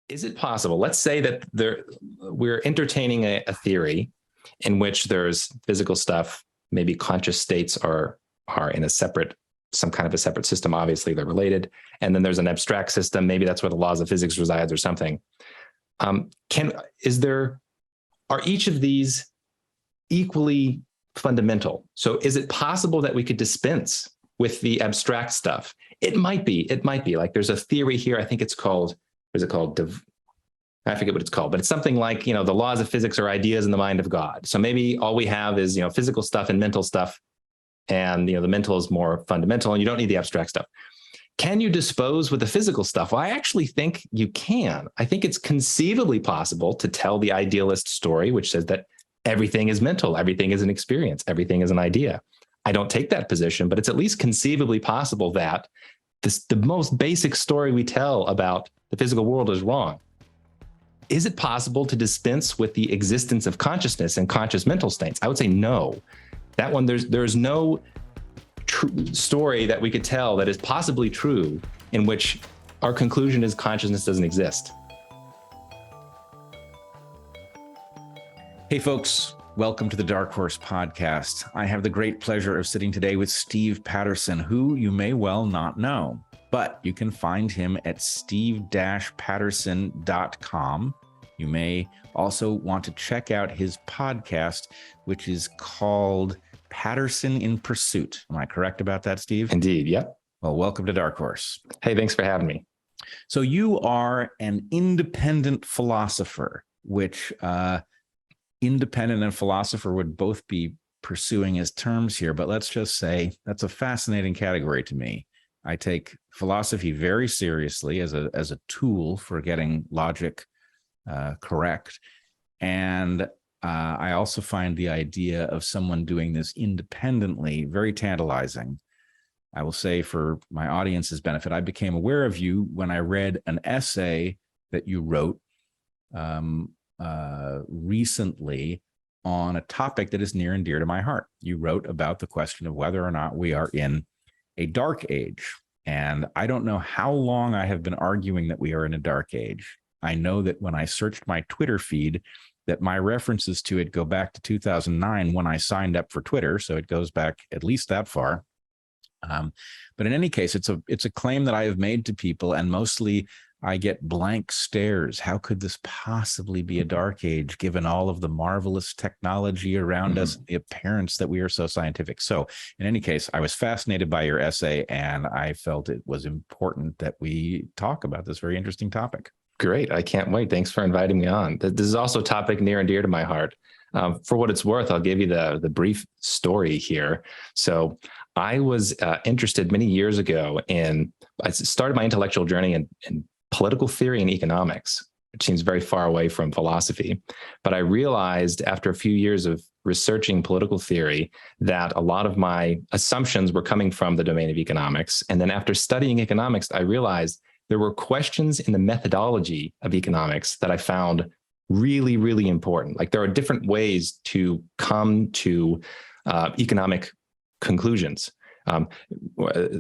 Is it possible? Let's say that we're entertaining a theory in which there's physical stuff, maybe conscious states are in some kind of a separate system. Obviously, they're related. And then there's an abstract system. Maybe that's where the laws of physics resides or something. Are each of these equally fundamental? So is it possible that we could dispense with the abstract stuff? It might be. Like there's a theory here. I think it's called, what is it called? I forget what it's called, but it's something like, the laws of physics are ideas in the mind of God. So maybe all we have is, physical stuff and mental stuff. And, the mental is more fundamental and you don't need the abstract stuff. Can you dispose with the physical stuff? Well, I actually think you can. I think it's conceivably possible to tell the idealist story, which says that everything is mental, everything is an experience, everything is an idea. I don't take that position, but it's at least conceivably possible that the most basic story we tell about the physical world is wrong. Is it possible to dispense with the existence of consciousness and conscious mental states? I would say no. That one, there's no true story that we could tell that is possibly true in which our conclusion is consciousness doesn't exist. Hey folks, welcome to the Dark Horse Podcast. I have the great pleasure of sitting today with Steve Patterson, who you may well not know, but you can find him at steve-patterson.com. You may also want to check out his podcast, which is called Patterson in Pursuit. Am I correct about that, Steve? Indeed, yep. Well, welcome to Dark Horse. Hey, thanks for having me. So you are an independent philosopher, which independent and philosopher would both be pursuing as terms here, but let's just say that's a fascinating category to me. I take philosophy very seriously as a tool for getting logic correct. And I also find the idea of someone doing this independently very tantalizing. I will say, for my audience's benefit, I became aware of you when I read an essay that you wrote recently on a topic that is near and dear to my heart. You wrote about the question of whether or not we are in a dark age. And I don't know how long I have been arguing that we are in a dark age. I know that when I searched my Twitter feed, that my references to it go back to 2009 when I signed up for Twitter. So it goes back at least that far. But in any case, it's a claim that I have made to people, and mostly I get blank stares. How could this possibly be a dark age, given all of the marvelous technology around us, the appearance that we are so scientific? So in any case, I was fascinated by your essay, and I felt it was important that we talk about this very interesting topic. Great. I can't wait. Thanks for inviting me on. This is also a topic near and dear to my heart. For what it's worth, I'll give you the brief story here. So I was interested many years ago I started my intellectual journey in political theory and economics, which seems very far away from philosophy. But I realized after a few years of researching political theory that a lot of my assumptions were coming from the domain of economics. And then after studying economics, I realized there were questions in the methodology of economics that I found really, really important. Like there are different ways to come to economic conclusions.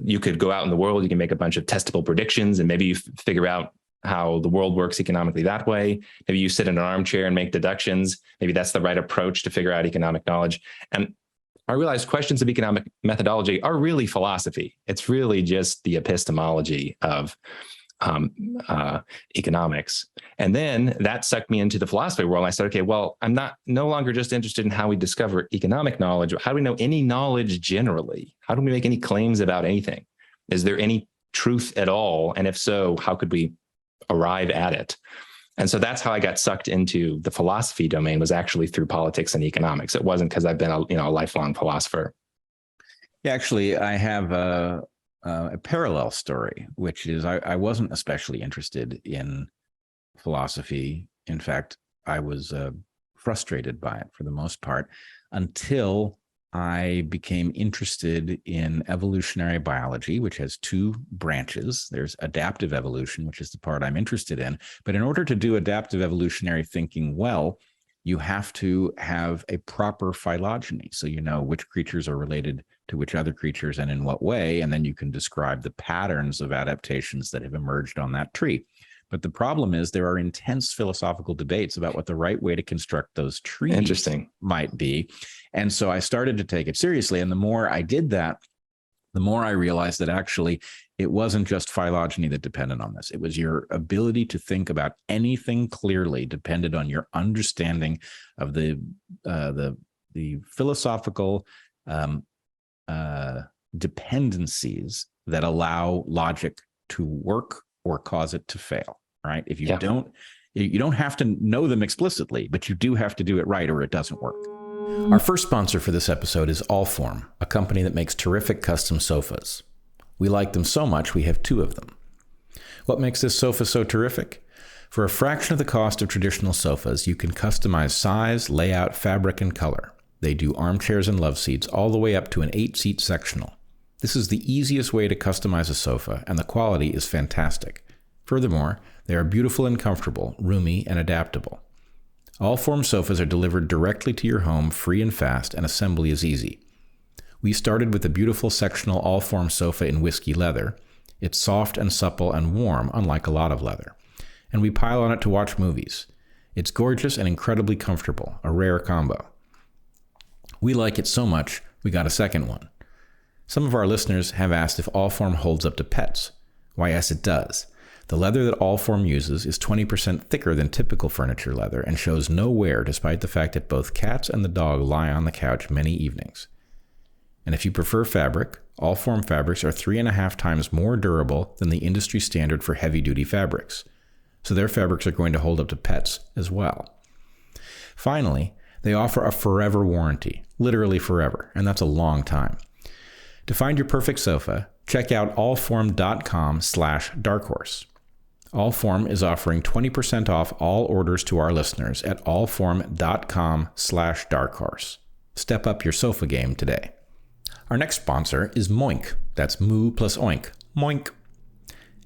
You could go out in the world, you can make a bunch of testable predictions, and maybe you figure out how the world works economically that way. Maybe you sit in an armchair and make deductions. Maybe that's the right approach to figure out economic knowledge. And I realized questions of economic methodology are really philosophy. It's really just the epistemology of economics. And then that sucked me into the philosophy world. I said, okay, well, I'm no longer just interested in how we discover economic knowledge, but how do we know any knowledge generally? How do we make any claims about anything? Is there any truth at all? And if so, how could we arrive at it? And so that's how I got sucked into the philosophy domain, was actually through politics and economics. It wasn't because I've been a lifelong philosopher. Yeah, actually, I have a parallel story, which is I wasn't especially interested in philosophy. In fact, I was frustrated by it for the most part until I became interested in evolutionary biology, which has two branches. There's adaptive evolution, which is the part I'm interested in. But in order to do adaptive evolutionary thinking well, you have to have a proper phylogeny. So you know which creatures are related to which other creatures and in what way, and then you can describe the patterns of adaptations that have emerged on that tree. But the problem is there are intense philosophical debates about what the right way to construct those trees Interesting. might be. And so I started to take it seriously. And the more I did that, the more I realized that actually it wasn't just phylogeny that depended on this. It was your ability to think about anything clearly depended on your understanding of the philosophical dependencies that allow logic to work or cause it to fail. Right? If you don't have to know them explicitly, but you do have to do it right, or it doesn't work. Our first sponsor for this episode is Allform, a company that makes terrific custom sofas. We like them so much, we have 2 of them. What makes this sofa so terrific? For a fraction of the cost of traditional sofas, you can customize size, layout, fabric, and color. They do armchairs and love seats all the way up to an 8-seat sectional. This is the easiest way to customize a sofa, and the quality is fantastic. Furthermore, they are beautiful and comfortable, roomy, and adaptable. Allform sofas are delivered directly to your home, free and fast, and assembly is easy. We started with a beautiful sectional Allform sofa in whiskey leather. It's soft and supple and warm, unlike a lot of leather. And we pile on it to watch movies. It's gorgeous and incredibly comfortable, a rare combo. We like it so much, we got a second one. Some of our listeners have asked if Allform holds up to pets. Why, yes, it does. The leather that Allform uses is 20% thicker than typical furniture leather and shows no wear, despite the fact that both cats and the dog lie on the couch many evenings. And if you prefer fabric, Allform fabrics are 3.5 times more durable than the industry standard for heavy-duty fabrics. So their fabrics are going to hold up to pets as well. Finally, they offer a forever warranty, literally forever, and that's a long time. To find your perfect sofa, check out allform.com/darkhorse. Allform is offering 20% off all orders to our listeners at allform.com/darkhorse. Step up your sofa game today. Our next sponsor is Moink. That's moo plus oink. Moink.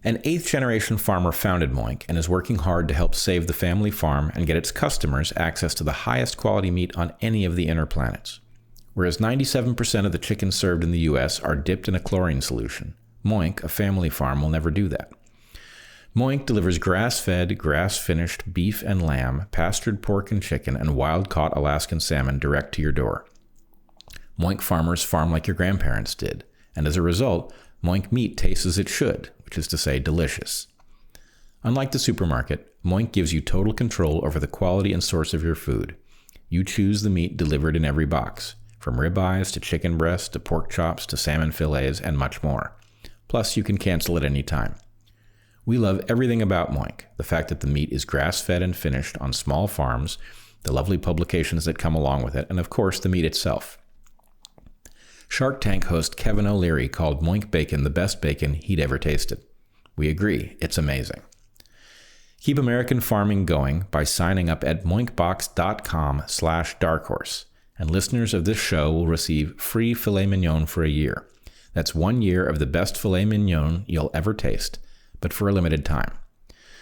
An 8th-generation farmer founded Moink and is working hard to help save the family farm and get its customers access to the highest quality meat on any of the inner planets. Whereas 97% of the chickens served in the U.S. are dipped in a chlorine solution, Moink, a family farm, will never do that. Moink delivers grass-fed, grass-finished beef and lamb, pastured pork and chicken, and wild-caught Alaskan salmon direct to your door. Moink farmers farm like your grandparents did, and as a result, Moink meat tastes as it should, which is to say delicious. Unlike the supermarket, Moink gives you total control over the quality and source of your food. You choose the meat delivered in every box, from ribeyes to chicken breasts to pork chops to salmon fillets and much more. Plus, you can cancel at any time. We love everything about Moink, the fact that the meat is grass-fed and finished on small farms, the lovely publications that come along with it, and of course, the meat itself. Shark Tank host Kevin O'Leary called Moink bacon the best bacon he'd ever tasted. We agree, it's amazing. Keep American farming going by signing up at moinkbox.com/darkhorse, and listeners of this show will receive free filet mignon for a year. That's 1 year of the best filet mignon you'll ever taste, but for a limited time.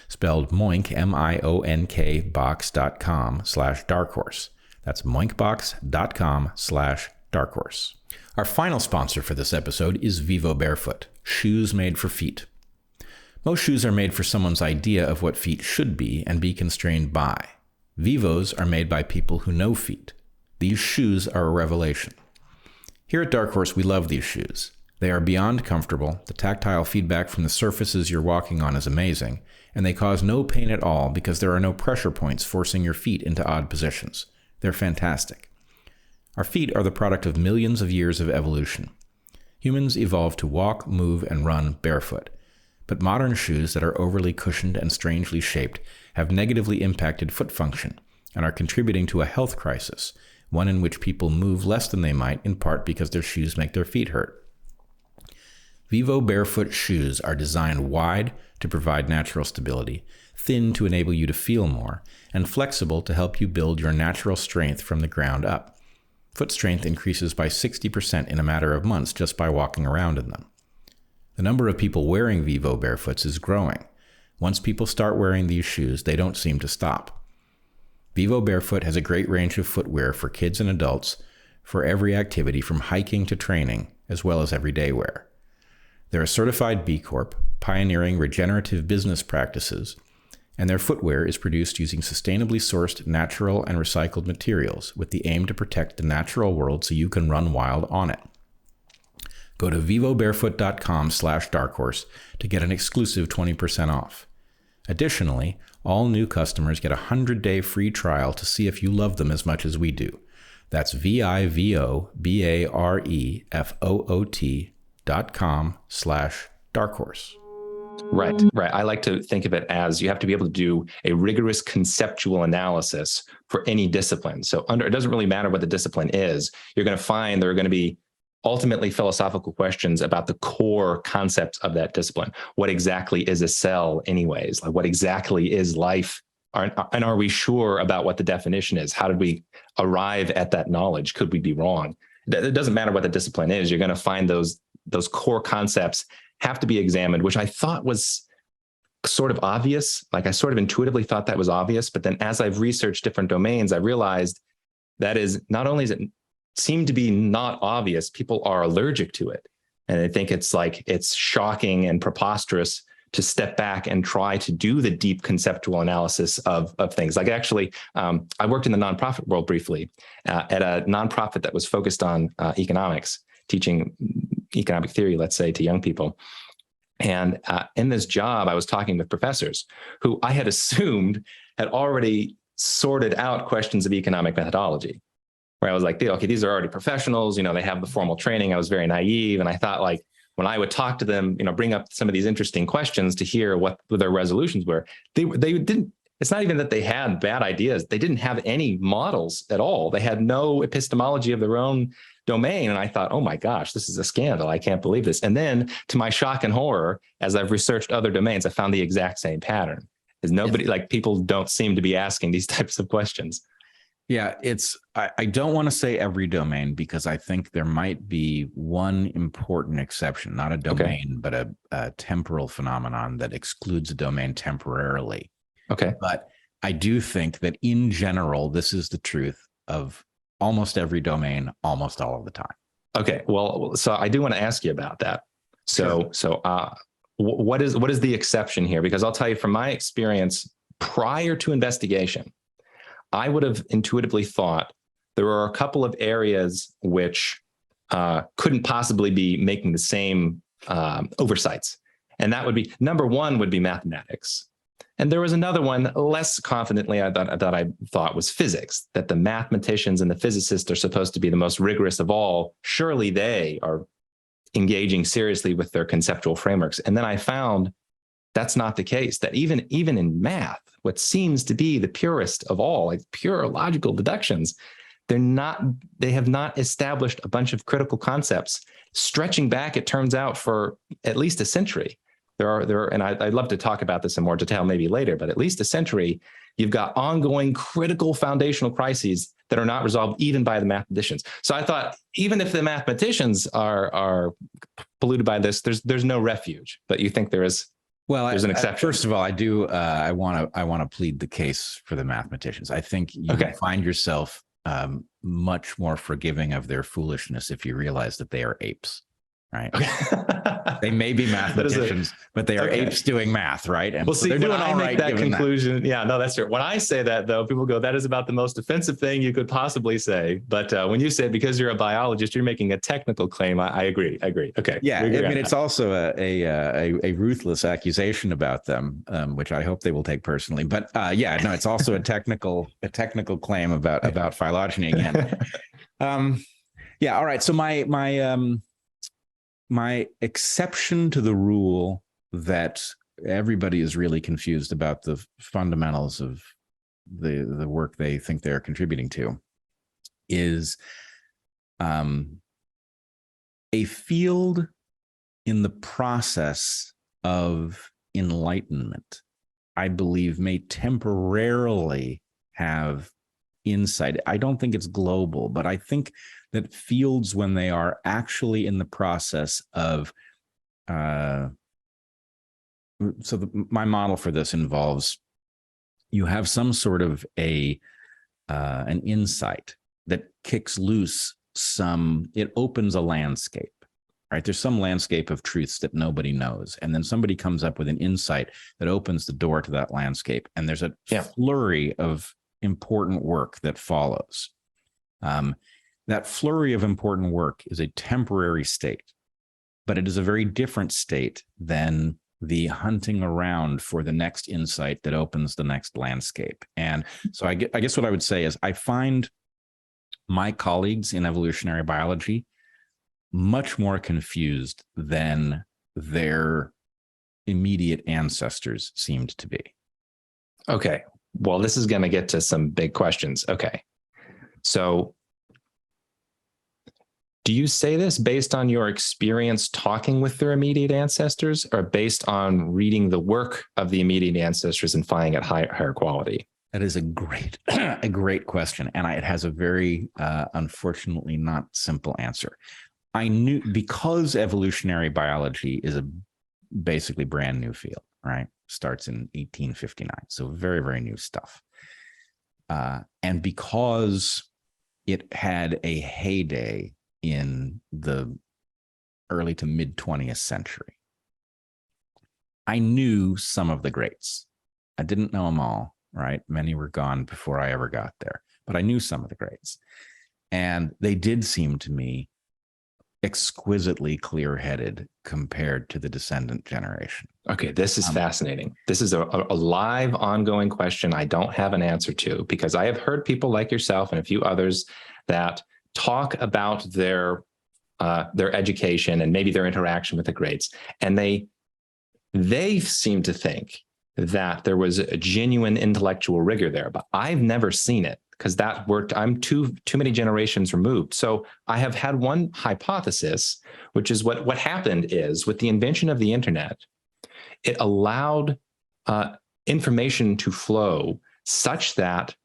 Spelled Moink, M-I-O-N-K, box.com/darkhorse. That's moinkbox.com/darkhorse. Our final sponsor for this episode is Vivo Barefoot, shoes made for feet. Most shoes are made for someone's idea of what feet should be and be constrained by. Vivos are made by people who know feet. These shoes are a revelation. Here at Dark Horse, we love these shoes. They are beyond comfortable, the tactile feedback from the surfaces you're walking on is amazing, and they cause no pain at all because there are no pressure points forcing your feet into odd positions. They're fantastic. Our feet are the product of millions of years of evolution. Humans evolved to walk, move, and run barefoot. But modern shoes that are overly cushioned and strangely shaped have negatively impacted foot function and are contributing to a health crisis, one in which people move less than they might, in part because their shoes make their feet hurt. Vivo Barefoot shoes are designed wide to provide natural stability, thin to enable you to feel more, and flexible to help you build your natural strength from the ground up. Foot strength increases by 60% in a matter of months just by walking around in them. The number of people wearing Vivo Barefoots is growing. Once people start wearing these shoes, they don't seem to stop. Vivo Barefoot has a great range of footwear for kids and adults for every activity from hiking to training, as well as everyday wear. They're a certified B Corp, pioneering regenerative business practices, and their footwear is produced using sustainably sourced natural and recycled materials with the aim to protect the natural world so you can run wild on it. Go to vivobarefoot.com/darkhorse to get an exclusive 20% off. Additionally, all new customers get a 100-day free trial to see if you love them as much as we do. That's vivobarefoot.com/darkhorse. Right, right. I like to think of it as you have to be able to do a rigorous conceptual analysis for any discipline. So it doesn't really matter what the discipline is. You're going to find there are going to be ultimately philosophical questions about the core concepts of that discipline. What exactly is a cell anyways? Like, what exactly is life? And are we sure about what the definition is? How did we arrive at that knowledge? Could we be wrong? It doesn't matter what the discipline is. You're going to find those core concepts have to be examined, which I thought was sort of obvious. Like, I sort of intuitively thought that was obvious. But then as I've researched different domains, I realized that is not only is it seem to be not obvious, people are allergic to it. And I think it's shocking and preposterous to step back and try to do the deep conceptual analysis of things. Like, actually, I worked in the nonprofit world briefly at a nonprofit that was focused on economics, teaching economic theory, let's say, to young people. And in this job, I was talking with professors who I had assumed had already sorted out questions of economic methodology, where I was like, okay, these are already professionals, they have the formal training. I was very naive. And I thought, like, when I would talk to them, bring up some of these interesting questions to hear what their resolutions were, they didn't, it's not even that they had bad ideas. They didn't have any models at all. They had no epistemology of their own domain. And I thought, oh my gosh, this is a scandal. I can't believe this. And then, to my shock and horror, as I've researched other domains, I found the exact same pattern. Is nobody, like, people don't seem to be asking these types of questions. Yeah, I don't want to say every domain, because I think there might be one important exception, not a domain, but a temporal phenomenon that excludes a domain temporarily. Okay. But I do think that in general, this is the truth of almost every domain, almost all of the time. Okay. Well, so I do want to ask you about that. So, what is the exception here? Because I'll tell you, from my experience prior to investigation, I would have intuitively thought there are a couple of areas which couldn't possibly be making the same oversights. And that would be, number one would be mathematics. And there was another one, less confidently, I thought was physics, that the mathematicians and the physicists are supposed to be the most rigorous of all. Surely they are engaging seriously with their conceptual frameworks. And then I found that's not the case, that even in math, what seems to be the purest of all, like pure logical deductions, they have not established a bunch of critical concepts stretching back, it turns out, for at least a century. And I'd love to talk about this in more detail maybe later, but at least a century, you've got ongoing critical foundational crises that are not resolved even by the mathematicians. So I thought, even if the mathematicians are polluted by this, there's no refuge. But you think there is? Well, there's an exception. First of all, I do. I want to plead the case for the mathematicians. I think you find yourself much more forgiving of their foolishness if you realize that they are apes. Right. Okay. They may be mathematicians, but they are apes doing math, right? And well, see, they're doing all right. That conclusion. Yeah, no, that's true. When I say that, though, people go, that is about the most offensive thing you could possibly say. But when you say, because you're a biologist, you're making a technical claim, I agree. Okay. Yeah. I mean, it's also a ruthless accusation about them, which I hope they will take personally. But it's also a technical claim about phylogeny again. All right. So my exception to the rule that everybody is really confused about the fundamentals of the work they think they're contributing to is a field in the process of enlightenment, I believe, may temporarily have insight. I don't think it's global, but I think that fields, when they are actually in the process of, my model for this involves, you have some sort of an insight that kicks loose it opens a landscape. right? There's some landscape of truths that nobody knows. And then somebody comes up with an insight that opens the door to that landscape. And there's a flurry of important work that follows. That flurry of important work is a temporary state, but it is a very different state than the hunting around for the next insight that opens the next landscape. And so I guess what I would say is I find my colleagues in evolutionary biology much more confused than their immediate ancestors seemed to be. Okay. Well, this is going to get to some big questions. Okay. So do you say this based on your experience talking with their immediate ancestors, or based on reading the work of the immediate ancestors and finding it higher quality? That is a great question. And it has a very, unfortunately, not simple answer. I knew, because evolutionary biology is a basically brand new field, right? Starts in 1859. So very, very new stuff. And because it had a heyday in the early to mid 20th century, I knew some of the greats. I didn't know them all, right? Many were gone before I ever got there, but I knew some of the greats. And they did seem to me exquisitely clear-headed compared to the descendant generation. Okay, this is fascinating. This is a live, ongoing question I don't have an answer to, because I have heard people like yourself and a few others that talk about their education and maybe their interaction with the greats, and they seem to think that there was a genuine intellectual rigor there, but I've never seen it, because that worked. I'm too many generations removed. So I have had one hypothesis, which is what happened is, with the invention of the internet, it allowed information to flow such that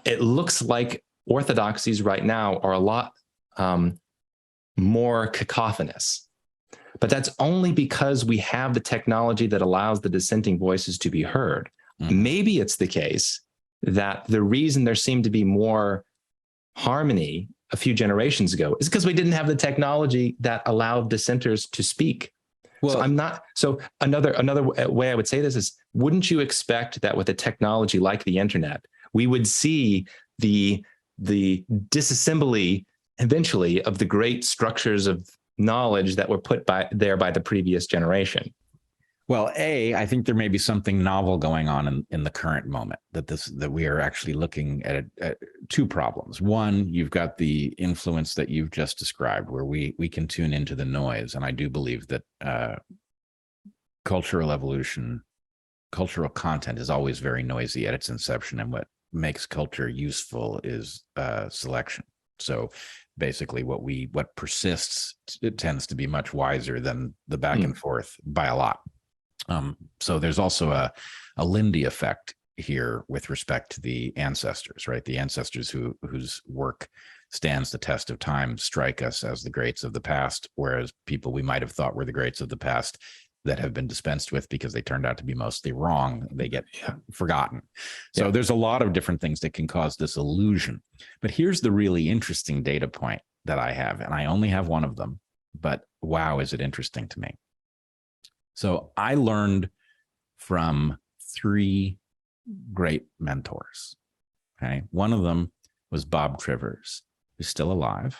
it looks like orthodoxies right now are a lot more cacophonous. But that's only because we have the technology that allows the dissenting voices to be heard. Mm-hmm. Maybe it's the case that the reason there seemed to be more harmony a few generations ago is because we didn't have the technology that allowed dissenters to speak. Well, so another way I would say this is, wouldn't you expect that with a technology like the internet, we would see the disassembly eventually of the great structures of knowledge that were put there by the previous generation? Well, I think there may be something novel going on in the current moment, that we are actually looking at two problems. One, you've got the influence that you've just described, where we can tune into the noise. And I do believe that cultural evolution, cultural content is always very noisy at its inception. And what makes culture useful is selection. So basically what persists, it tends to be much wiser than the back and forth by a lot. So there's also a Lindy effect here with respect to the ancestors, right? The ancestors whose work stands the test of time strike us as the greats of the past, whereas people we might have thought were the greats of the past that have been dispensed with because they turned out to be mostly wrong, they get forgotten. So there's a lot of different things that can cause this illusion. But here's the really interesting data point that I have, and I only have one of them, but wow, is it interesting to me. So I learned from three great mentors. Okay. One of them was Bob Trivers, who's still alive.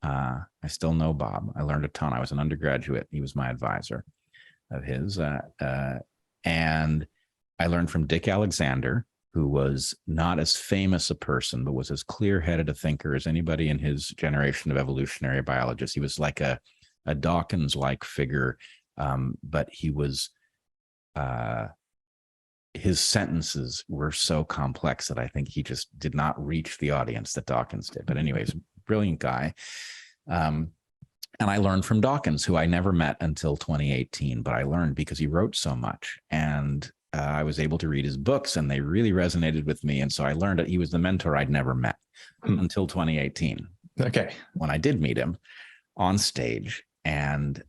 I still know Bob. I learned a ton. I was an undergraduate. He was my advisor of his. And I learned from Dick Alexander, who was not as famous a person, but was as clear-headed a thinker as anybody in his generation of evolutionary biologists. He was like a Dawkins-like figure. But he was, his sentences were so complex that I think he just did not reach the audience that Dawkins did. But anyways, brilliant guy. And I learned from Dawkins, who I never met until 2018, but I learned because he wrote so much. And I was able to read his books, and they really resonated with me. And so I learned that he was the mentor I'd never met until 2018. Okay. When I did meet him on stage, and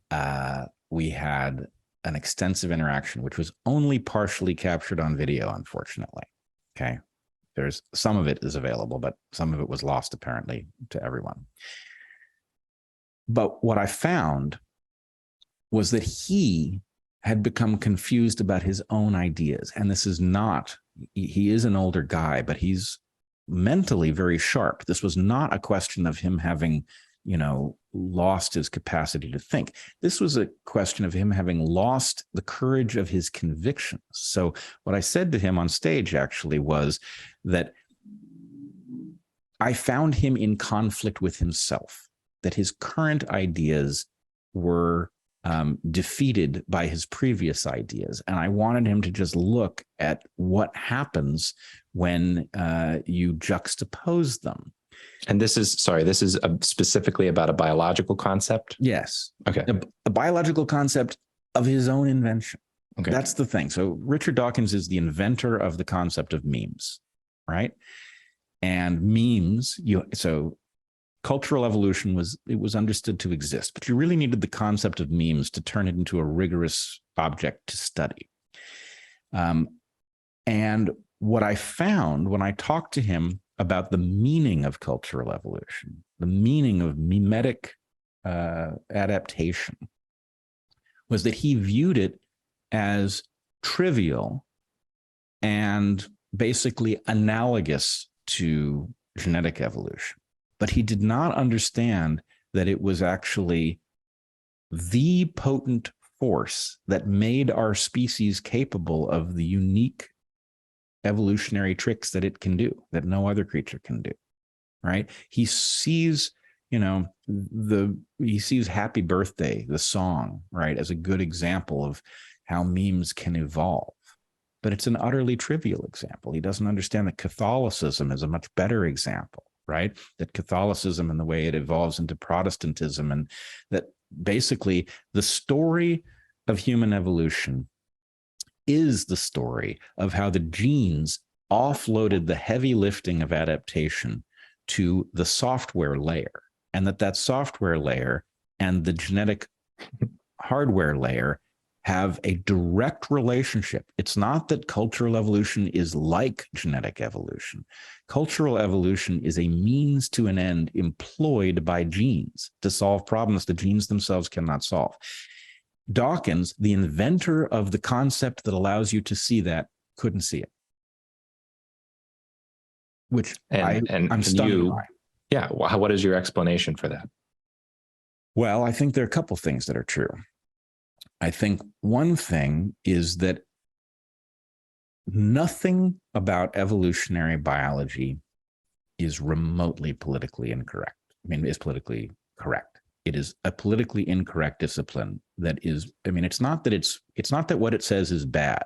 we had an extensive interaction, which was only partially captured on video, unfortunately. Okay. There's some of it is available, but some of it was lost apparently to everyone. But what I found was that he had become confused about his own ideas. And this is not, he is an older guy, but he's mentally very sharp. This was not a question of him having, lost his capacity to think. This was a question of him having lost the courage of his convictions. So what I said to him on stage actually was that I found him in conflict with himself, that his current ideas were defeated by his previous ideas. And I wanted him to just look at what happens when you juxtapose them. And this is specifically about a biological concept? Yes. Okay. A biological concept of his own invention. Okay. That's the thing. So Richard Dawkins is the inventor of the concept of memes, right? And memes, so cultural evolution was understood to exist, but you really needed the concept of memes to turn it into a rigorous object to study. And what I found when I talked to him about the meaning of cultural evolution, the meaning of mimetic adaptation, was that he viewed it as trivial and basically analogous to genetic evolution. But he did not understand that it was actually the potent force that made our species capable of the unique evolutionary tricks that it can do, that no other creature can do, right? He sees, he sees Happy Birthday, the song, right, as a good example of how memes can evolve. But it's an utterly trivial example. He doesn't understand that Catholicism is a much better example, right? That Catholicism and the way it evolves into Protestantism, and that basically the story of human evolution is the story of how the genes offloaded the heavy lifting of adaptation to the software layer, and that software layer and the genetic hardware layer have a direct relationship. It's not that cultural evolution is like genetic evolution. Cultural evolution is a means to an end employed by genes to solve problems the genes themselves cannot solve. Dawkins, the inventor of the concept that allows you to see that, couldn't see it. Which I'm stunned by. Yeah. What is your explanation for that? Well, I think there are a couple things that are true. I think one thing is that nothing about evolutionary biology is remotely politically incorrect. Is politically correct. It is a politically incorrect discipline that is, it's not that what it says is bad.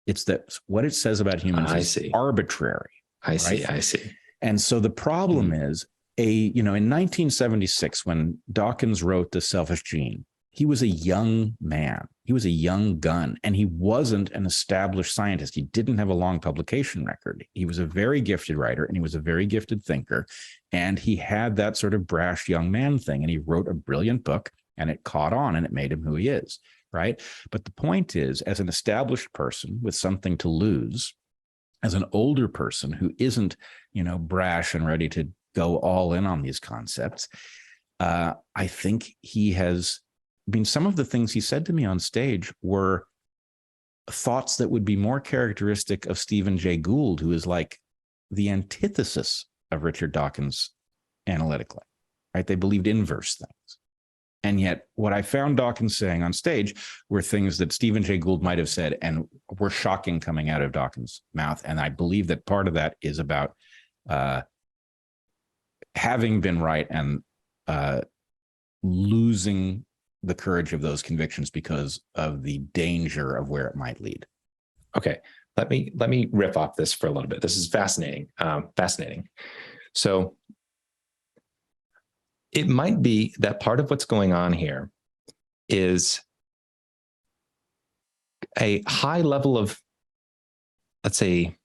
It's that what it says about humans is arbitrary. I see. And so the problem is in 1976, when Dawkins wrote The Selfish Gene, he was a young man. He was a young gun, and he wasn't an established scientist. He didn't have a long publication record. He was a very gifted writer, and he was a very gifted thinker, and he had that sort of brash young man thing, and he wrote a brilliant book, and it caught on, and it made him who he is, right? But the point is, as an established person with something to lose, as an older person who isn't, brash and ready to go all in on these concepts, I think he has... some of the things he said to me on stage were thoughts that would be more characteristic of Stephen Jay Gould, who is like the antithesis of Richard Dawkins analytically, right? They believed inverse things. And yet what I found Dawkins saying on stage were things that Stephen Jay Gould might have said and were shocking coming out of Dawkins' mouth. And I believe that part of that is about having been right and losing the courage of those convictions because of the danger of where it might lead. Okay, let me riff off this for a little bit. This is fascinating. So it might be that part of what's going on here is a high level of, let's say,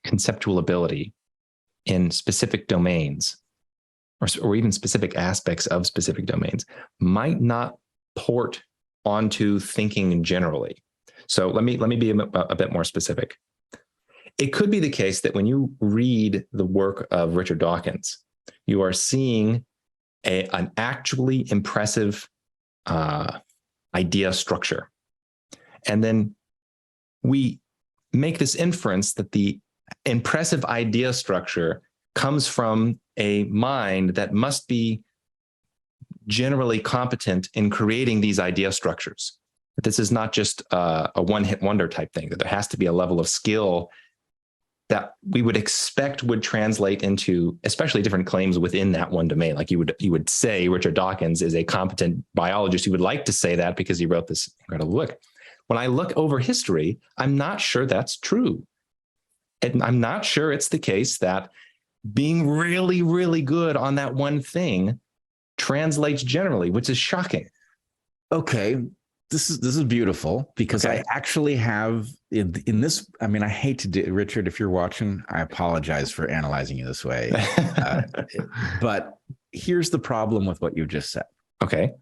conceptual ability in specific domains, or even specific aspects of specific domains, might not port onto thinking generally. So let me be a bit more specific. It could be the case that when you read the work of Richard Dawkins, you are seeing an actually impressive idea structure. And then we make this inference that the impressive idea structure comes from a mind that must be generally competent in creating these idea structures. That this is not just a one-hit wonder type thing, that there has to be a level of skill that we would expect would translate into especially different claims within that one domain. Like you would say Richard Dawkins is a competent biologist. You would like to say that because he wrote this incredible book. When I look over history, I'm not sure that's true. And I'm not sure it's the case that being really, really good on that one thing translates generally, which is shocking. Okay. This is beautiful because I actually have in this. I mean, I hate to do, Richard, if you're watching, I apologize for analyzing you this way. But here's the problem with what you just said. Okay.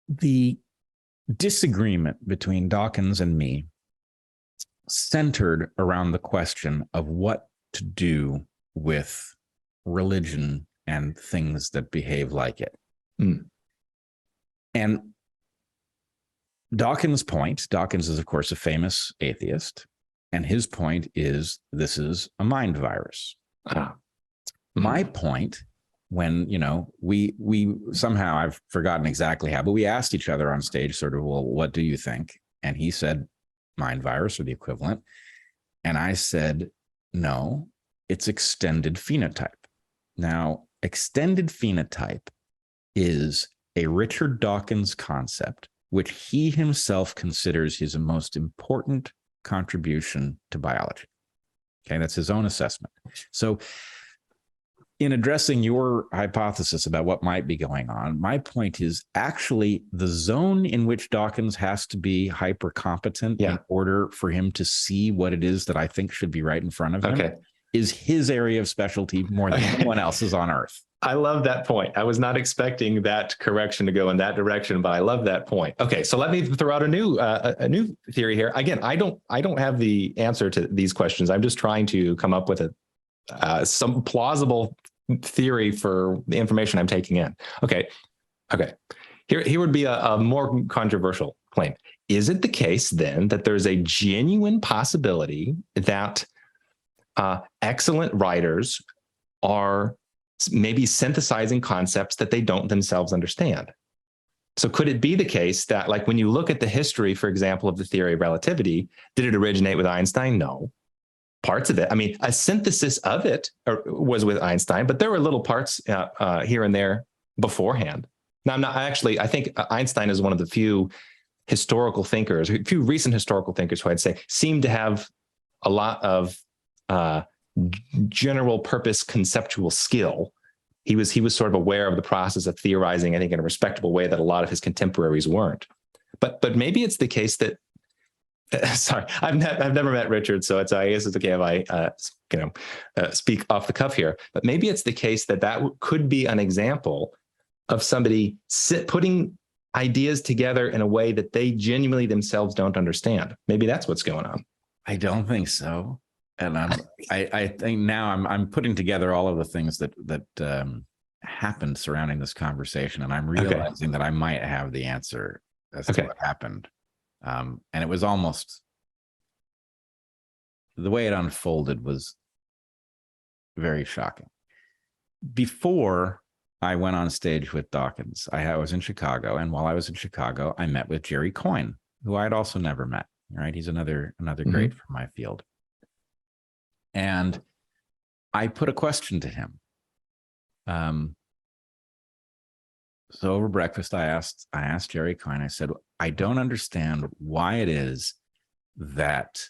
The disagreement between Dawkins and me centered around the question of what to do with religion and things that behave like it. Mm. And Dawkins' point, Dawkins is, of course, a famous atheist, and his point is this is a mind virus. My point, when, we somehow, I've forgotten exactly how, but we asked each other on stage sort of, well, what do you think? And he said mind virus or the equivalent. And I said, no, it's extended phenotype. Now, extended phenotype is a Richard Dawkins concept, which he himself considers his most important contribution to biology. Okay, that's his own assessment. So in addressing your hypothesis about what might be going on, my point is actually the zone in which Dawkins has to be hyper competent in order for him to see what it is that I think should be right in front of him is his area of specialty more than anyone else's on Earth. I love that point. I was not expecting that correction to go in that direction, but I love that point. Okay, so let me throw out a new theory here. Again, I don't have the answer to these questions. I'm just trying to come up with some plausible theory for the information I'm taking in. Okay. Here would be a more controversial claim. Is it the case then that there's a genuine possibility that excellent writers are maybe synthesizing concepts that they don't themselves understand? So could it be the case that, like, when you look at the history, for example, of the theory of relativity, did it originate with Einstein? No. Parts of it, I mean, a synthesis of it was with Einstein, but there were little parts here and there beforehand. Now, I think Einstein is one of the few historical thinkers, a few recent historical thinkers who I'd say seem to have a lot of general purpose conceptual skill. He was sort of aware of the process of theorizing, I think, in a respectable way that a lot of his contemporaries weren't. But maybe it's the case that sorry, I've never met Richard, so I guess it's okay if I speak off the cuff here. But maybe it's the case that could be an example of somebody putting ideas together in a way that they genuinely themselves don't understand. Maybe that's what's going on. I don't think so. And I think now I'm putting together all of the things that happened surrounding this conversation, and I'm realizing that I might have the answer as to what happened. And it was almost the way it unfolded was very shocking. Before I went on stage with Dawkins, I was in Chicago, and while I was in Chicago, I met with Jerry Coyne, who I had also never met. Right, he's another great from my field. And I put a question to him. So over breakfast, I asked Jerry Coyne, I said, I don't understand why it is that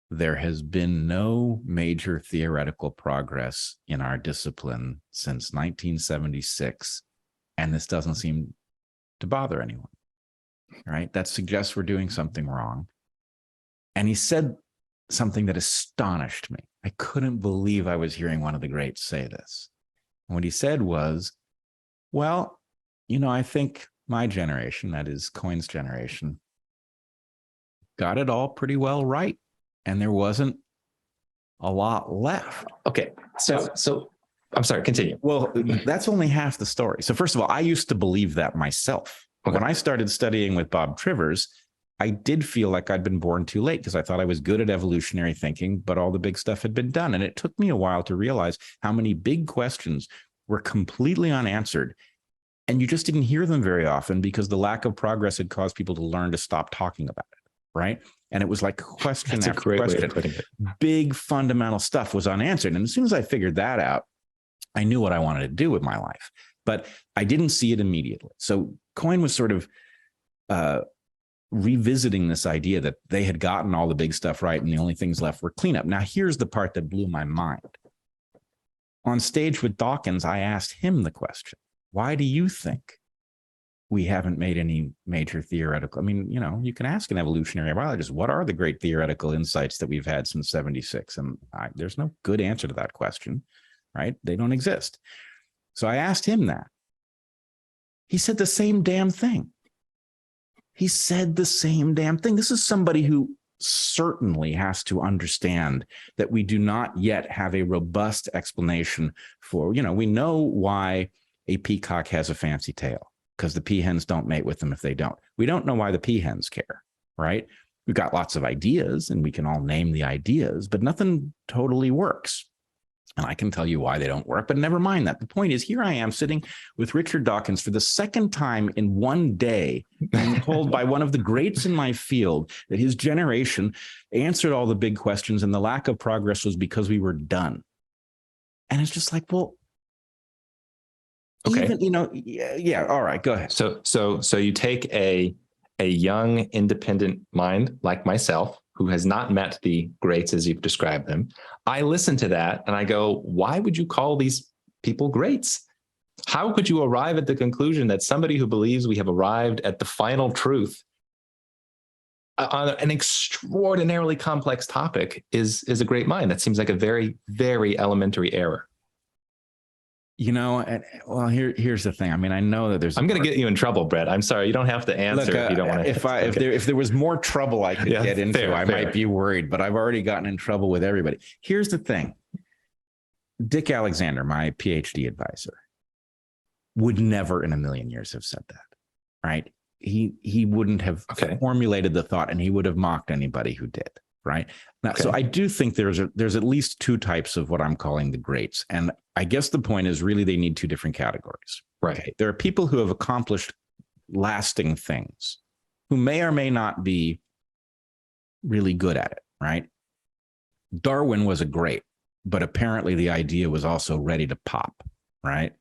there has been no major theoretical progress in our discipline since 1976, and this doesn't seem to bother anyone, right? That suggests we're doing something wrong. And he said something that astonished me. I couldn't believe I was hearing one of the greats say this. And what he said was, well, I think my generation, that is Coyne's generation, got it all pretty well right. And there wasn't a lot left. Okay. So I'm sorry, continue. Well, that's only half the story. So first of all, I used to believe that myself. Okay. When I started studying with Bob Trivers, I did feel like I'd been born too late because I thought I was good at evolutionary thinking, but all the big stuff had been done. And it took me a while to realize how many big questions were completely unanswered. And you just didn't hear them very often because the lack of progress had caused people to learn to stop talking about it, right? And it was like question after question. Big fundamental stuff was unanswered. And as soon as I figured that out, I knew what I wanted to do with my life, but I didn't see it immediately. So Coyne was sort of revisiting this idea that they had gotten all the big stuff right and the only things left were cleanup. Now, here's the part that blew my mind. On stage with Dawkins, I asked him the question, why do you think we haven't made any major theoretical? I mean, you know, you can ask an evolutionary biologist, what are the great theoretical insights that we've had since 76? And there's no good answer to that question, right? They don't exist. So I asked him that. He said the same damn thing. He said the same damn thing. This is somebody who certainly has to understand that we do not yet have a robust explanation for, you know, we know why a peacock has a fancy tail because the peahens don't mate with them if they don't. We don't know why the peahens care, right? We've got lots of ideas and we can all name the ideas, but nothing totally works. And I can tell you why they don't work, but never mind that. The point is, here I am sitting with Richard Dawkins for the second time in one day, being told by one of the greats in my field that his generation answered all the big questions and the lack of progress was because we were done. And it's just like, well, okay, even, you know, yeah, all right, go ahead. So you take a young, independent mind like myself, who has not met the greats as you've described them. I listen to that and I go, why would you call these people greats? How could you arrive at the conclusion that somebody who believes we have arrived at the final truth on an extraordinarily complex topic is a great mind? That seems like a very, very elementary error. You know, well, here's the thing. I mean, I know that there's. I'm going to get you in trouble, Bret. I'm sorry. You don't have to answer if you don't want to. If there was more trouble I could get into, fair. Might be worried. But I've already gotten in trouble with everybody. Here's the thing. Dick Alexander, my PhD advisor, would never in a million years have said that. Right? He wouldn't have formulated the thought, and he would have mocked anybody who did. Right now, so I do think there's at least two types of what I'm calling the greats, and I guess the point is really they need two different categories. Right. Okay? There are people who have accomplished lasting things, who may or may not be really good at it. Right. Darwin was a great, but apparently the idea was also ready to pop. Right.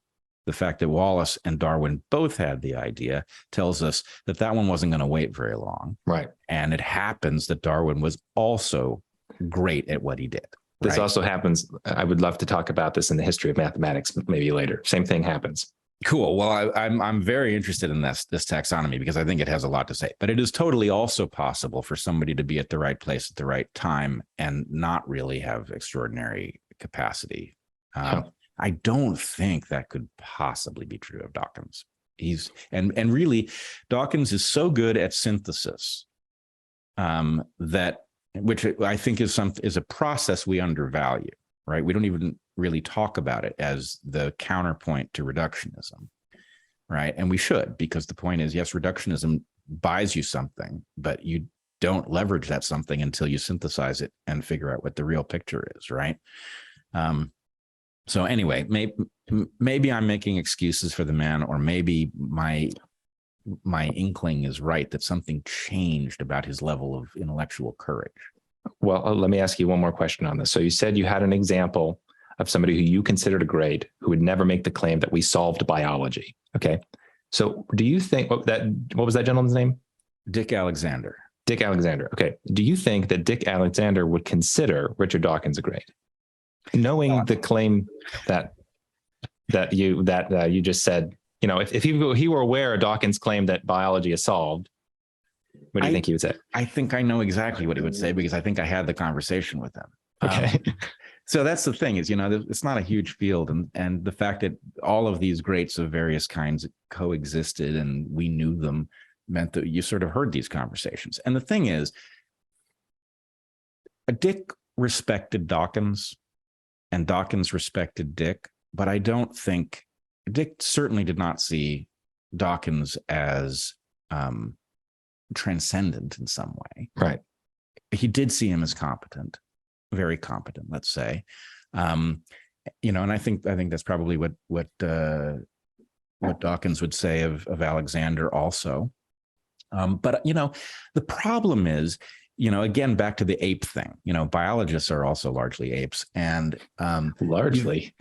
The fact that Wallace and Darwin both had the idea tells us that that one wasn't going to wait very long. Right. And it happens that Darwin was also great at what he did. This also happens. I would love to talk about this in the history of mathematics, maybe later. Same thing happens. Cool. Well, I'm very interested in this taxonomy because I think it has a lot to say. But it is totally also possible for somebody to be at the right place at the right time and not really have extraordinary capacity. I don't think that could possibly be true of Dawkins. And really, Dawkins is so good at synthesis that, which I think is a process we undervalue, right? We don't even really talk about it as the counterpoint to reductionism, right? And we should, because the point is, yes, reductionism buys you something, but you don't leverage that something until you synthesize it and figure out what the real picture is, right? So anyway, maybe I'm making excuses for the man, or maybe my inkling is right that something changed about his level of intellectual courage. Well, let me ask you one more question on this. So you said you had an example of somebody who you considered a great who would never make the claim that we solved biology. Okay. So do you think what was that gentleman's name? Dick Alexander. Dick Alexander. Okay. Do you think that Dick Alexander would consider Richard Dawkins a great? Knowing the claim that you just said, you know, if he were aware of Dawkins' claim that biology is solved, what do you think he would say? I think I know exactly what he would say because I think I had the conversation with him. Okay. So that's the thing is, you know, it's not a huge field, and the fact that all of these greats of various kinds coexisted and we knew them meant that you sort of heard these conversations. And the thing is, Dick respected Dawkins and Dawkins respected Dick, but I don't think Dick certainly did not see Dawkins as transcendent in some way. Right. He did see him as competent, very competent, let's say. And I think that's probably what Dawkins would say of Alexander also. But the problem is, again, back to the ape thing. Biologists are also largely apes, and largely.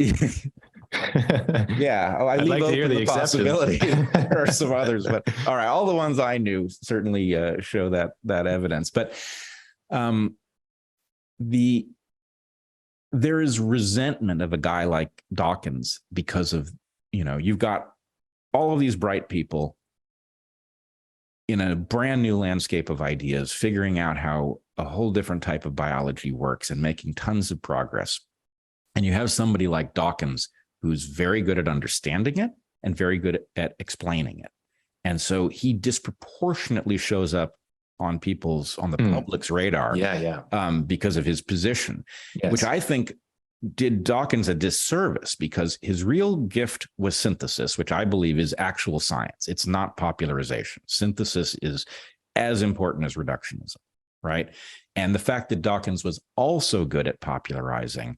Yeah, I leave like open the possibility. There are some others, but all right, all the ones I knew certainly show that evidence. But there is resentment of a guy like Dawkins because of you've got all of these bright people in a brand new landscape of ideas, figuring out how a whole different type of biology works and making tons of progress. And you have somebody like Dawkins who's very good at understanding it and very good at explaining it. And so he disproportionately shows up on the public's radar because of his position, which I think did Dawkins a disservice, because his real gift was synthesis, which I believe is actual science. It's not popularization. Synthesis is as important as reductionism, right? And the fact that Dawkins was also good at popularizing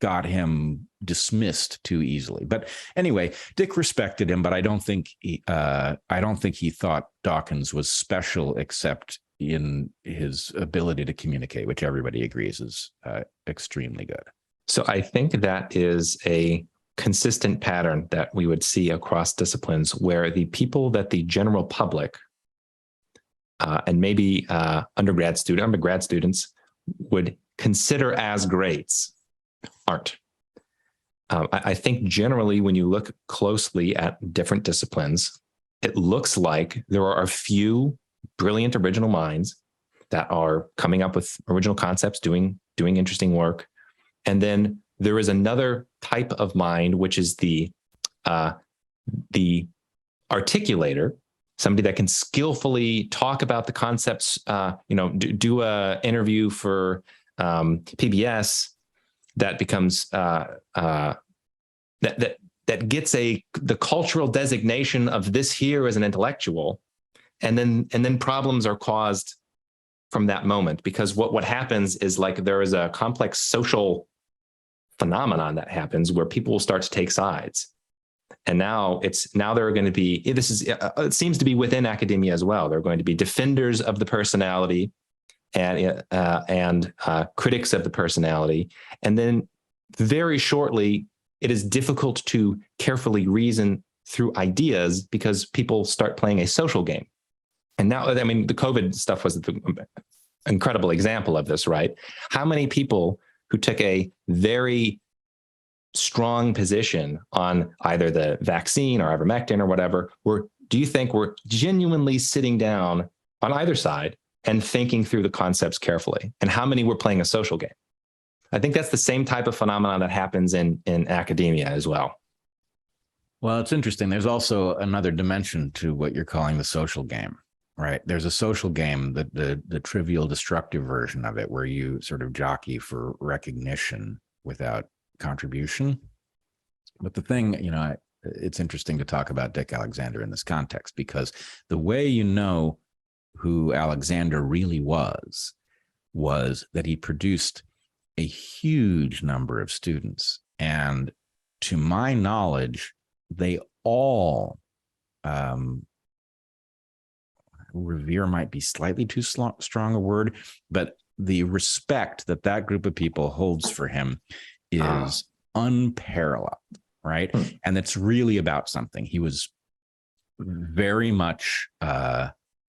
got him dismissed too easily. But anyway, Dick respected him, but I don't think he thought Dawkins was special, except in his ability to communicate, which everybody agrees is extremely good. So I think that is a consistent pattern that we would see across disciplines, where the people that the general public and maybe undergrad students would consider as greats aren't. I think generally when you look closely at different disciplines, it looks like there are a few brilliant original minds that are coming up with original concepts, doing interesting work. And then there is another type of mind, which is the articulator, somebody that can skillfully talk about the concepts, do a interview for PBS that becomes that gets the cultural designation of this here as an intellectual. And then problems are caused from that moment, because what happens is, like, there is a complex social phenomenon that happens where people will start to take sides. And now there are going to be, it seems to be within academia as well. There are going to be defenders of the personality and critics of the personality. And then very shortly, it is difficult to carefully reason through ideas because people start playing a social game. And now, I mean, the COVID stuff was the incredible example of this, right? How many people who took a very strong position on either the vaccine or ivermectin or whatever do you think were genuinely sitting down on either side and thinking through the concepts carefully? And how many were playing a social game? I think that's the same type of phenomenon that happens in academia as well. Well, it's interesting. There's also another dimension to what you're calling the social game, right? There's a social game, the trivial destructive version of it, where you sort of jockey for recognition without contribution. But the thing, it's interesting to talk about Dick Alexander in this context, because the way who Alexander really was that he produced a huge number of students. And to my knowledge, they all, revere might be slightly too strong a word, but the respect that group of people holds for him is unparalleled, right? And it's really about something. He was very much,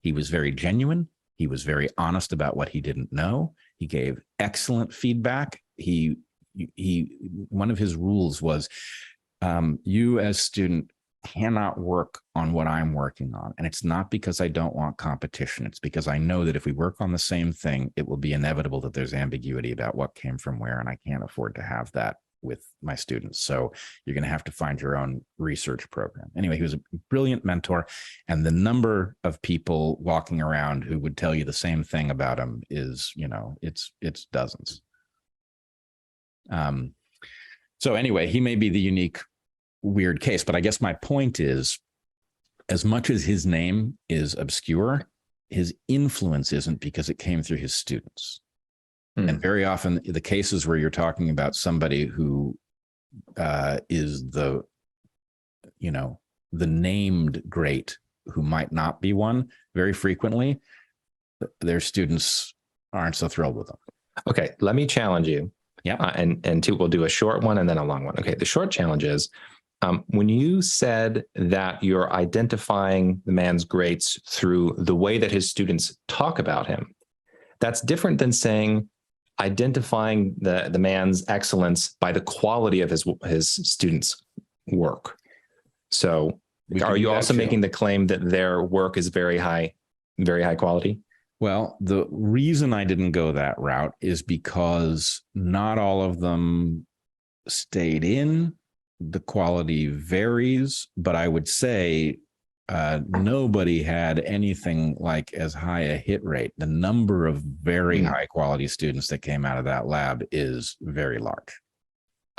he was very genuine. He was very honest about what he didn't know. He gave excellent feedback. He one of his rules was, you as student cannot work on what I'm working on. And it's not because I don't want competition. It's because I know that if we work on the same thing, it will be inevitable that there's ambiguity about what came from where, and I can't afford to have that with my students. So you're going to have to find your own research program. Anyway, he was a brilliant mentor, and the number of people walking around who would tell you the same thing about him is, it's dozens. So anyway, he may be the unique weird case, but I guess my point is, as much as his name is obscure, his influence isn't, because it came through his students. And very often the cases where you're talking about somebody who is the named great who might not be one, very frequently their students aren't so thrilled with them. Okay, let me challenge you. Yeah. And we'll do a short one and then a long one. Okay, the short challenge is, when you said that you're identifying the man's greats through the way that his students talk about him, that's different than saying identifying the man's excellence by the quality of his students' work. So are you also making the claim that their work is very high quality? Well, the reason I didn't go that route is because not all of them stayed in. The quality varies, but I would say nobody had anything like as high a hit rate. The number of very high quality students that came out of that lab is very large.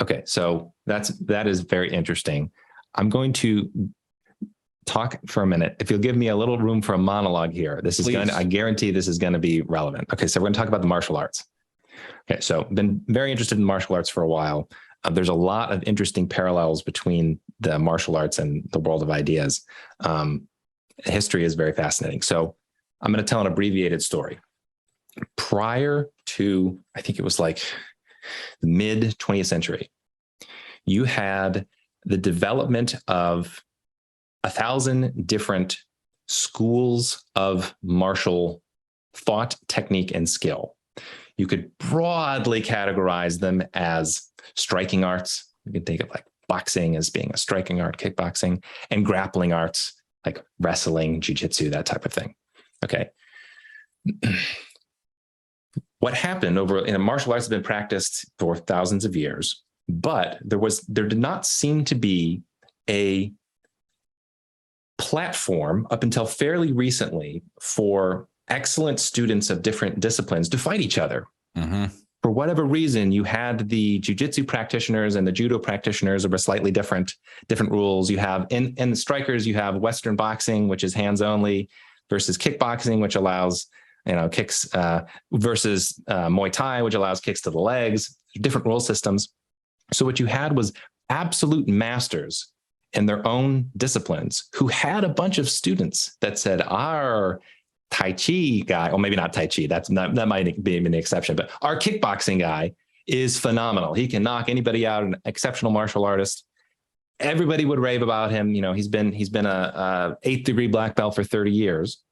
Okay, so that is very interesting. I'm going to talk for a minute. If you'll give me a little room for a monologue here, I guarantee this is going to be relevant. Okay, so we're going to talk about the martial arts. Okay, so been very interested in martial arts for a while. There's a lot of interesting parallels between the martial arts and the world of ideas. History is very fascinating. So I'm going to tell an abbreviated story. Prior to, I think it was like the mid 20th century, you had the development of 1,000 different schools of martial thought, technique, and skill. You could broadly categorize them as striking arts. You can think of like boxing as being a striking art, kickboxing, and grappling arts like wrestling, jiu-jitsu, that type of thing. Okay. What happened martial arts have been practiced for thousands of years, but there did not seem to be a platform up until fairly recently for excellent students of different disciplines to fight each other. Mm-hmm. For whatever reason, you had the jiu-jitsu practitioners and the judo practitioners were slightly different rules. You have in the strikers, you have Western boxing, which is hands only, versus kickboxing, which allows kicks, versus Muay Thai, which allows kicks to the legs. Different rule systems. So what you had was absolute masters in their own disciplines who had a bunch of students that said, our Tai Chi guy, or maybe not Tai Chi, that might be an exception, but our kickboxing guy is phenomenal. He can knock anybody out, an exceptional martial artist. Everybody would rave about him. He's been a 8th degree black belt for 30 years.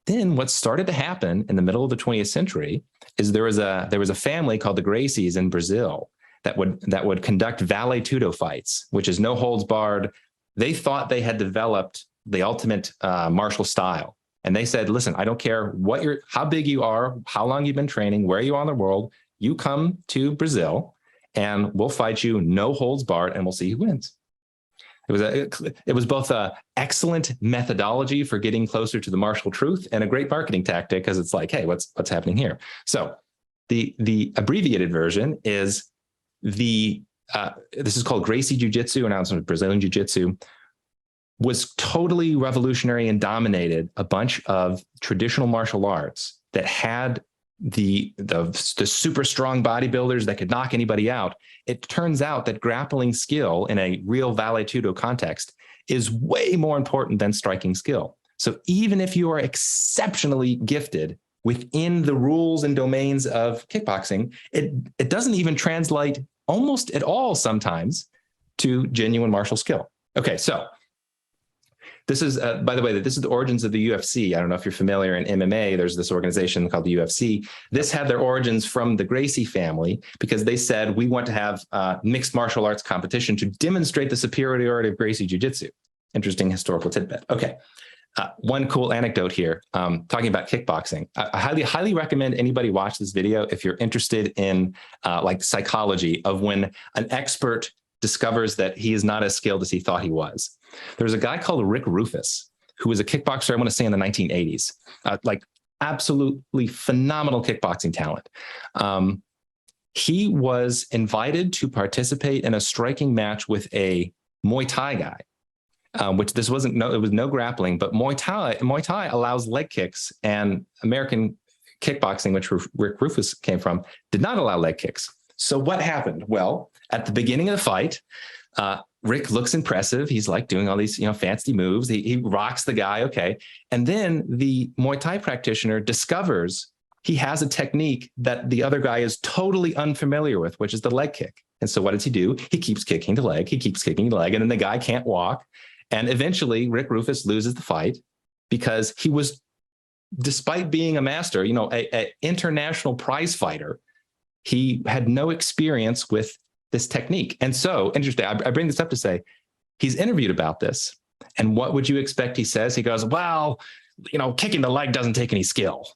Then what started to happen in the middle of the 20th century is there was a family called the Gracies in Brazil that would conduct vale tudo fights, which is no holds barred. They thought they had developed the ultimate martial style. And they said, listen, I don't care how big you are, how long you've been training, where you are in the world, you come to Brazil and we'll fight you, no holds barred, and we'll see who wins. It was both an excellent methodology for getting closer to the martial truth and a great marketing tactic, because it's like, hey, what's happening here? So the abbreviated version is this is called Gracie Jiu-Jitsu, announced as Brazilian Jiu-Jitsu, was totally revolutionary and dominated a bunch of traditional martial arts that had the super strong bodybuilders that could knock anybody out. It turns out that grappling skill in a real vale tudo context is way more important than striking skill. So even if you are exceptionally gifted within the rules and domains of kickboxing, it doesn't even translate almost at all sometimes to genuine martial skill. Okay, so this is, by the way, this is the origins of the UFC. I don't know if you're familiar in MMA, there's this organization called the UFC. This had their origins from the Gracie family because they said, we want to have mixed martial arts competition to demonstrate the superiority of Gracie Jiu-Jitsu. Interesting historical tidbit. Okay. One cool anecdote here, talking about kickboxing. I highly recommend anybody watch this video if you're interested in like psychology of when an expert discovers that he is not as skilled as he thought he was. There was a guy called Rick Rufus, who was a kickboxer, I want to say in the 1980s, like absolutely phenomenal kickboxing talent. He was invited to participate in a striking match with a Muay Thai guy, which this wasn't, no, it was no grappling, but Muay Thai allows leg kicks, and American kickboxing, which Rick Rufus came from, did not allow leg kicks. So what happened? Well, at the beginning of the fight, Rick looks impressive. He's like doing all these, fancy moves. He rocks the guy. Okay. And then the Muay Thai practitioner discovers he has a technique that the other guy is totally unfamiliar with, which is the leg kick. And so what does he do? He keeps kicking the leg. He keeps kicking the leg. And then the guy can't walk. And eventually Rick Rufus loses the fight because he was, despite being a master, an international prize fighter, he had no experience with this technique. And so interesting. I bring this up to say he's interviewed about this. And what would you expect he says? He goes, well, kicking the leg doesn't take any skill.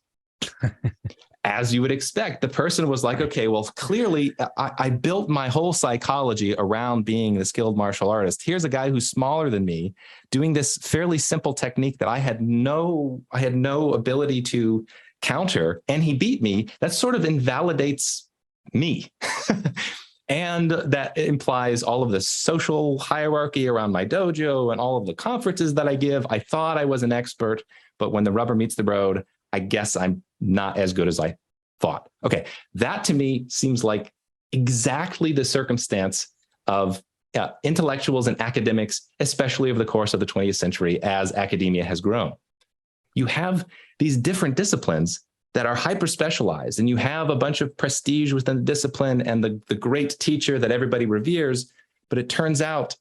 As you would expect, the person was like, okay, well, clearly I built my whole psychology around being the skilled martial artist. Here's a guy who's smaller than me doing this fairly simple technique that I had no ability to counter, and he beat me. That sort of invalidates me. And that implies all of the social hierarchy around my dojo and all of the conferences that I give. I thought I was an expert, but when the rubber meets the road, I guess I'm not as good as I thought. Okay, that to me seems like exactly the circumstance of intellectuals and academics, especially over the course of the 20th century as academia has grown. You have these different disciplines that are hyper-specialized, and you have a bunch of prestige within the discipline and the great teacher that everybody reveres, but it turns out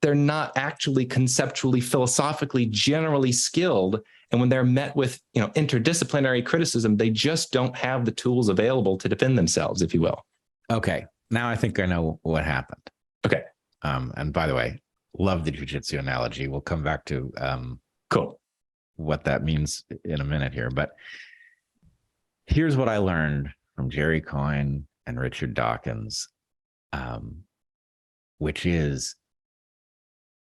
they're not actually conceptually, philosophically, generally skilled. And when they're met with, interdisciplinary criticism, they just don't have the tools available to defend themselves, if you will. Okay. Now I think I know what happened. Okay. And by the way, love the jiu-jitsu analogy. We'll come back to cool what that means in a minute here. But here's what I learned from Jerry Coyne and Richard Dawkins, which is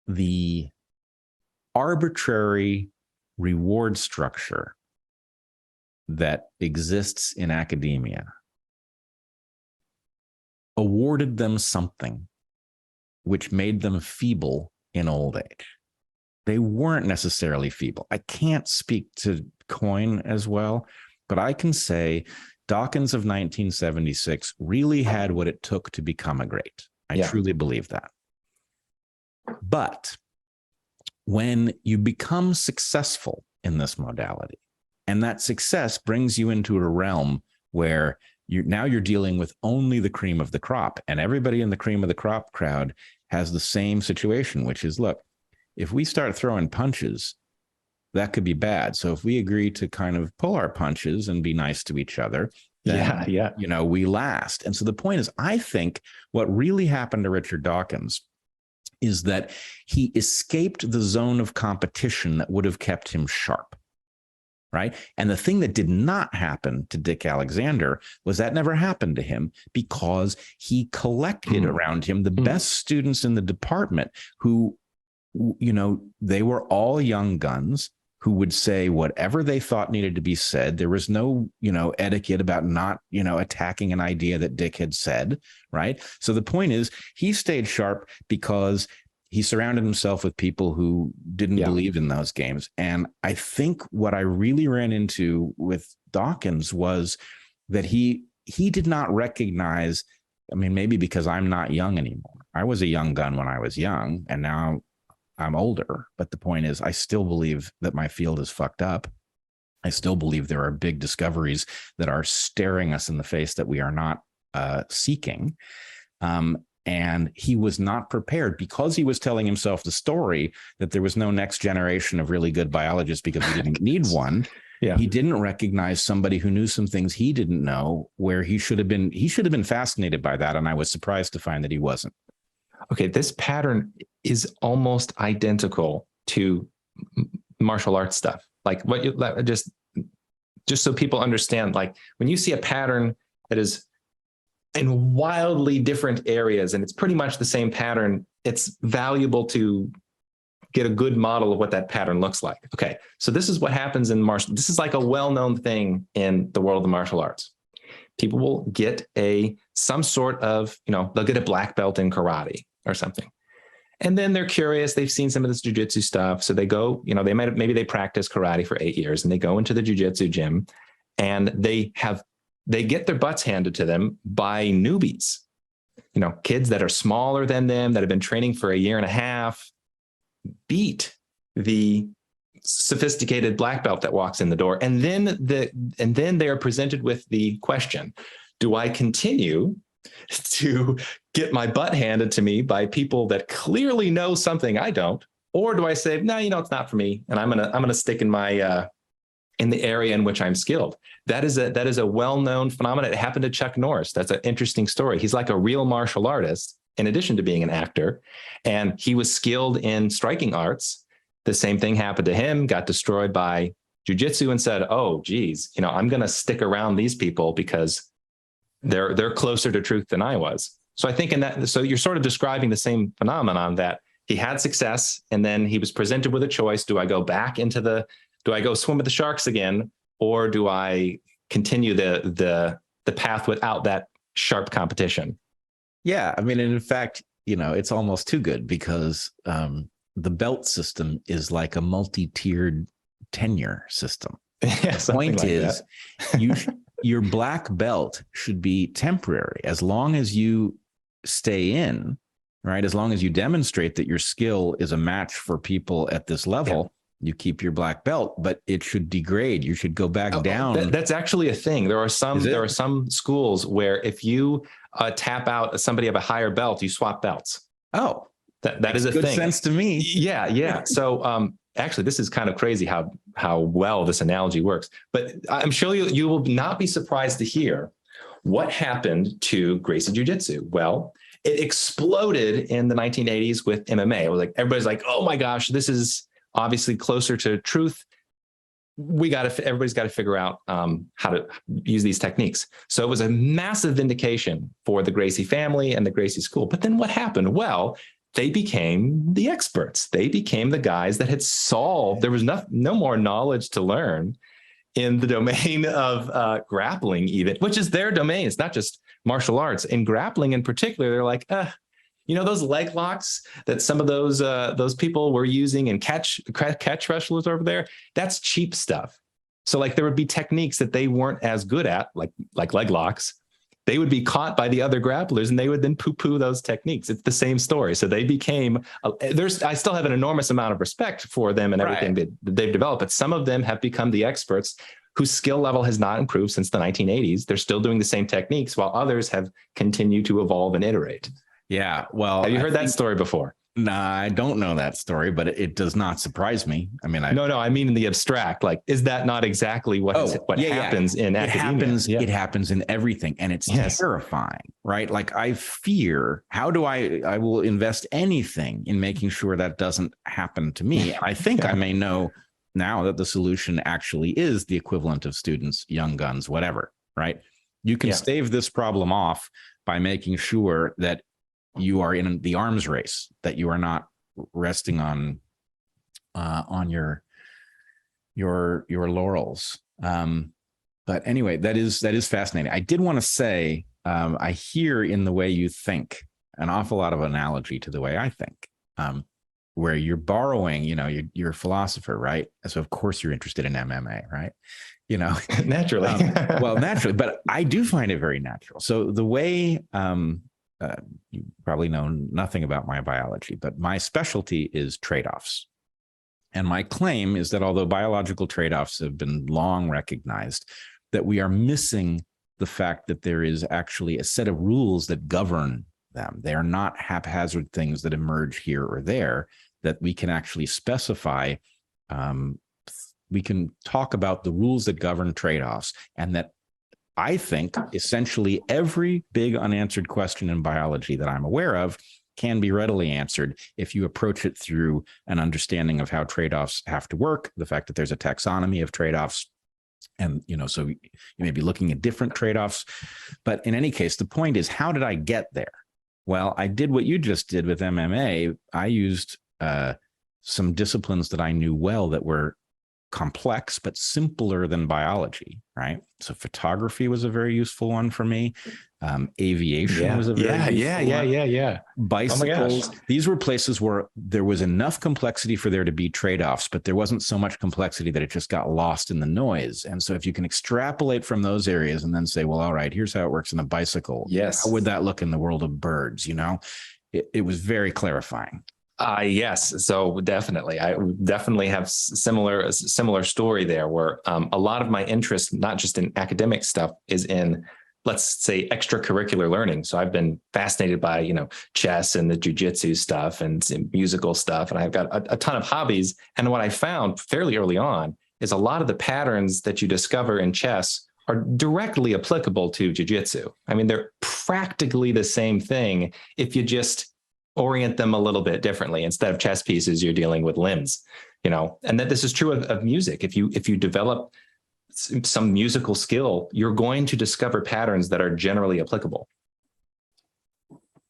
the arbitrary reward structure that exists in academia awarded them something which made them feeble in old age. They weren't necessarily feeble. I can't speak to Coyne as well, but I can say Dawkins of 1976 really had what it took to become a great. I truly believe that. But when you become successful in this modality, and that success brings you into a realm where you're dealing with only the cream of the crop, and everybody in the cream of the crop crowd has the same situation, which is, look, if we start throwing punches, that could be bad. So if we agree to kind of pull our punches and be nice to each other, then, we last. And so the point is, I think what really happened to Richard Dawkins is that he escaped the zone of competition that would have kept him sharp, right? And the thing that did not happen to Dick Alexander was that never happened to him because he collected around him the best students in the department who, they were all young guns who would say whatever they thought needed to be said. There was no, etiquette about not, attacking an idea that Dick had said, right? So the point is, he stayed sharp because he surrounded himself with people who didn't believe in those games. And I think what I really ran into with Dawkins was that he did not recognize, maybe because I'm not young anymore. I was a young gun when I was young, and now I'm older, but the point is, I still believe that my field is fucked up. I still believe there are big discoveries that are staring us in the face that we are not seeking. And he was not prepared because he was telling himself the story that there was no next generation of really good biologists because we didn't need one. Yeah. He didn't recognize somebody who knew some things he didn't know, where he should have been fascinated by that. And I was surprised to find that he wasn't. Okay, this pattern is almost identical to martial arts stuff. Like what you just so people understand, like when you see a pattern that is in wildly different areas and it's pretty much the same pattern, it's valuable to get a good model of what that pattern looks like. Okay, so this is what happens in martial. This is like a well-known thing in the world of the martial arts. people will get some sort of, they'll get a black belt in karate or something. And then they're curious. They've seen some of this jujitsu stuff. So they go, maybe they practice karate for 8 years and they go into the jujitsu gym and they get their butts handed to them by newbies, kids that are smaller than them, that have been training for a year and a half, beat the sophisticated black belt that walks in the door. And then they are presented with the question, do I continue to get my butt handed to me by people that clearly know something I don't, or do I say, no, it's not for me, and I'm gonna stick in my in the area in which I'm skilled? That is a well-known phenomenon. It happened to Chuck Norris. That's an interesting story. He's like a real martial artist in addition to being an actor, and he was skilled in striking arts. The same thing happened to him, got destroyed by jujitsu, and said, oh, geez, I'm going to stick around these people because they're closer to truth than I was. So I think so you're sort of describing the same phenomenon, that he had success and then he was presented with a choice. Do I go swim with the sharks again, or do I continue the path without that sharp competition? Yeah. I mean, and in fact, it's almost too good, because the belt system is like a multi-tiered tenure system. Yeah, the point like is, your black belt should be temporary. As long as you stay in, right? As long as you demonstrate that your skill is a match for people at this level, you keep your black belt, but it should degrade. You should go back down. That's actually a thing. There are some schools where if you tap out somebody of a higher belt, you swap belts. Oh, that is a good thing. Sense to me. Yeah. So actually, this is kind of crazy how well this analogy works. But I'm sure you will not be surprised to hear what happened to Gracie Jiu-Jitsu. Well, it exploded in the 1980s with MMA. It was like everybody's like, oh my gosh, this is obviously closer to truth. Everybody's got to figure out how to use these techniques. So it was a massive vindication for the Gracie family and the Gracie school. But then what happened? Well, they became the experts. They became the guys that had solved. There was no more knowledge to learn in the domain of grappling, even, which is their domain. It's not just martial arts. In grappling in particular, they're like, those leg locks that some of those people were using in catch wrestlers over there, that's cheap stuff. So like there would be techniques that they weren't as good at, like leg locks. They would be caught by the other grapplers and they would then poo-poo those techniques. It's the same story. So they became, I still have an enormous amount of respect for them and everything that they've developed, but some of them have become the experts whose skill level has not improved since the 1980s. They're still doing the same techniques while others have continued to evolve and iterate. Yeah. Well, have you heard that story before? Nah, I don't know that story, but it does not surprise me. I mean, No, I mean in the abstract. Like, is that not exactly what happens in academia? It happens in everything, and it's terrifying, right? Like, I fear, how do I will invest anything in making sure that doesn't happen to me. I think I may know now that the solution actually is the equivalent of students, young guns, whatever, right? You can stave this problem off by making sure that you are in the arms race, that you are not resting on your laurels. But anyway, that is fascinating. I did want to say, I hear in the way you think an awful lot of analogy to the way I think, where you're borrowing, you're a philosopher, right? So of course you're interested in MMA, right? Naturally. Well, naturally, but I do find it very natural. So the way, you probably know nothing about my biology, but my specialty is trade-offs. And my claim is that although biological trade-offs have been long recognized, that we are missing the fact that there is actually a set of rules that govern them. They are not haphazard things that emerge here or there, that we can actually specify. We can talk about the rules that govern trade-offs, and that I think essentially every big unanswered question in biology that I'm aware of can be readily answered if you approach it through an understanding of how trade-offs have to work, the fact that there's a taxonomy of trade-offs. And, so you may be looking at different trade-offs. But in any case, the point is, how did I get there? Well, I did what you just did with MMA. I used some disciplines that I knew well that were complex, but simpler than biology, right? So photography was a very useful one for me. Aviation was a very useful one. Yeah. Bicycles. Oh my gosh. These were places where there was enough complexity for there to be trade-offs, but there wasn't so much complexity that it just got lost in the noise. And so if you can extrapolate from those areas and then say, well, all right, here's how it works in a bicycle. Yes. How would that look in the world of birds? It was very clarifying. Yes. So definitely, I definitely have similar story there where a lot of my interest, not just in academic stuff, is in, let's say, extracurricular learning. So I've been fascinated by, chess and the jujitsu stuff and musical stuff. And I've got a ton of hobbies. And what I found fairly early on is a lot of the patterns that you discover in chess are directly applicable to jujitsu. I mean, they're practically the same thing if you just orient them a little bit differently. Instead of chess pieces, you're dealing with limbs, and that this is true of music. If you develop some musical skill, you're going to discover patterns that are generally applicable.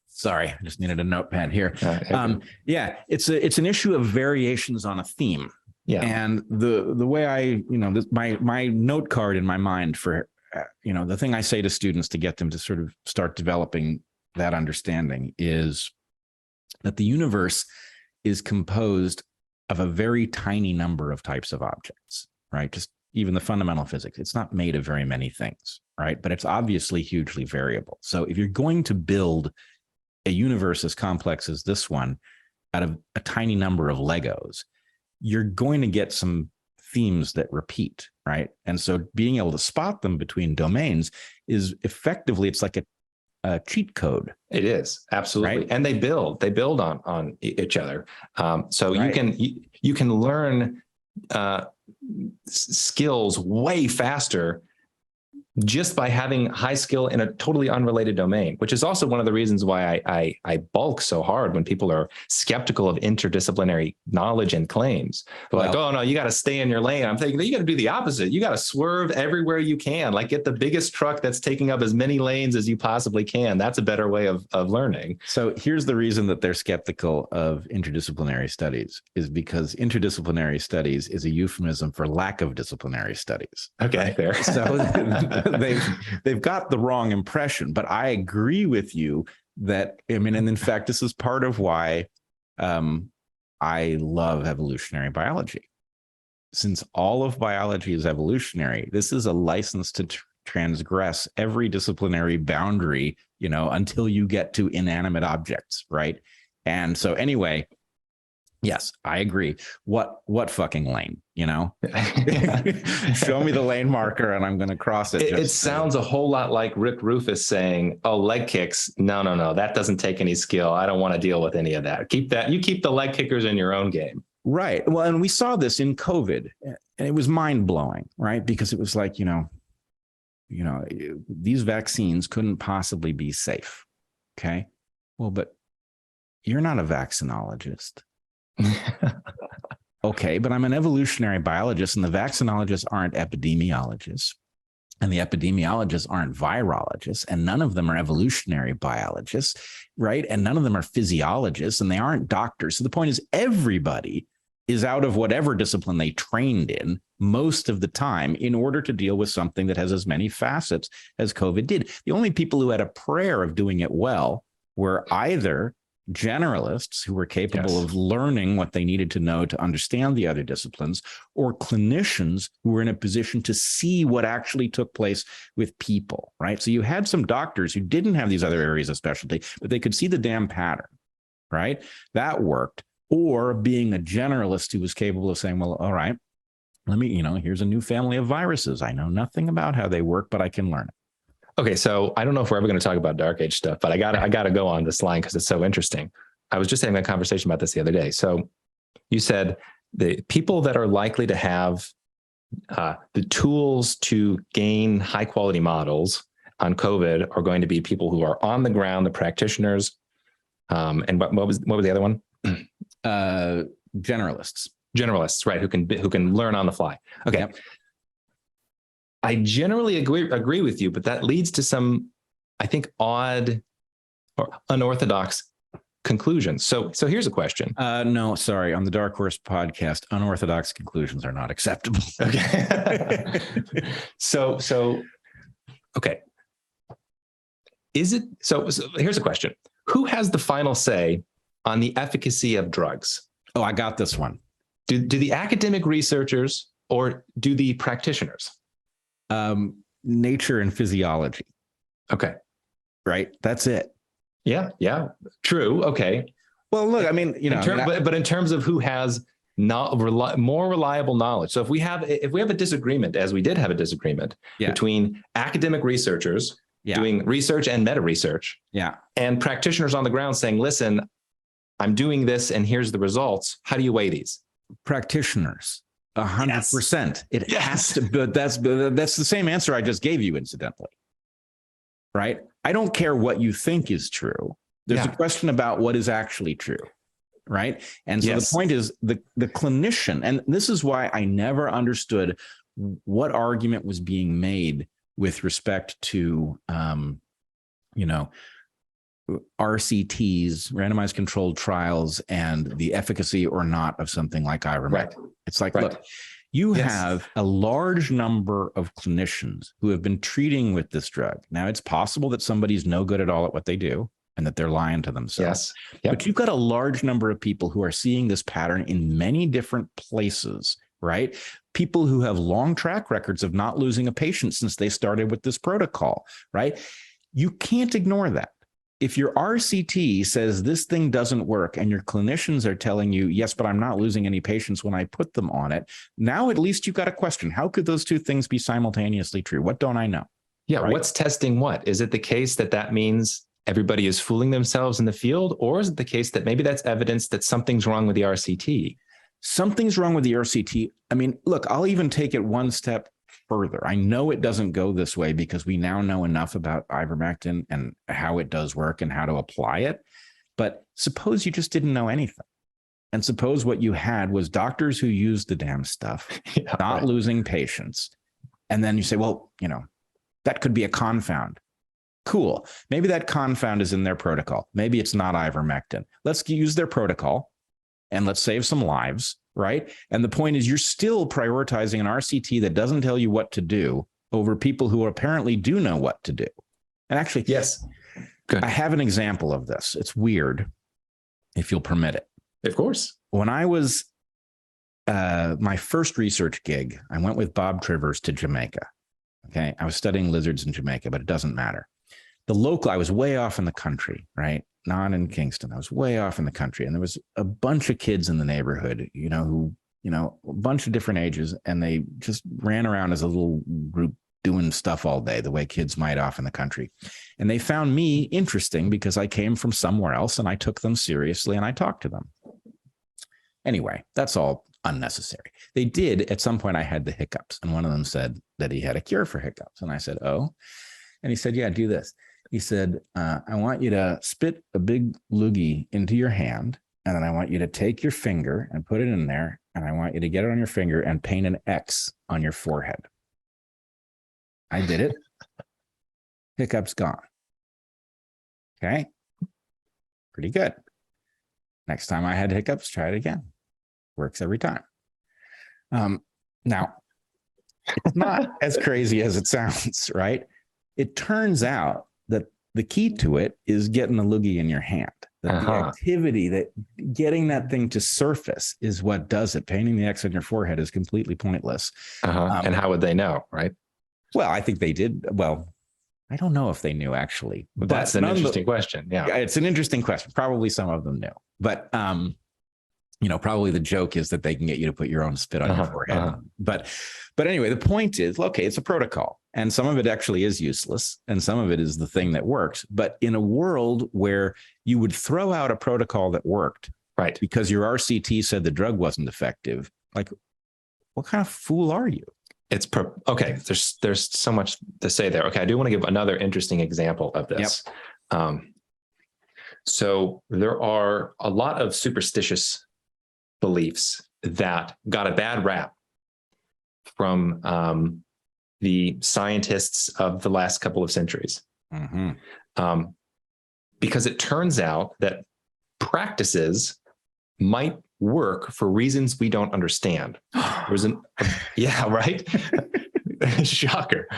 Sorry, I just needed a notepad here. Okay. Yeah, it's an issue of variations on a theme. Yeah. And the way I, my note card in my mind for, the thing I say to students to get them to sort of start developing that understanding is that the universe is composed of a very tiny number of types of objects, right? Just even the fundamental physics, it's not made of very many things, right? But it's obviously hugely variable. So if you're going to build a universe as complex as this one out of a tiny number of Legos, you're going to get some themes that repeat, right? And so being able to spot them between domains is effectively, it's like a cheat code. It is, absolutely. Right? And they build on each other. So Right. you can learn skills way faster just by having high skill in a totally unrelated domain, which is also one of the reasons why I balk so hard when people are skeptical of interdisciplinary knowledge and claims. They're like, oh no, you got to stay in your lane. I'm thinking, you got to do the opposite. You got to swerve everywhere you can, like get the biggest truck that's taking up as many lanes as you possibly can. That's a better way of learning. So here's the reason that they're skeptical of interdisciplinary studies is because interdisciplinary studies is a euphemism for lack of disciplinary studies. Okay, fair. So they've got the wrong impression, but I agree with you that, and in fact, this is part of why I love evolutionary biology. Since all of biology is evolutionary, this is a license to transgress every disciplinary boundary, until you get to inanimate objects, right? And so anyway, yes, I agree. What fucking lane, Show me the lane marker and I'm going to cross it. It sounds a whole lot like Rick Rufus saying, oh, leg kicks. No, that doesn't take any skill. I don't want to deal with any of that. You keep the leg kickers in your own game. Right. Well, and we saw this in COVID and it was mind blowing, right? Because it was like, these vaccines couldn't possibly be safe. Okay. Well, but you're not a vaccinologist. Okay, but I'm an evolutionary biologist and the vaccinologists aren't epidemiologists and the epidemiologists aren't virologists and none of them are evolutionary biologists, right? And none of them are physiologists and they aren't doctors. So the point is everybody is out of whatever discipline they trained in most of the time in order to deal with something that has as many facets as COVID did. The only people who had a prayer of doing it well were either generalists who were capable of learning what they needed to know to understand the other disciplines, or clinicians who were in a position to see what actually took place with people, right? So you had some doctors who didn't have these other areas of specialty, but they could see the damn pattern, right? That worked. Or being a generalist who was capable of saying, well, all right, let me, here's a new family of viruses. I know nothing about how they work, but I can learn it. Okay, so I don't know if we're ever going to talk about Dark Age stuff, but I gotta go on this line because it's so interesting. I was just having a conversation about this the other day. So you said the people that are likely to have the tools to gain high quality models on COVID are going to be people who are on the ground, the practitioners. And what was the other one? Generalists, right? Who can learn on the fly. Okay. Yep. I generally agree with you, but that leads to some, I think, odd or unorthodox conclusions. So here's a question. No, sorry. On the Dark Horse podcast, unorthodox conclusions are not acceptable. Okay. So okay. Is it so here's a question. Who has the final say on the efficacy of drugs? Oh, I got this one. Do the academic researchers or do the practitioners? Nature and physiology. Okay. Right. That's it. Yeah. True. Okay. Well, look, I mean, but in terms of who has more reliable knowledge. So if we have a disagreement, as we did have a disagreement between academic researchers doing research and meta research, and practitioners on the ground saying, listen, I'm doing this and here's the results. How do you weigh these? Practitioners, 100%. It has to, but that's the same answer I just gave you, incidentally. Right? I don't care what you think is true. There's a question about what is actually true. Right? And so the point is the clinician, and this is why I never understood what argument was being made with respect to, RCTs, randomized controlled trials, and the efficacy or not of something like ivermectin. Right. It's like, look, you have a large number of clinicians who have been treating with this drug. Now, it's possible that somebody's no good at all at what they do and that they're lying to themselves. But you've got a large number of people who are seeing this pattern in many different places, right? People who have long track records of not losing a patient since they started with this protocol, right? You can't ignore that. If your RCT says this thing doesn't work and your clinicians are telling you, yes, but I'm not losing any patients when I put them on it, now at least you've got a question. How could those two things be simultaneously true? What don't I know? Yeah, right? What's testing what? Is it the case that means everybody is fooling themselves in the field? Or is it the case that maybe that's evidence that something's wrong with the RCT? Something's wrong with the RCT. I mean, look, I'll even take it one step further. I know it doesn't go this way because we now know enough about ivermectin and how it does work and how to apply it. But suppose you just didn't know anything. And suppose what you had was doctors who used the damn stuff, not losing patients. And then you say, well, that could be a confound. Cool. Maybe that confound is in their protocol. Maybe it's not ivermectin. Let's use their protocol and let's save some lives. Right. And the point is, you're still prioritizing an RCT that doesn't tell you what to do over people who apparently do know what to do. And actually, I have an example of this. It's weird, if you'll permit it. Of course. When I was my first research gig, I went with Bob Trivers to Jamaica. Okay. I was studying lizards in Jamaica, but it doesn't matter. I was way off in the country, right? Not in Kingston. I was way off in the country. And there was a bunch of kids in the neighborhood, a bunch of different ages. And they just ran around as a little group doing stuff all day, the way kids might off in the country. And they found me interesting because I came from somewhere else and I took them seriously and I talked to them. Anyway, that's all unnecessary. They did. At some point, I had the hiccups. And one of them said that he had a cure for hiccups. And I said, oh. And he said, yeah, do this. He said, I want you to spit a big loogie into your hand, and then I want you to take your finger and put it in there, and I want you to get it on your finger and paint an X on your forehead. I did it. Hiccup's gone. Okay. Pretty good. Next time I had hiccups, try it again. Works every time. Now, it's not as crazy as it sounds, right? It turns out that the key to it is getting a loogie in your hand. That the activity, that getting that thing to surface is what does it. Painting the X on your forehead is completely pointless. And how would they know, right? Well, I think they did. Well, I don't know if they knew, actually. But that's an interesting question. Yeah, it's an interesting question. Probably some of them knew. But, probably the joke is that they can get you to put your own spit on your forehead. But anyway, the point is, okay, it's a protocol. And some of it actually is useless. And some of it is the thing that works. But in a world where you would throw out a protocol that worked, right, because your RCT said the drug wasn't effective, like, what kind of fool are you? Okay. There's so much to say there. Okay. I do want to give another interesting example of this. Yep. So there are a lot of superstitious beliefs that got a bad rap from the scientists of the last couple of centuries. Because it turns out that practices might work for reasons we don't understand. There's yeah, right? Shocker.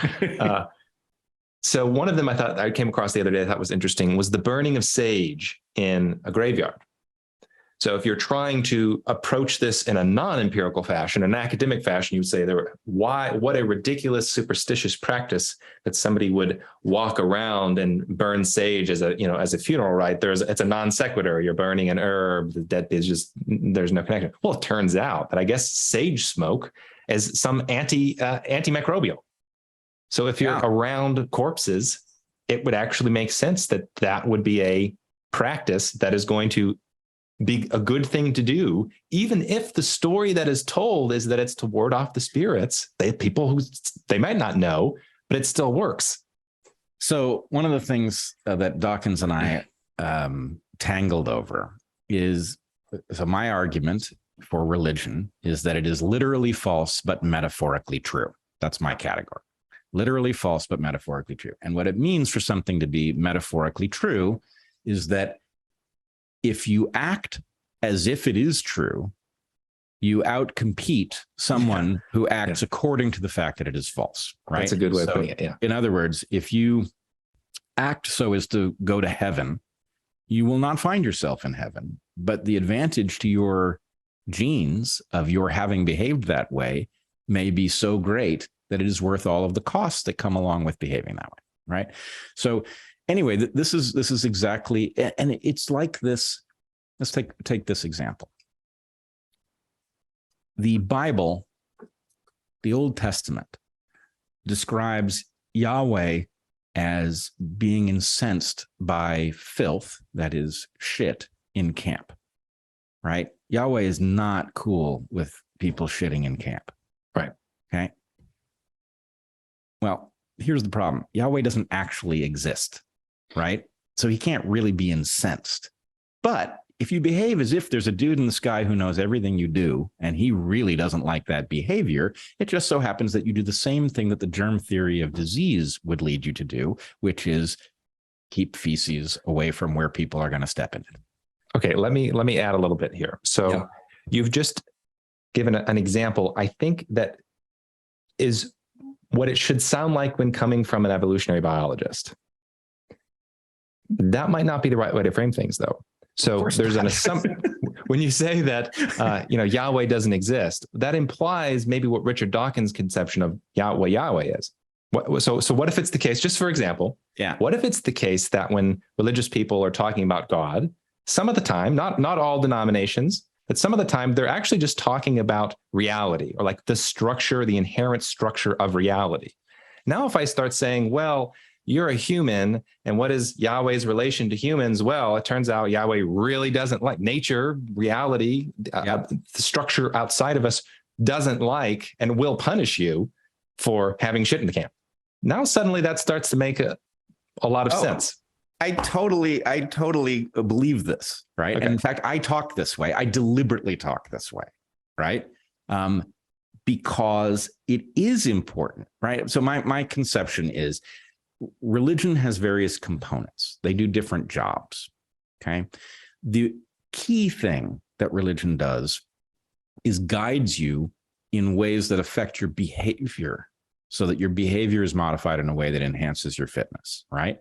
So one of them I came across the other day I thought was interesting was the burning of sage in a graveyard. So if you're trying to approach this in a non-empirical fashion, an academic fashion, you would say what a ridiculous superstitious practice that somebody would walk around and burn sage as a funeral rite. It's a non sequitur. You're burning an herb. The dead is there's no connection. Well, it turns out that I guess sage smoke is some antimicrobial. So if you're around corpses, it would actually make sense that would be a practice that is going to be a good thing to do, even if the story that is told is that it's to ward off the spirits. They might not know, but it still works. So one of the things that Dawkins and I tangled over is, so my argument for religion is that it is literally false, but metaphorically true. That's my category. Literally false, but metaphorically true. And what it means for something to be metaphorically true is that if you act as if it is true, you outcompete someone who acts according to the fact that it is false, right? That's a good way of putting it, yeah. In other words, if you act so as to go to heaven, you will not find yourself in heaven. But the advantage to your genes of your having behaved that way may be so great that it is worth all of the costs that come along with behaving that way, right? So anyway, this is exactly, and it's like this. Let's take this example. The Bible, the Old Testament, describes Yahweh as being incensed by filth, that is shit, in camp, right? Yahweh is not cool with people shitting in camp. Right. Okay. Well, here's the problem. Yahweh doesn't actually exist, right? So he can't really be incensed. But if you behave as if there's a dude in the sky who knows everything you do, and he really doesn't like that behavior, it just so happens that you do the same thing that the germ theory of disease would lead you to do, which is keep feces away from where people are going to step in it. Okay, let me add a little bit here. So you've just given an example, I think, that is what it should sound like when coming from an evolutionary biologist. That might not be the right way to frame things, though. So there's an assumption when you say that Yahweh doesn't exist. That implies maybe what Richard Dawkins' conception of Yahweh is. So what if it's the case? Just for example, what if it's the case that when religious people are talking about God, some of the time, not all denominations, but some of the time, they're actually just talking about reality, or like the structure, the inherent structure of reality. Now, if I start saying, well, you're a human, and what is Yahweh's relation to humans? Well, it turns out Yahweh really doesn't like nature, reality, the structure outside of us doesn't like and will punish you for having shit in the camp. Now, suddenly that starts to make a lot of sense. I totally believe this, right? Okay. And in fact, I talk this way. I deliberately talk this way, right? Because it is important, right? So my conception is religion has various components. They do different jobs, okay? The key thing that religion does is guides you in ways that affect your behavior so that your behavior is modified in a way that enhances your fitness, right?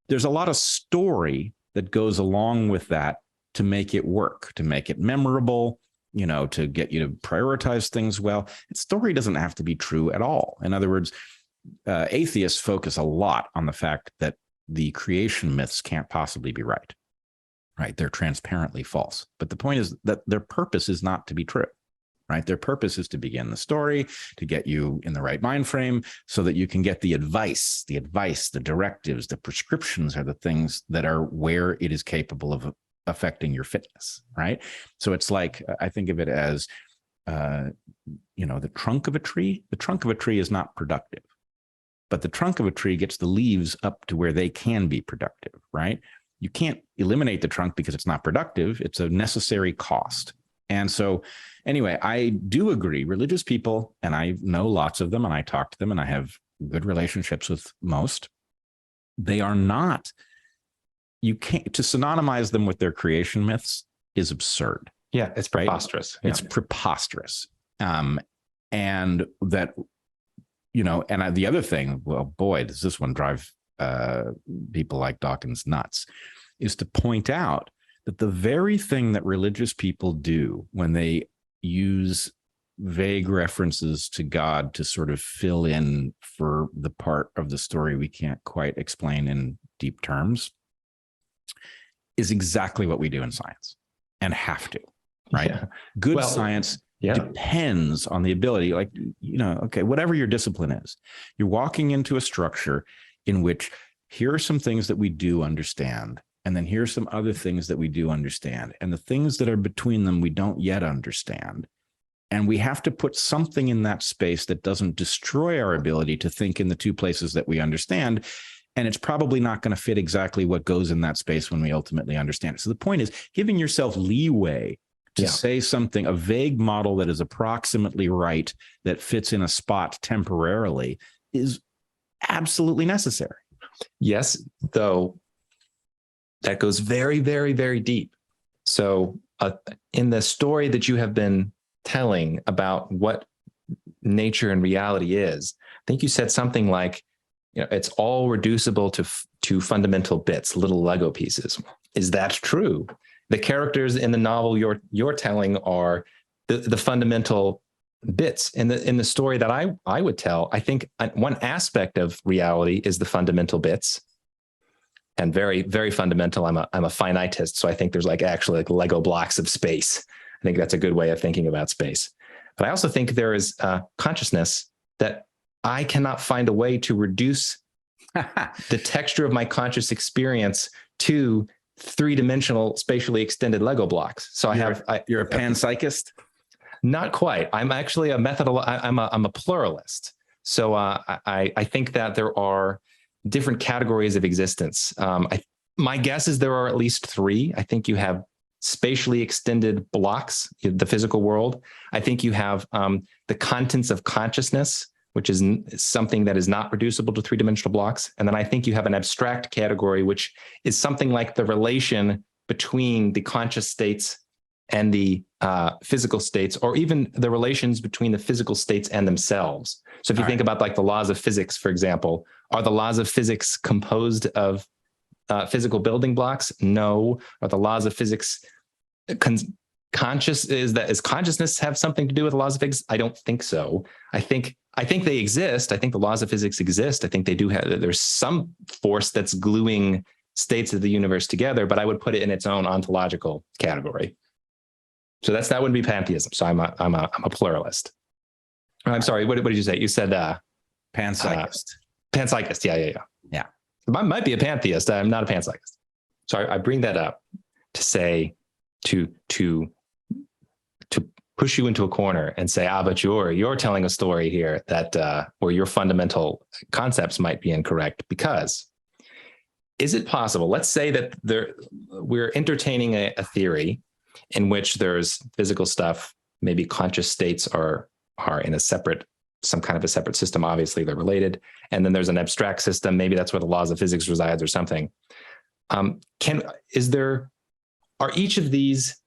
There's a lot of story that goes along with that to make it work, to make it memorable, to get you to prioritize things well. And story doesn't have to be true at all. In other words, atheists focus a lot on the fact that the creation myths can't possibly be right? They're transparently false. But the point is that their purpose is not to be true, right? Their purpose is to begin the story, to get you in the right mind frame so that you can get the advice, the directives, the prescriptions are the things that are where it is capable of affecting your fitness, right? So it's like, I think of it as, the trunk of a tree. The trunk of a tree is not productive, but the trunk of a tree gets the leaves up to where they can be productive, right? You can't eliminate the trunk because it's not productive. It's a necessary cost. And so anyway, I do agree. Religious people, and I know lots of them, and I talk to them, and I have good relationships with most. They are not you can't, to synonymize them with their creation myths is absurd. Yeah, it's preposterous. Right? Yeah. It's preposterous. And that, and the other thing, well, boy, does this one drive people like Dawkins nuts, is to point out that the very thing that religious people do when they use vague references to God to sort of fill in for the part of the story we can't quite explain in deep terms is exactly what we do in science and have to, right? Yeah. Good science depends on the ability, okay, whatever your discipline is, you're walking into a structure in which here are some things that we do understand. And then here's some other things that we do understand. And the things that are between them, we don't yet understand. And we have to put something in that space that doesn't destroy our ability to think in the two places that we understand. And it's probably not going to fit exactly what goes in that space when we ultimately understand it. So the point is giving yourself leeway to say something, a vague model that is approximately right, that fits in a spot temporarily, is absolutely necessary. Yes, though that goes very, very, very deep. So in the story that you have been telling about what nature and reality is, I think you said something like, it's all reducible to fundamental bits, little Lego pieces. Is that true? The characters in the novel you're telling are the fundamental bits. In the story that I would tell, I think one aspect of reality is the fundamental bits, and very, very fundamental. I'm a finitist, so I think there's actually Lego blocks of space. I think that's a good way of thinking about space. But I also think there is consciousness that I cannot find a way to reduce the texture of my conscious experience to three-dimensional, spatially extended Lego blocks. So you're a panpsychist? Not quite. I'm actually I'm a pluralist. So I think that there are different categories of existence. My guess is there are at least three. I think you have spatially extended blocks, the physical world. I think you have the contents of consciousness, which is something that is not reducible to three-dimensional blocks. And then I think you have an abstract category, which is something like the relation between the conscious states and the physical states, or even the relations between the physical states and themselves. So if you think about the laws of physics, for example, are the laws of physics composed of physical building blocks? No. Are the laws of physics conscious? Is consciousness have something to do with the laws of physics? I don't think so. I think they exist. I think the laws of physics exist. I think they do there's some force that's gluing states of the universe together, but I would put it in its own ontological category. So that wouldn't be pantheism. So I'm a pluralist. I'm sorry. What did you say? You said panpsychist. Panpsychist. Yeah. I might be a pantheist. I'm not a panpsychist. So I bring that up to say to push you into a corner and say, but you're telling a story here that where your fundamental concepts might be incorrect. Because is it possible? Let's say that we're entertaining a theory in which there's physical stuff, maybe conscious states are in some kind of a separate system. Obviously, they're related. And then there's an abstract system. Maybe that's where the laws of physics resides or something. Are each of these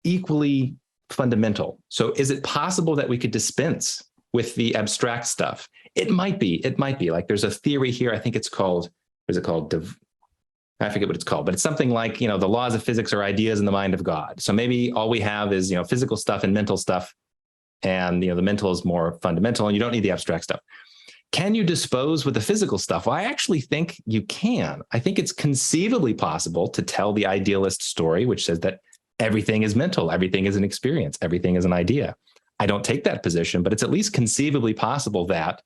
equally fundamental? So is it possible that we could dispense with the abstract stuff? It might be. Like there's a theory here. I think it's called, I forget what it's called, but it's something like, the laws of physics are ideas in the mind of God. So maybe all we have is, physical stuff and mental stuff. And, the mental is more fundamental and you don't need the abstract stuff. Can you dispose with the physical stuff? Well, I actually think you can. I think it's conceivably possible to tell the idealist story, which says that everything is mental, everything is an experience, everything is an idea. I don't take that position, but it's at least conceivably possible that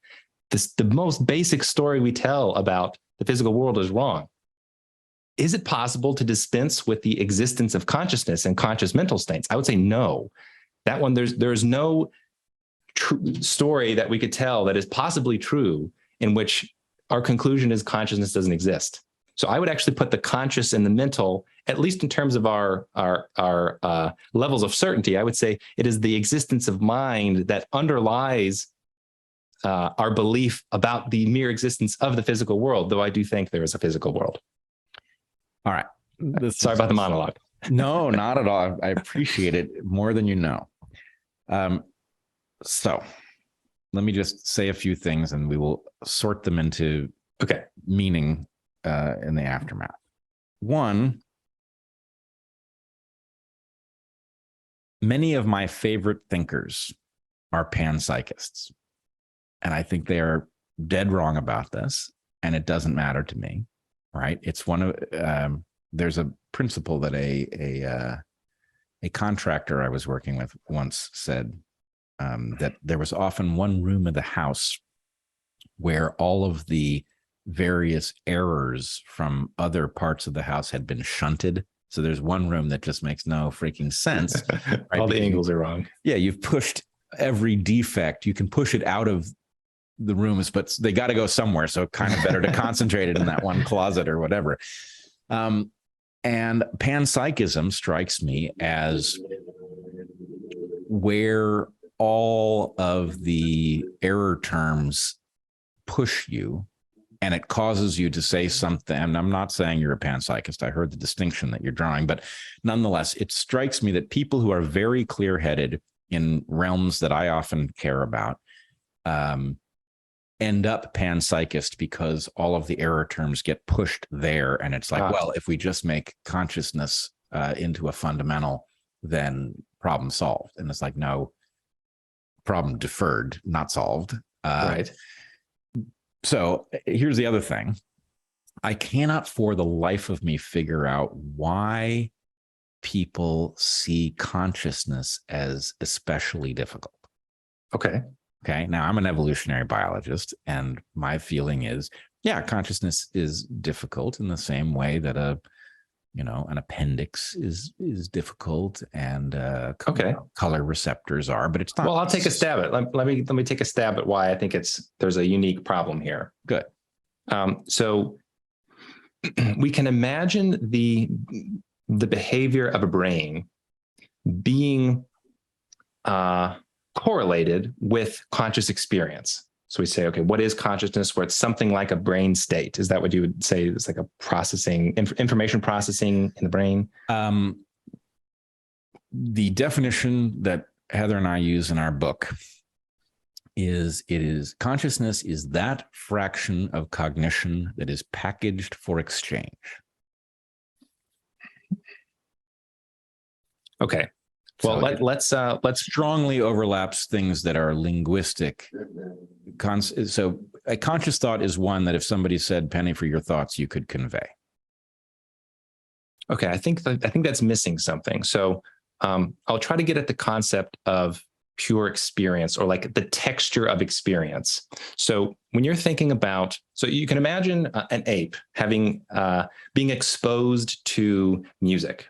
the most basic story we tell about the physical world is wrong. Is it possible to dispense with the existence of consciousness and conscious mental states? I would say no. That one, there's no true story that we could tell that is possibly true in which our conclusion is consciousness doesn't exist. So I would actually put the conscious and the mental, at least in terms of our levels of certainty, I would say it is the existence of mind that underlies our belief about the mere existence of the physical world, though I do think there is a physical world. All right. Sorry about the monologue. No, not at all. I appreciate it more than you know. So let me just say a few things and we will sort them into meaning in the aftermath. One, many of my favorite thinkers are panpsychists. And I think they are dead wrong about this. And it doesn't matter to me, right? It's one of, there's a principle that a contractor I was working with once said, that there was often one room of the house where all of the various errors from other parts of the house had been shunted. So there's one room that just makes no freaking sense. Right? All the angles are wrong. Yeah, you've pushed every defect. You can push it out of the rooms, but they got to go somewhere. So kind of better to concentrate it in that one closet or whatever. And panpsychism strikes me as where all of the error terms push you and it causes you to say something. And I'm not saying you're a panpsychist. I heard the distinction that you're drawing, but nonetheless, it strikes me that people who are very clear-headed in realms that I often care about end up panpsychist because all of the error terms get pushed there. And it's like, well, if we just make consciousness into a fundamental, then problem solved. And it's like, no, problem deferred, not solved. Right. So here's the other thing. I cannot for the life of me figure out why people see consciousness as especially difficult. Okay. Now I'm an evolutionary biologist, and my feeling is, yeah, consciousness is difficult in the same way that an appendix is difficult and color receptors are, but it's not. Well, I'll take a stab at it. Let me take a stab at why I think there's a unique problem here. Good. So we can imagine the behavior of a brain being correlated with conscious experience. So we say, okay, what is consciousness? Where it's something like a brain state. Is that what you would say? It's like a processing, information processing in the brain? The definition that Heather and I use in our book is consciousness is that fraction of cognition that is packaged for exchange. Okay. Well, so let's strongly overlaps things that are linguistic. So a conscious thought is one that if somebody said, "Penny, for your thoughts," you could convey. Okay, I think that's missing something. So I'll try to get at the concept of pure experience, or like the texture of experience. So when you're thinking about, so you can imagine an ape having being exposed to music.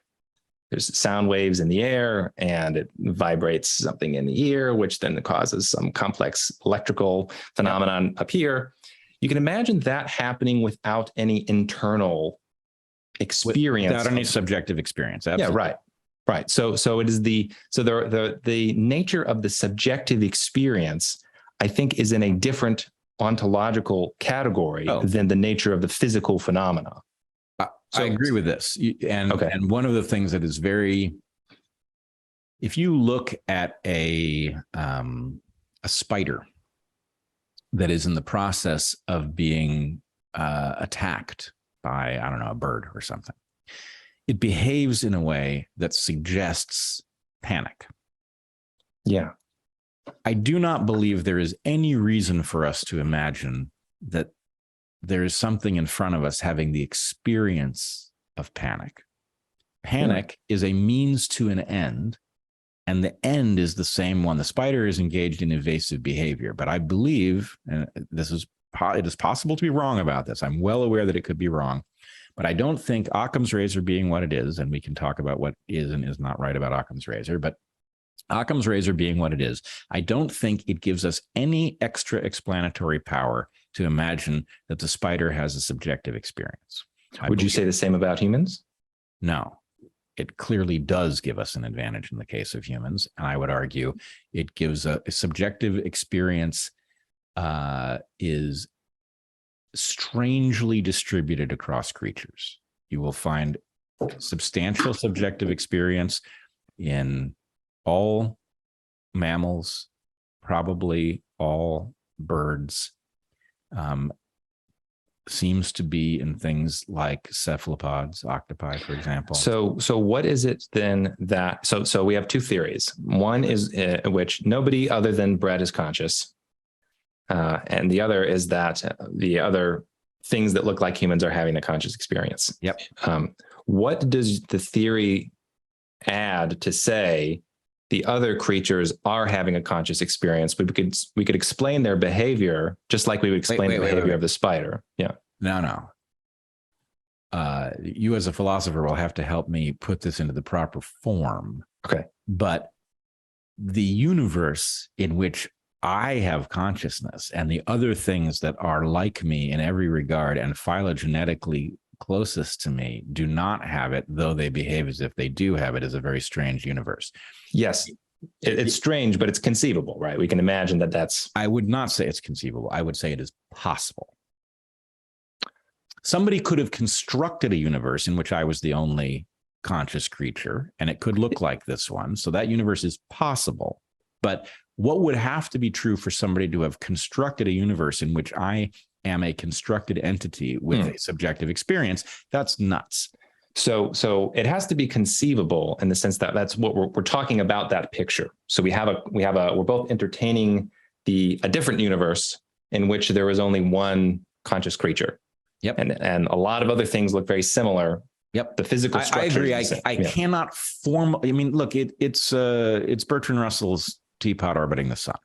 There's sound waves in the air and it vibrates something in the ear, which then causes some complex electrical phenomenon up here. You can imagine that happening without any internal experience. Without any subjective experience. Absolutely. Yeah, right. So it is the nature of the subjective experience, I think, is in a different ontological category than the nature of the physical phenomena. I agree with this. And one of the things that is if you look at a spider that is in the process of being attacked by, I don't know, a bird or something, it behaves in a way that suggests panic. Yeah. I do not believe there is any reason for us to imagine that there is something in front of us having the experience of panic. Panic is a means to an end, and the end is the same one. The spider is engaged in evasive behavior, but I believe, and it is possible to be wrong about this. I'm well aware that it could be wrong, but I don't think Occam's razor being what it is, and we can talk about what is and is not right about Occam's razor, but Occam's razor being what it is, I don't think it gives us any extra explanatory power to imagine that the spider has a subjective experience. Would you say the same about humans? No, it clearly does give us an advantage in the case of humans. And I would argue it gives a subjective experience is strangely distributed across creatures. You will find substantial subjective experience in all mammals, probably all birds. Seems to be in things like cephalopods, octopi, for example. So what is it then that, so we have two theories. One is in which nobody other than Bret is conscious. And the other is that the other things that look like humans are having a conscious experience. Yep. What does the theory add to say the other creatures are having a conscious experience? We could explain their behavior just like we would explain the behavior of the spider. Yeah. No. You as a philosopher will have to help me put this into the proper form. Okay. But the universe in which I have consciousness and the other things that are like me in every regard and phylogenetically closest to me do not have it, though they behave as if they do have it, is a very strange universe. Yes. It's strange, but it's conceivable, right? We can imagine that that's... I would not say it's conceivable. I would say it is possible. Somebody could have constructed a universe in which I was the only conscious creature, and it could look like this one. So that universe is possible. But what would have to be true for somebody to have constructed a universe in which I am a constructed entity with a subjective experience? That's nuts. So it has to be conceivable in the sense that that's what we're talking about, that picture. So we're both entertaining a different universe in which there is only one conscious creature. Yep. And a lot of other things look very similar. Yep. The physical structure. I agree. I cannot look, it's Bertrand Russell's teapot orbiting the sun.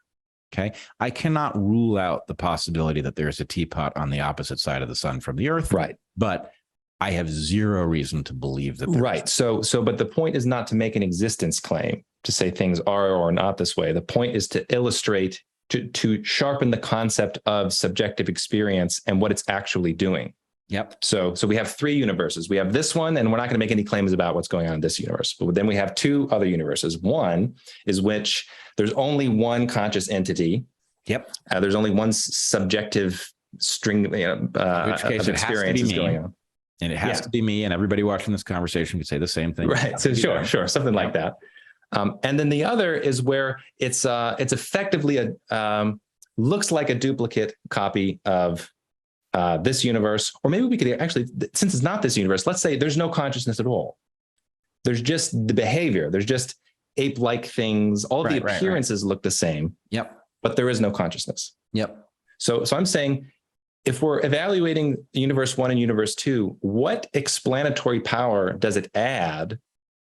Okay. I cannot rule out the possibility that there's a teapot on the opposite side of the sun from the earth. Right. But I have zero reason to believe that. Right. So, but the point is not to make an existence claim to say things are or are not this way. The point is to illustrate, to sharpen the concept of subjective experience and what it's actually doing. Yep. So we have three universes. We have this one, and we're not going to make any claims about what's going on in this universe. But then we have two other universes. One is which there's only one conscious entity. Yep. There's only one subjective string of experiences going on. And it has to be me, and everybody watching this conversation could say the same thing. Right. So sure. Something like that. And then the other is where it's effectively looks like a duplicate copy of this universe, or maybe we could actually, since it's not this universe, let's say there's no consciousness at all. There's just the behavior. There's just ape-like things. All the appearances look the same. Yep. But there is no consciousness. Yep. So I'm saying, if we're evaluating universe 1 and universe 2, what explanatory power does it add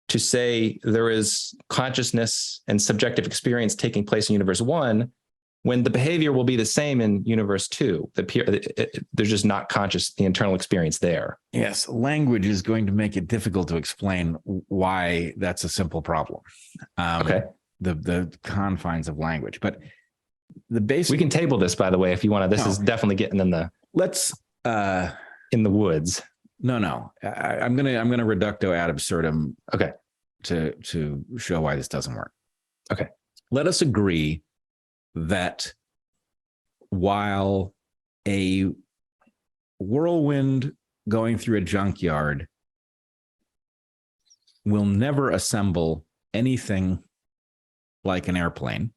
to say there is consciousness and subjective experience taking place in universe 1 when the behavior will be the same in universe 2? There's just not conscious, the internal experience there. Yes, language is going to make it difficult to explain why that's a simple problem. Okay. The confines of language, but the basic. We can table this, by the way, if you want to. This is definitely getting in the in the woods. No. I'm gonna reducto ad absurdum. Okay. To show why this doesn't work. Okay. Let us agree that while a whirlwind going through a junkyard will never assemble anything like an airplane,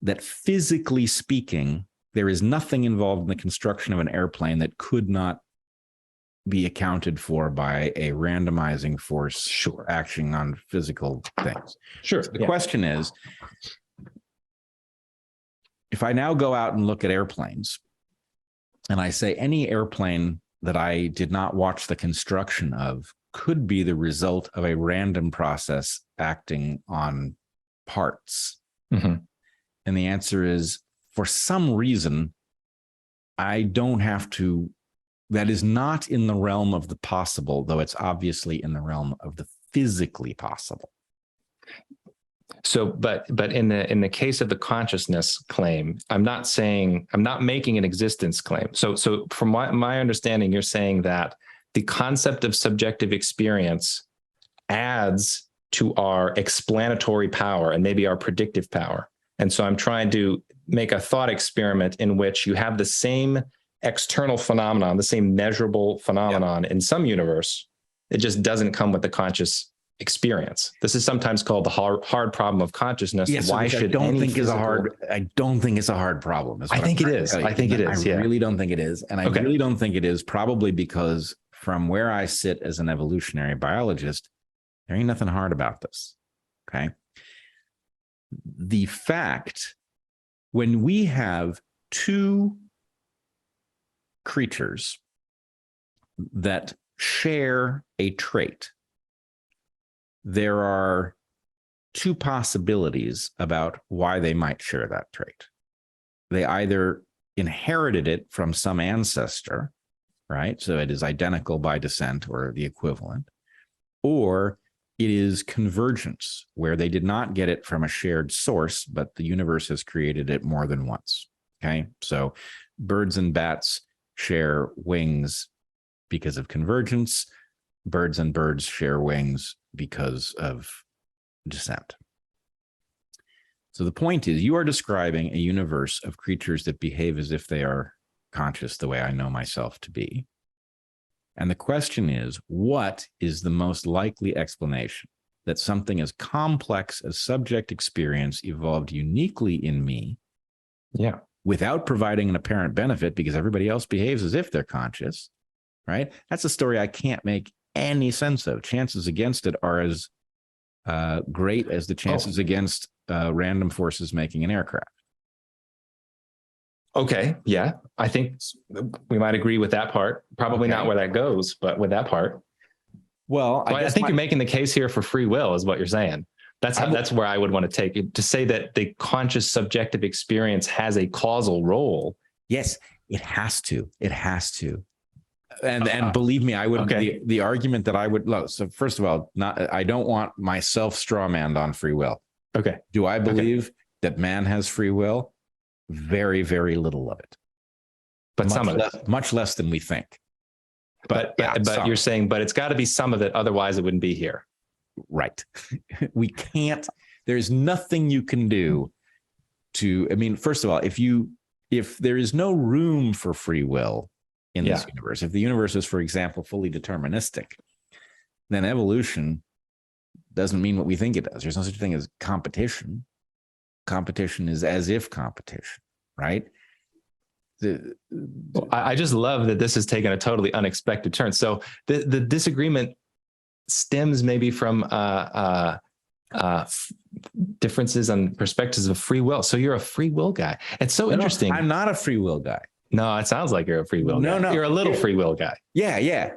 that physically speaking, there is nothing involved in the construction of an airplane that could not be accounted for by a randomizing force acting on physical things. Sure. So the question is, if I now go out and look at airplanes and I say any airplane that I did not watch the construction of could be the result of a random process acting on parts. Mm-hmm. And the answer is, for some reason, I don't have to. That is not in the realm of the possible, though it's obviously in the realm of the physically possible. So, but in the case of the consciousness claim, I'm not making an existence claim. So from my understanding, you're saying that the concept of subjective experience adds to our explanatory power and maybe our predictive power. And so I'm trying to make a thought experiment in which you have the same external phenomenon, the same measurable phenomenon in some universe. It just doesn't come with the conscious experience. This is sometimes called the hard problem of consciousness. Yes, Why should any physical... I don't think it's a hard problem. I think it is. I think it is. I really don't think it is. And I really don't think it is, probably because from where I sit as an evolutionary biologist, there ain't nothing hard about this. Okay. The fact, when we have two creatures that share a trait, there are two possibilities about why they might share that trait. They either inherited it from some ancestor, right? So it is identical by descent or the equivalent, or it is convergence, where they did not get it from a shared source, but the universe has created it more than once. Okay. So birds and bats share wings because of convergence. Birds and birds share wings because of descent. So the point is, you are describing a universe of creatures that behave as if they are conscious the way I know myself to be. And the question is, what is the most likely explanation that something as complex as subject experience evolved uniquely in me, without providing an apparent benefit because everybody else behaves as if they're conscious, right? That's a story I can't make any sense of. Chances against it are as great as the chances against random forces making an aircraft. Okay. Yeah. I think we might agree with that part. Probably not where that goes, but with that part. Well, I think you're making the case here for free will is what you're saying. That's where I would want to take it, to say that the conscious subjective experience has a causal role. Yes, it has to. It has to. And believe me, I would, the argument that I would, so first of all, I don't want myself strawmanned on free will. Okay. Do I believe that man has free will? Very, very little of it. But some of it. Much less than we think. But you're saying, but it's got to be some of it, otherwise it wouldn't be here. Right. We can't, there's nothing you can do to, I mean, first of all, if there is no room for free will in this universe, if the universe is, for example, fully deterministic, then evolution doesn't mean what we think it does. There's no such thing as competition. Competition is as if competition, right? I just love that this has taken a totally unexpected turn. So the disagreement stems maybe from differences on perspectives of free will. So you're a free will guy. It's so interesting. I'm not a free will guy. No, it sounds like you're a free will guy. No, you're a little free will guy. Yeah.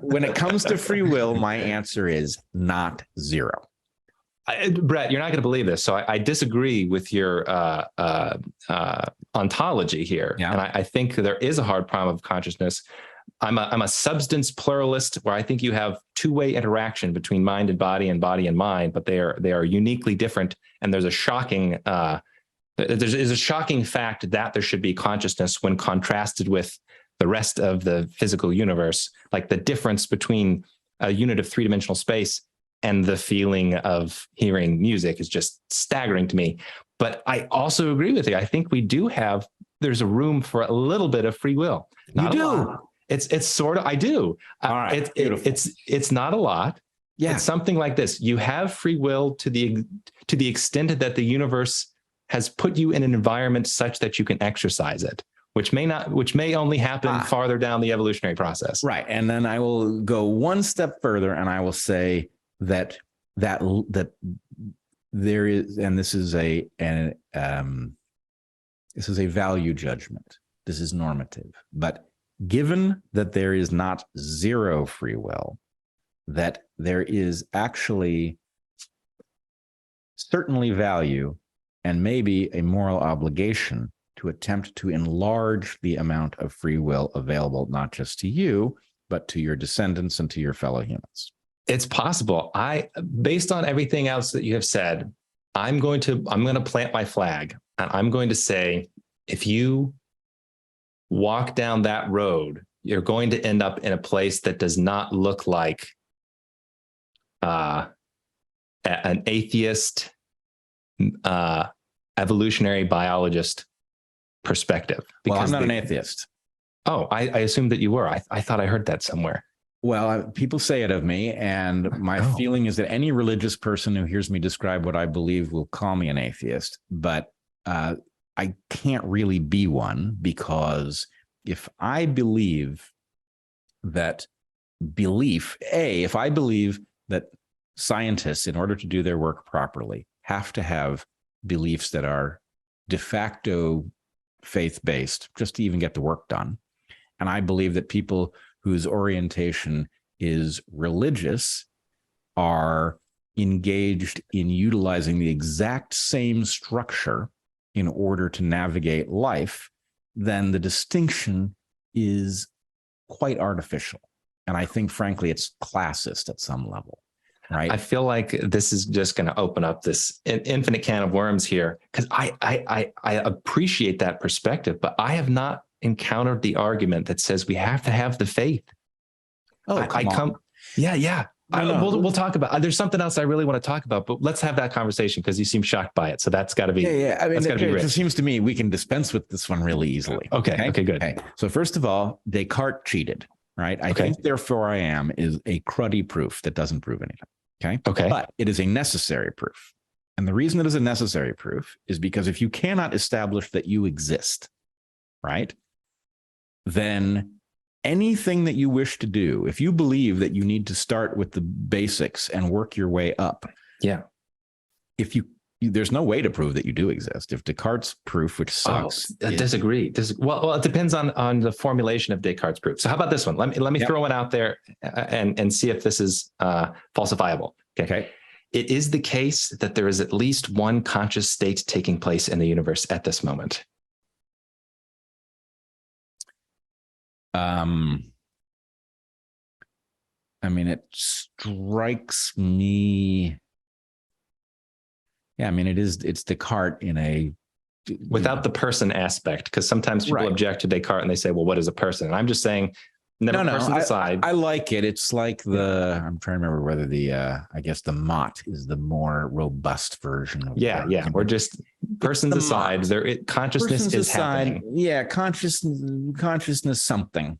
When it comes to free will, my answer is not zero. Bret, you're not going to believe this. So I disagree with your ontology here. Yeah. And I think there is a hard problem of consciousness. I'm a substance pluralist, where I think you have two-way interaction between mind and mind, but they are uniquely different. And there's a shocking fact that there should be consciousness when contrasted with the rest of the physical universe. Like the difference between a unit of three-dimensional space and the feeling of hearing music is just staggering to me. But I also agree with you. I think there's a room for a little bit of free will. Not you do. A lot. It's sort of, I do. All right. It's not a lot. Yeah. It's something like this. You have free will to the extent that the universe has put you in an environment such that you can exercise it, which may only happen farther down the evolutionary process. Right. And then I will go one step further and I will say that there is, and this is a value judgment. This is normative, but given that there is not zero free will, that there is actually certainly value and maybe a moral obligation to attempt to enlarge the amount of free will available, not just to you, but to your descendants and to your fellow humans. It's possible. Based on everything else that you have said, I'm going to plant my flag, and I'm going to say, if you walk down that road, you're going to end up in a place that does not look like an atheist evolutionary biologist perspective? Well, I'm Because not an atheist. Oh, I assumed that you were. I thought I heard that somewhere. Well, people say it of me, and my feeling is that any religious person who hears me describe what I believe will call me an atheist, but I can't really be one, because if I believe that if I believe that scientists, in order to do their work properly, have to have beliefs that are de facto faith-based just to even get the work done, and I believe that people whose orientation is religious are engaged in utilizing the exact same structure in order to navigate life, then the distinction is quite artificial. And I think, frankly, it's classist at some level, right? I feel like this is just going to open up this infinite can of worms here, because I appreciate that perspective, but I have not encountered the argument that says we have to have the faith. Oh, Yeah. No. We'll talk about. There's something else I really want to talk about, but let's have that conversation, because you seem shocked by it. So that's got to be. Yeah. I mean, it seems to me we can dispense with this one really easily. Okay, good. Okay. So first of all, Descartes cheated, right? I think therefore I am is a cruddy proof that doesn't prove anything. Okay. But it is a necessary proof. And the reason it is a necessary proof is because if you cannot establish that you exist, right, then anything that you wish to do, if you believe that you need to start with the basics and work your way up, there's no way to prove that you do exist. If Descartes' proof, which sucks, disagree. Well, it depends on the formulation of Descartes' proof. So how about this one? Let me throw one out there and see if this is falsifiable. Okay. It is the case that there is at least one conscious state taking place in the universe at this moment. I mean, it strikes me. Yeah, I mean, it's Descartes in a without the person aspect, because sometimes people object to Descartes and they say, "Well, what is a person?" And I'm just saying, person aside. I like it. It's like I'm trying to remember whether I guess the Mott is the more robust version of We're just persons aside. Consciousness is happening. Yeah, consciousness something.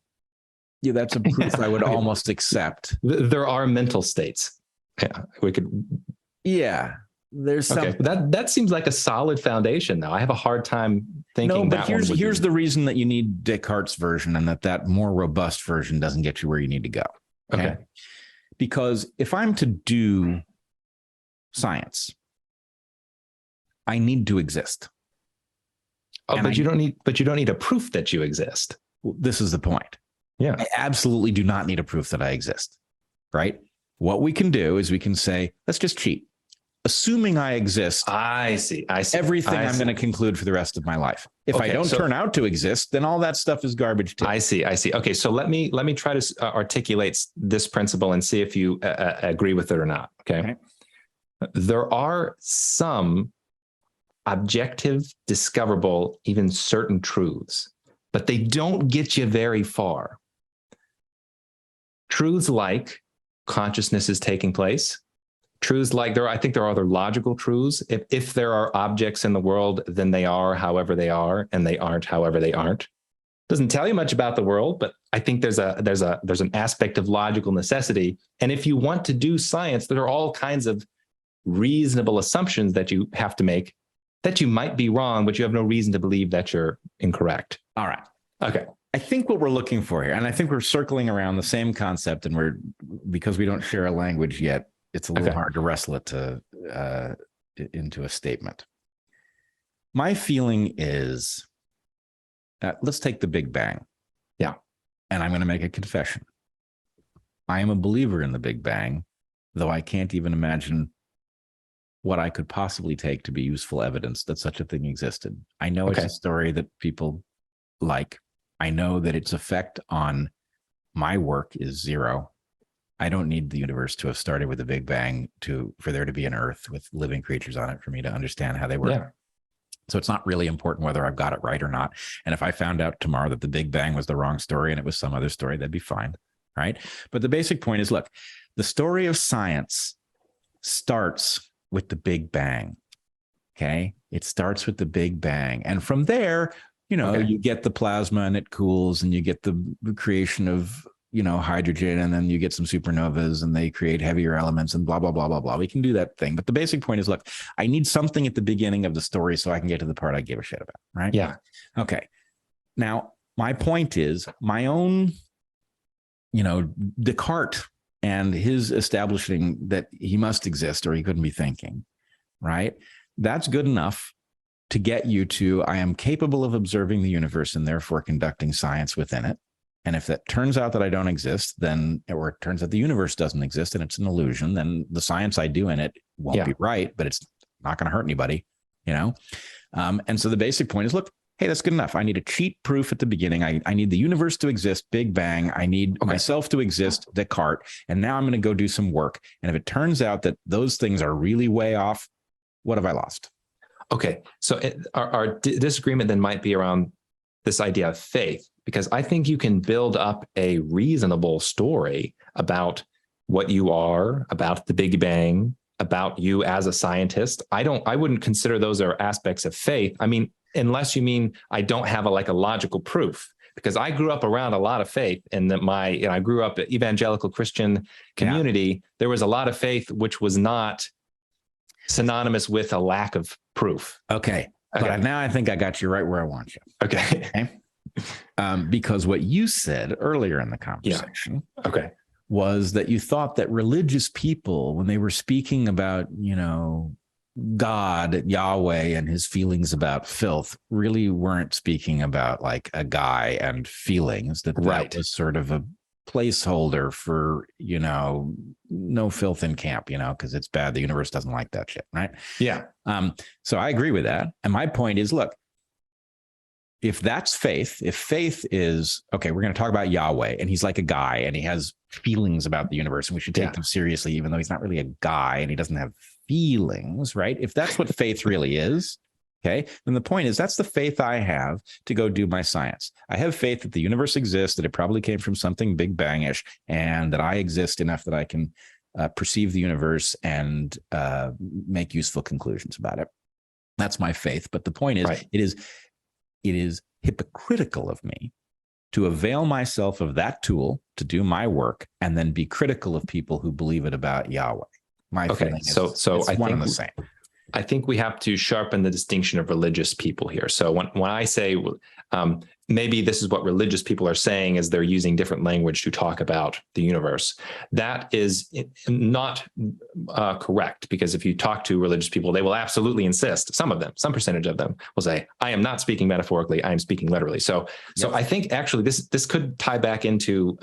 Yeah, that's a proof I would almost accept. There are mental states. Yeah, we could. Yeah, there's some. That seems like a solid foundation, though. I have a hard time thinking. No, but here's the reason that you need Descartes' version, and that more robust version doesn't get you where you need to go. Okay. Because if I'm to do science, I need to exist. But you don't need a proof that you exist. This is the point. Yeah. I absolutely do not need a proof that I exist, right? What we can do is we can say, let's just cheat. Assuming I exist, I see. Everything I'm going to conclude for the rest of my life. If I don't turn out to exist, then all that stuff is garbage too. I see. Okay, so let me try to articulate this principle and see if you agree with it or not. Okay. There are some objective, discoverable, even certain truths, but they don't get you very far. Truths like consciousness is taking place. Truths like I think there are other logical truths. If there are objects in the world, then they are however they are, and they aren't however they aren't. Doesn't tell you much about the world, but I think there's an aspect of logical necessity. And if you want to do science, there are all kinds of reasonable assumptions that you have to make that you might be wrong, but you have no reason to believe that you're incorrect. All right. Okay. I think what we're looking for here, and I think we're circling around the same concept, and because we don't share a language yet, it's a little hard to wrestle it into a statement. My feeling is, let's take the Big Bang. Yeah. And I'm going to make a confession. I am a believer in the Big Bang, though I can't even imagine what I could possibly take to be useful evidence that such a thing existed. I know it's a story that people like. I know that its effect on my work is zero. I don't need the universe to have started with a Big Bang for there to be an Earth with living creatures on it for me to understand how they work. Yeah. So it's not really important whether I've got it right or not. And if I found out tomorrow that the Big Bang was the wrong story and it was some other story, that'd be fine, right? But the basic point is, look, the story of science starts with the Big Bang, okay? It starts with the Big Bang. And from there, You get the plasma and it cools, and you get the creation of, hydrogen, and then you get some supernovas and they create heavier elements and blah, blah, blah, blah, blah. We can do that thing. But the basic point is, look, I need something at the beginning of the story so I can get to the part I give a shit about. Right. Yeah. Okay. Now, my point is my own, Descartes and his establishing that he must exist or he couldn't be thinking. Right. That's good enough to get you to, I am capable of observing the universe and therefore conducting science within it. And if that turns out that I don't exist, or it turns out the universe doesn't exist and it's an illusion, then the science I do in it won't be right, but it's not going to hurt anybody, And so the basic point is, look, hey, that's good enough. I need a cheat proof at the beginning. I need the universe to exist, Big Bang. I need myself to exist, Descartes. And now I'm going to go do some work. And if it turns out that those things are really way off, what have I lost? Okay. So our disagreement then might be around this idea of faith, because I think you can build up a reasonable story about what you are, about the Big Bang, about you as a scientist. I wouldn't consider those are aspects of faith. I mean, unless you mean I don't have a logical proof, because I grew up around a lot of faith, and that I grew up at evangelical Christian community. Yeah. There was a lot of faith, which was not synonymous with a lack of proof. Okay. But now I think I got you right where I want you. Okay. Because what you said earlier in the conversation was that you thought that religious people, when they were speaking about, God, Yahweh, and his feelings about filth, really weren't speaking about like a guy and feelings, that was sort of a placeholder for, no filth in camp, because it's bad. The universe doesn't like that shit, right? Yeah. So I agree with that. And my point is, look, if that's faith, if faith is, okay, we're going to talk about Yahweh, and he's like a guy and he has feelings about the universe, and we should take them seriously, even though he's not really a guy and he doesn't have feelings, right? If that's what faith really is, okay, then the point is, that's the faith I have to go do my science. I have faith that the universe exists, that it probably came from something Big Bang-ish, and that I exist enough that I can perceive the universe and make useful conclusions about it. That's my faith. But the point is, it is hypocritical of me to avail myself of that tool to do my work and then be critical of people who believe it about Yahweh. My feeling is, so it's one and the same. I think we have to sharpen the distinction of religious people here. So when I say maybe this is what religious people are saying, is they're using different language to talk about the universe. That is not correct, because if you talk to religious people, they will absolutely insist, some percentage of them will say, I am not speaking metaphorically, I am speaking literally. So I think actually this could tie back into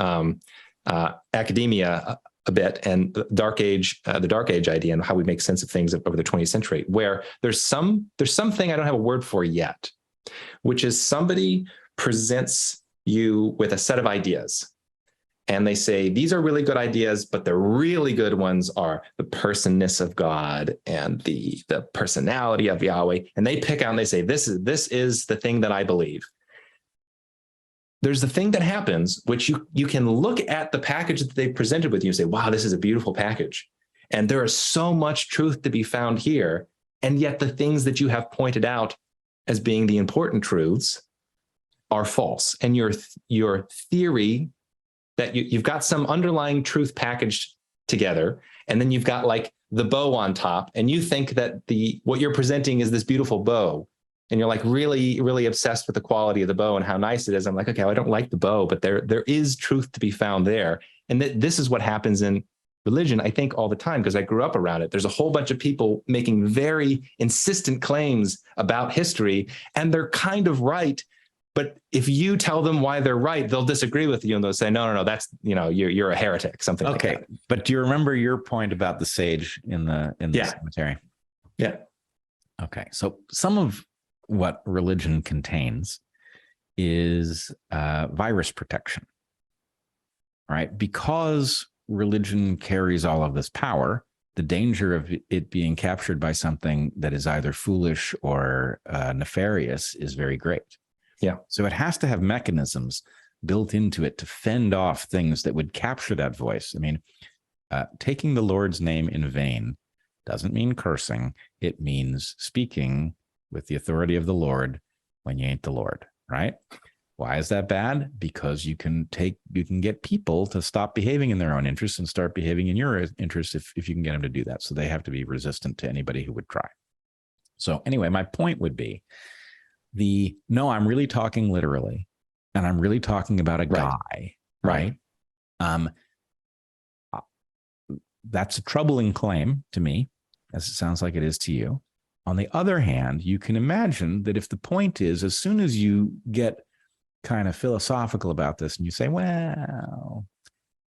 academia a bit, and the dark age idea, and how we make sense of things over the 20th century, where there's something I don't have a word for yet, which is somebody presents you with a set of ideas, and they say, these are really good ideas, but the really good ones are the personness of God and the personality of Yahweh. And they pick out and they say, this is the thing that I believe. There's the thing that happens, which you can look at the package that they presented with you and say, wow, this is a beautiful package. And there is so much truth to be found here. And yet the things that you have pointed out as being the important truths are false. And your theory that you've got some underlying truth packaged together, and then you've got like the bow on top, and you think that what you're presenting is this beautiful bow. And you're like really, really obsessed with the quality of the bow and how nice it is. I'm like, okay, I don't like the bow, but there is truth to be found there. And this is what happens in religion, I think, all the time, because I grew up around it. There's a whole bunch of people making very insistent claims about history, and they're kind of right. But if you tell them why they're right, they'll disagree with you, and they'll say, no, that's, you're a heretic, something like that. But do you remember your point about the sage in the cemetery? Yeah. Okay. So some of what religion contains is virus protection, right? Because religion carries all of this power, the danger of it being captured by something that is either foolish or nefarious is very great. Yeah. So it has to have mechanisms built into it to fend off things that would capture that voice. I mean, taking the Lord's name in vain doesn't mean cursing. It means speaking with the authority of the Lord when you ain't the Lord. right? Why is that bad? Because you can get people to stop behaving in their own interests and start behaving in your interests if you can get them to do that. So they have to be resistant to anybody who would try. So anyway, my point would be no, I'm really talking literally, and I'm really talking about a guy, right? That's a troubling claim to me, as it sounds like it is to you. On the other hand, you can imagine that if the point is, as soon as you get kind of philosophical about this and you say, well,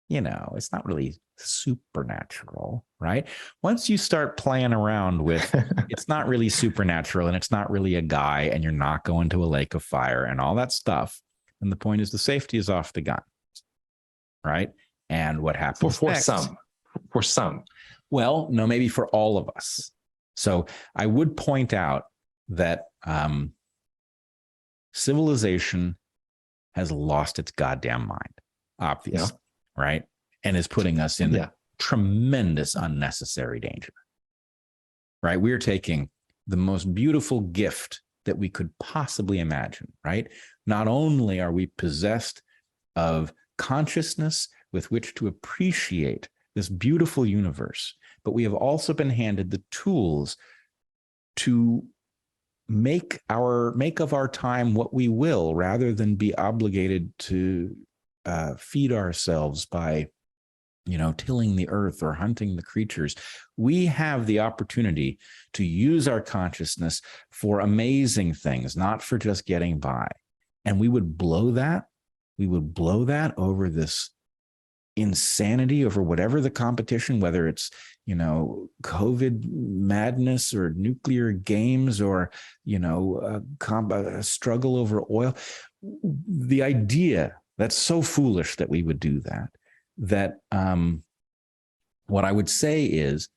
it's not really supernatural, right? Once you start playing around with it's not really supernatural and it's not really a guy and you're not going to a lake of fire and all that stuff, then the point is the safety is off the gun, right? And what happens for next, some, well, no, maybe for all of us. So I would point out that civilization has lost its goddamn mind, obviously, right? And is putting us in tremendous unnecessary danger, right? We're taking the most beautiful gift that we could possibly imagine, right? Not only are we possessed of consciousness with which to appreciate this beautiful universe, but we have also been handed the tools to make of our time what we will, rather than be obligated to feed ourselves by, tilling the earth or hunting the creatures. We have the opportunity to use our consciousness for amazing things, not for just getting by. And we would blow that over this insanity, over whatever the competition, whether it's COVID madness or nuclear games or a struggle over oil. The idea that's so foolish that we would do that what I would say is,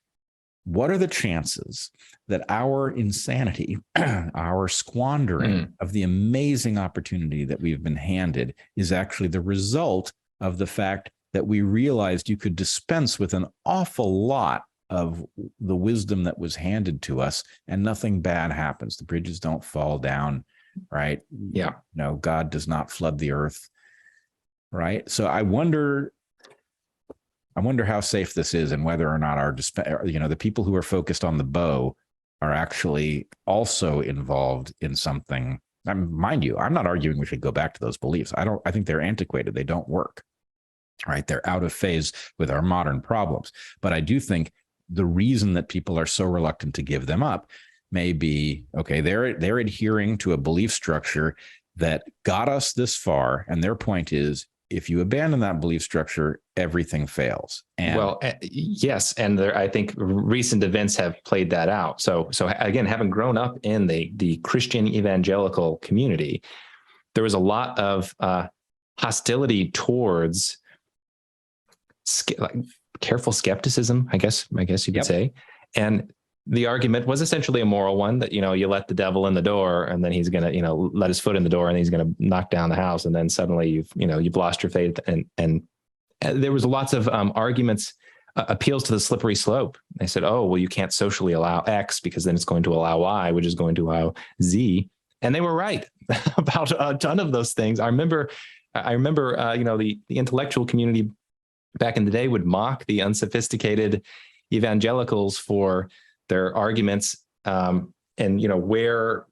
what are the chances that our insanity, our squandering of the amazing opportunity that we've been handed, is actually the result of the fact that we realized you could dispense with an awful lot of the wisdom that was handed to us and nothing bad happens. The bridges don't fall down, right? Yeah. God does not flood the earth, right? So I wonder how safe this is, and whether or not the people who are focused on the bow are actually also involved in something. Mind you, I'm not arguing we should go back to those beliefs. I think they're antiquated. They don't work. Right? They're out of phase with our modern problems. But I do think the reason that people are so reluctant to give them up may be, okay, they're adhering to a belief structure that got us this far. And their point is, if you abandon that belief structure, everything fails. And yes. And I think recent events have played that out. So again, having grown up in the Christian evangelical community, there was a lot of hostility towards careful skepticism, I guess you could say. And the argument was essentially a moral one, that, you let the devil in the door and then he's going to, let his foot in the door and he's going to knock down the house. And then suddenly you've lost your faith. And there was lots of arguments, appeals to the slippery slope. They said, oh, well, you can't socially allow X because then it's going to allow Y, which is going to allow Z. And they were right about a ton of those things. I remember, the intellectual community back in the day would mock the unsophisticated evangelicals for their arguments, and where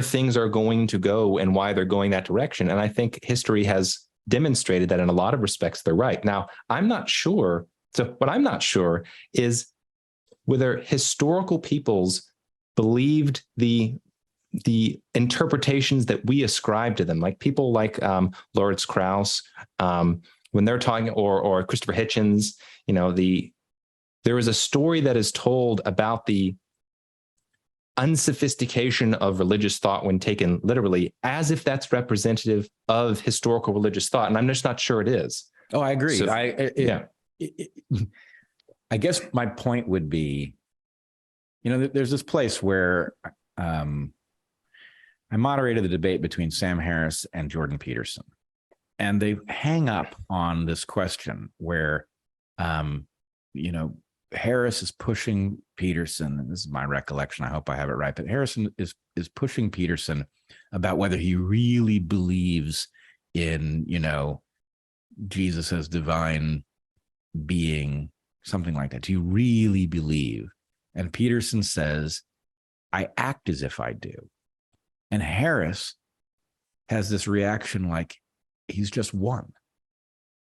things are going to go and why they're going that direction. And I think history has demonstrated that in a lot of respects they're right. Now, I'm not sure. So what I'm not sure is whether historical peoples believed the interpretations that we ascribe to them, like people like Lawrence Krauss, when they're talking, or Christopher Hitchens, there is a story that is told about the unsophistication of religious thought when taken literally, as if that's representative of historical religious thought. And I'm just not sure it is. Oh, I agree. So, I guess my point would be, there's this place where I moderated the debate between Sam Harris and Jordan Peterson. And they hang up on this question where, Harris is pushing Peterson, and this is my recollection, I hope I have it right, but Harrison is pushing Peterson about whether he really believes in, Jesus as divine being, something like that. Do you really believe? And Peterson says, I act as if I do. And Harris has this reaction like he's just won.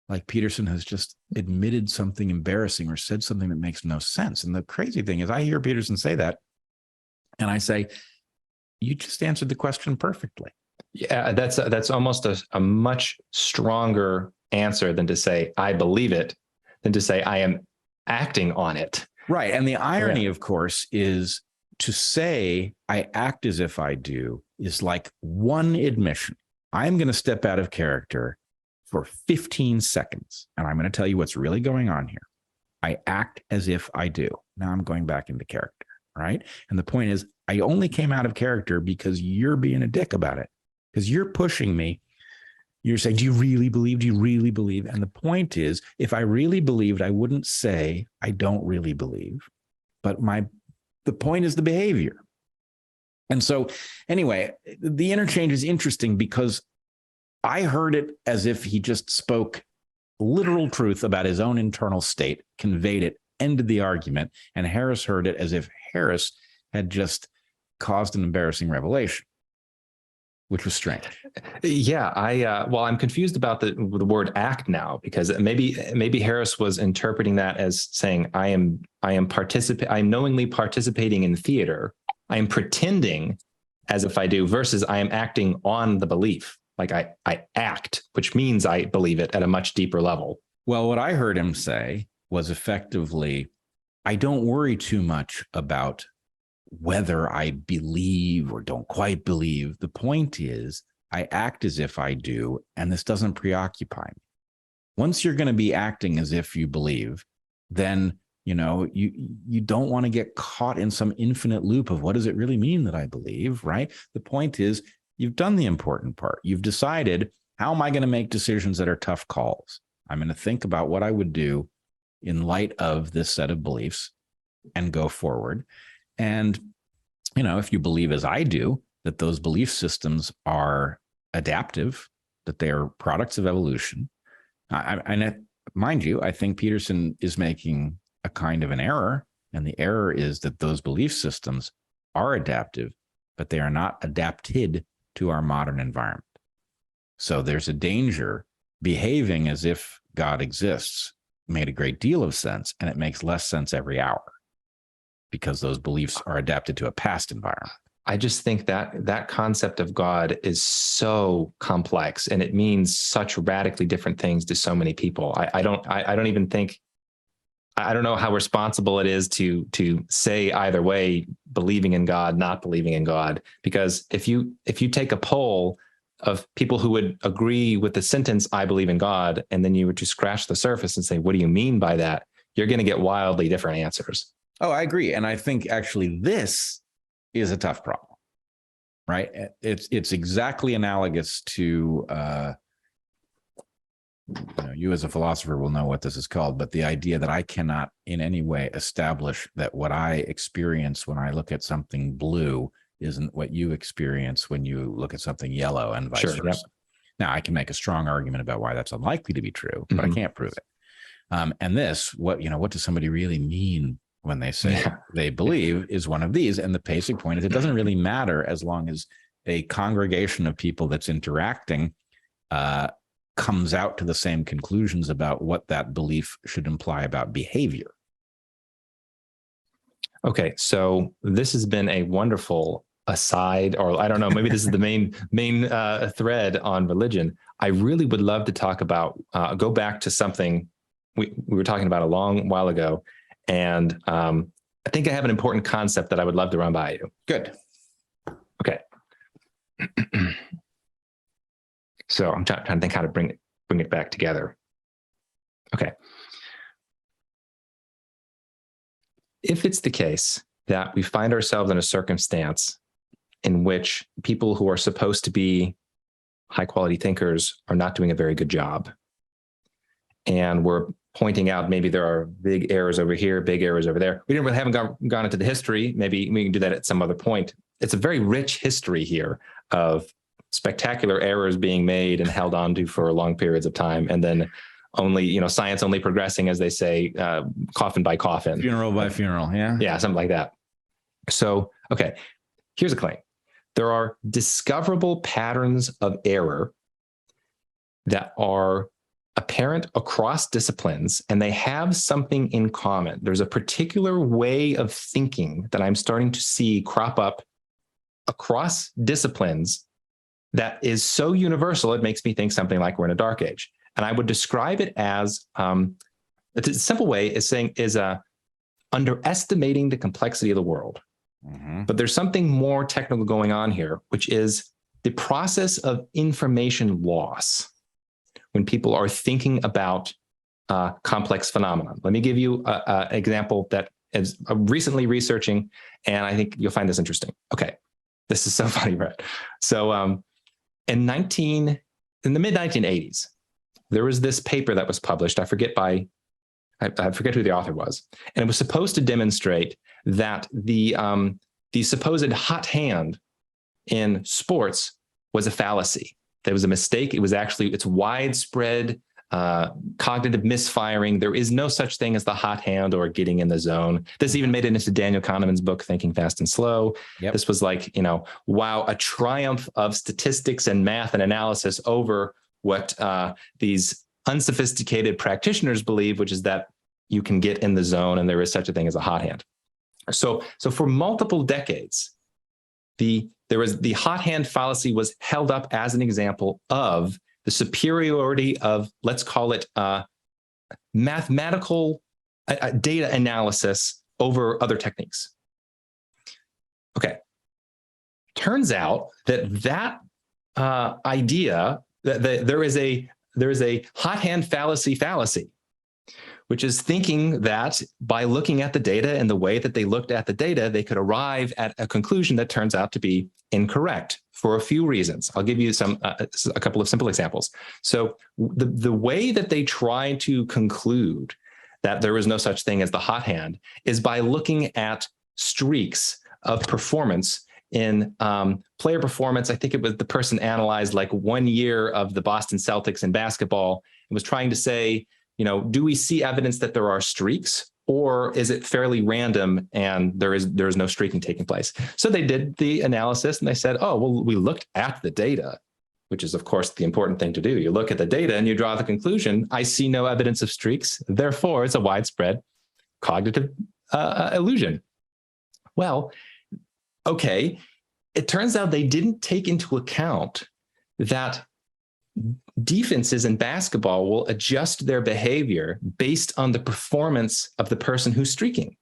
Like Peterson has just admitted something embarrassing or said something that makes no sense. And the crazy thing is I hear Peterson say that, and I say, you just answered the question perfectly. Yeah, that's almost a much stronger answer than to say, I believe it, than to say, I am acting on it. Right. And the irony, of course, is to say, I act as if I do, is like one admission. I'm going to step out of character for 15 seconds, and I'm going to tell you what's really going on here. I act as if I do. Now I'm going back into character, right? And the point is, I only came out of character because you're being a dick about it, because you're pushing me. You're saying, do you really believe? Do you really believe? And the point is, if I really believed, I wouldn't say I don't really believe. But the point is the behavior. And so anyway, the interchange is interesting because I heard it as if he just spoke literal truth about his own internal state, conveyed it, ended the argument, and Harris heard it as if Harris had just caused an embarrassing revelation, which was strange. Yeah, I'm confused about the word act now, because maybe Harris was interpreting that as saying, I am knowingly participating in theater. I am pretending as if I do, versus I am acting on the belief. Like I act, which means I believe it at a much deeper level. Well, what I heard him say was effectively, I don't worry too much about whether I believe or don't quite believe. The point is, I act as if I do, and this doesn't preoccupy me. Once you're going to be acting as if you believe, then you don't want to get caught in some infinite loop of what does it really mean that I believe, right? The point is, you've done the important part. You've decided, how am I going to make decisions that are tough calls? I'm going to think about what I would do in light of this set of beliefs and go forward. And, if you believe as I do, that those belief systems are adaptive, that they are products of evolution. And mind you, I think Peterson is making a kind of an error. And the error is that those belief systems are adaptive, but they are not adapted to our modern environment. So there's a danger. Behaving as if God exists made a great deal of sense, and it makes less sense every hour because those beliefs are adapted to a past environment. I just think that concept of God is so complex, and it means such radically different things to so many people. I don't know how responsible it is to say either way, believing in God, not believing in God, because if you take a poll of people who would agree with the sentence, I believe in God, and then you were to scratch the surface and say, what do you mean by that? You're going to get wildly different answers. Oh, I agree. And I think actually this is a tough problem, right? It's exactly analogous to, you as a philosopher will know what this is called, but the idea that I cannot in any way establish that what I experience when I look at something blue isn't what you experience when you look at something yellow, and vice versa. Yep. Now, I can make a strong argument about why that's unlikely to be true, but I can't prove it. And this, what does somebody really mean when they say they believe is one of these? And the basic point is, it doesn't really matter as long as a congregation of people that's interacting comes out to the same conclusions about what that belief should imply about behavior. Okay, so this has been a wonderful aside, or I don't know, maybe this is the main thread on religion. I really would love to talk about, go back to something we were talking about a long while ago. And I think I have an important concept that I would love to run by you. Good. Okay. So I'm trying to think how to bring it back together. Okay. If it's the case that we find ourselves in a circumstance in which people who are supposed to be high quality thinkers are not doing a very good job, and we're pointing out maybe there are big errors over here, big errors over there. We haven't gone into the history. Maybe we can do that at some other point. It's a very rich history here of spectacular errors being made and held onto for long periods of time, and then only, science only progressing, as they say, coffin by coffin, funeral by funeral. Yeah, something like that. So, okay, here's a claim: there are discoverable patterns of error that are apparent across disciplines, and they have something in common. There's a particular way of thinking that I'm starting to see crop up across disciplines that is so universal, it makes me think something like we're in a dark age. And I would describe it as, it's a simple way is underestimating the complexity of the world. Mm-hmm. But there's something more technical going on here, which is the process of information loss when people are thinking about complex phenomena. Let me give you an example that is recently researching, and I think you'll find this interesting. Okay, this is so funny, Brett. So in the mid-1980s, there was this paper that was published. I forget who the author was, and it was supposed to demonstrate that the supposed hot hand in sports was a fallacy. There was a mistake. It's widespread cognitive misfiring. There is no such thing as the hot hand or getting in the zone. This even made it into Daniel Kahneman's book, Thinking Fast and Slow. Yep. This was like, wow, a triumph of statistics and math and analysis over what these unsophisticated practitioners believe, which is that you can get in the zone and there is such a thing as a hot hand. So for multiple decades, the hot hand fallacy was held up as an example of the superiority of, let's call it mathematical data analysis over other techniques. Okay. Turns out that idea that there is a hot hand fallacy, which is thinking that by looking at the data and the way that they looked at the data, they could arrive at a conclusion that turns out to be incorrect for a few reasons. I'll give you a couple of simple examples. So the way that they try to conclude that there is no such thing as the hot hand is by looking at streaks of performance in player performance. I think it was the person analyzed like 1 year of the Boston Celtics in basketball and was trying to say, do we see evidence that there are streaks, or is it fairly random and there is no streaking taking place? So they did the analysis and they said, oh, well, we looked at the data, which is, of course, the important thing to do. You look at the data and you draw the conclusion, I see no evidence of streaks. Therefore, it's a widespread cognitive illusion. Well, okay, it turns out they didn't take into account that defenses in basketball will adjust their behavior based on the performance of the person who's streaking.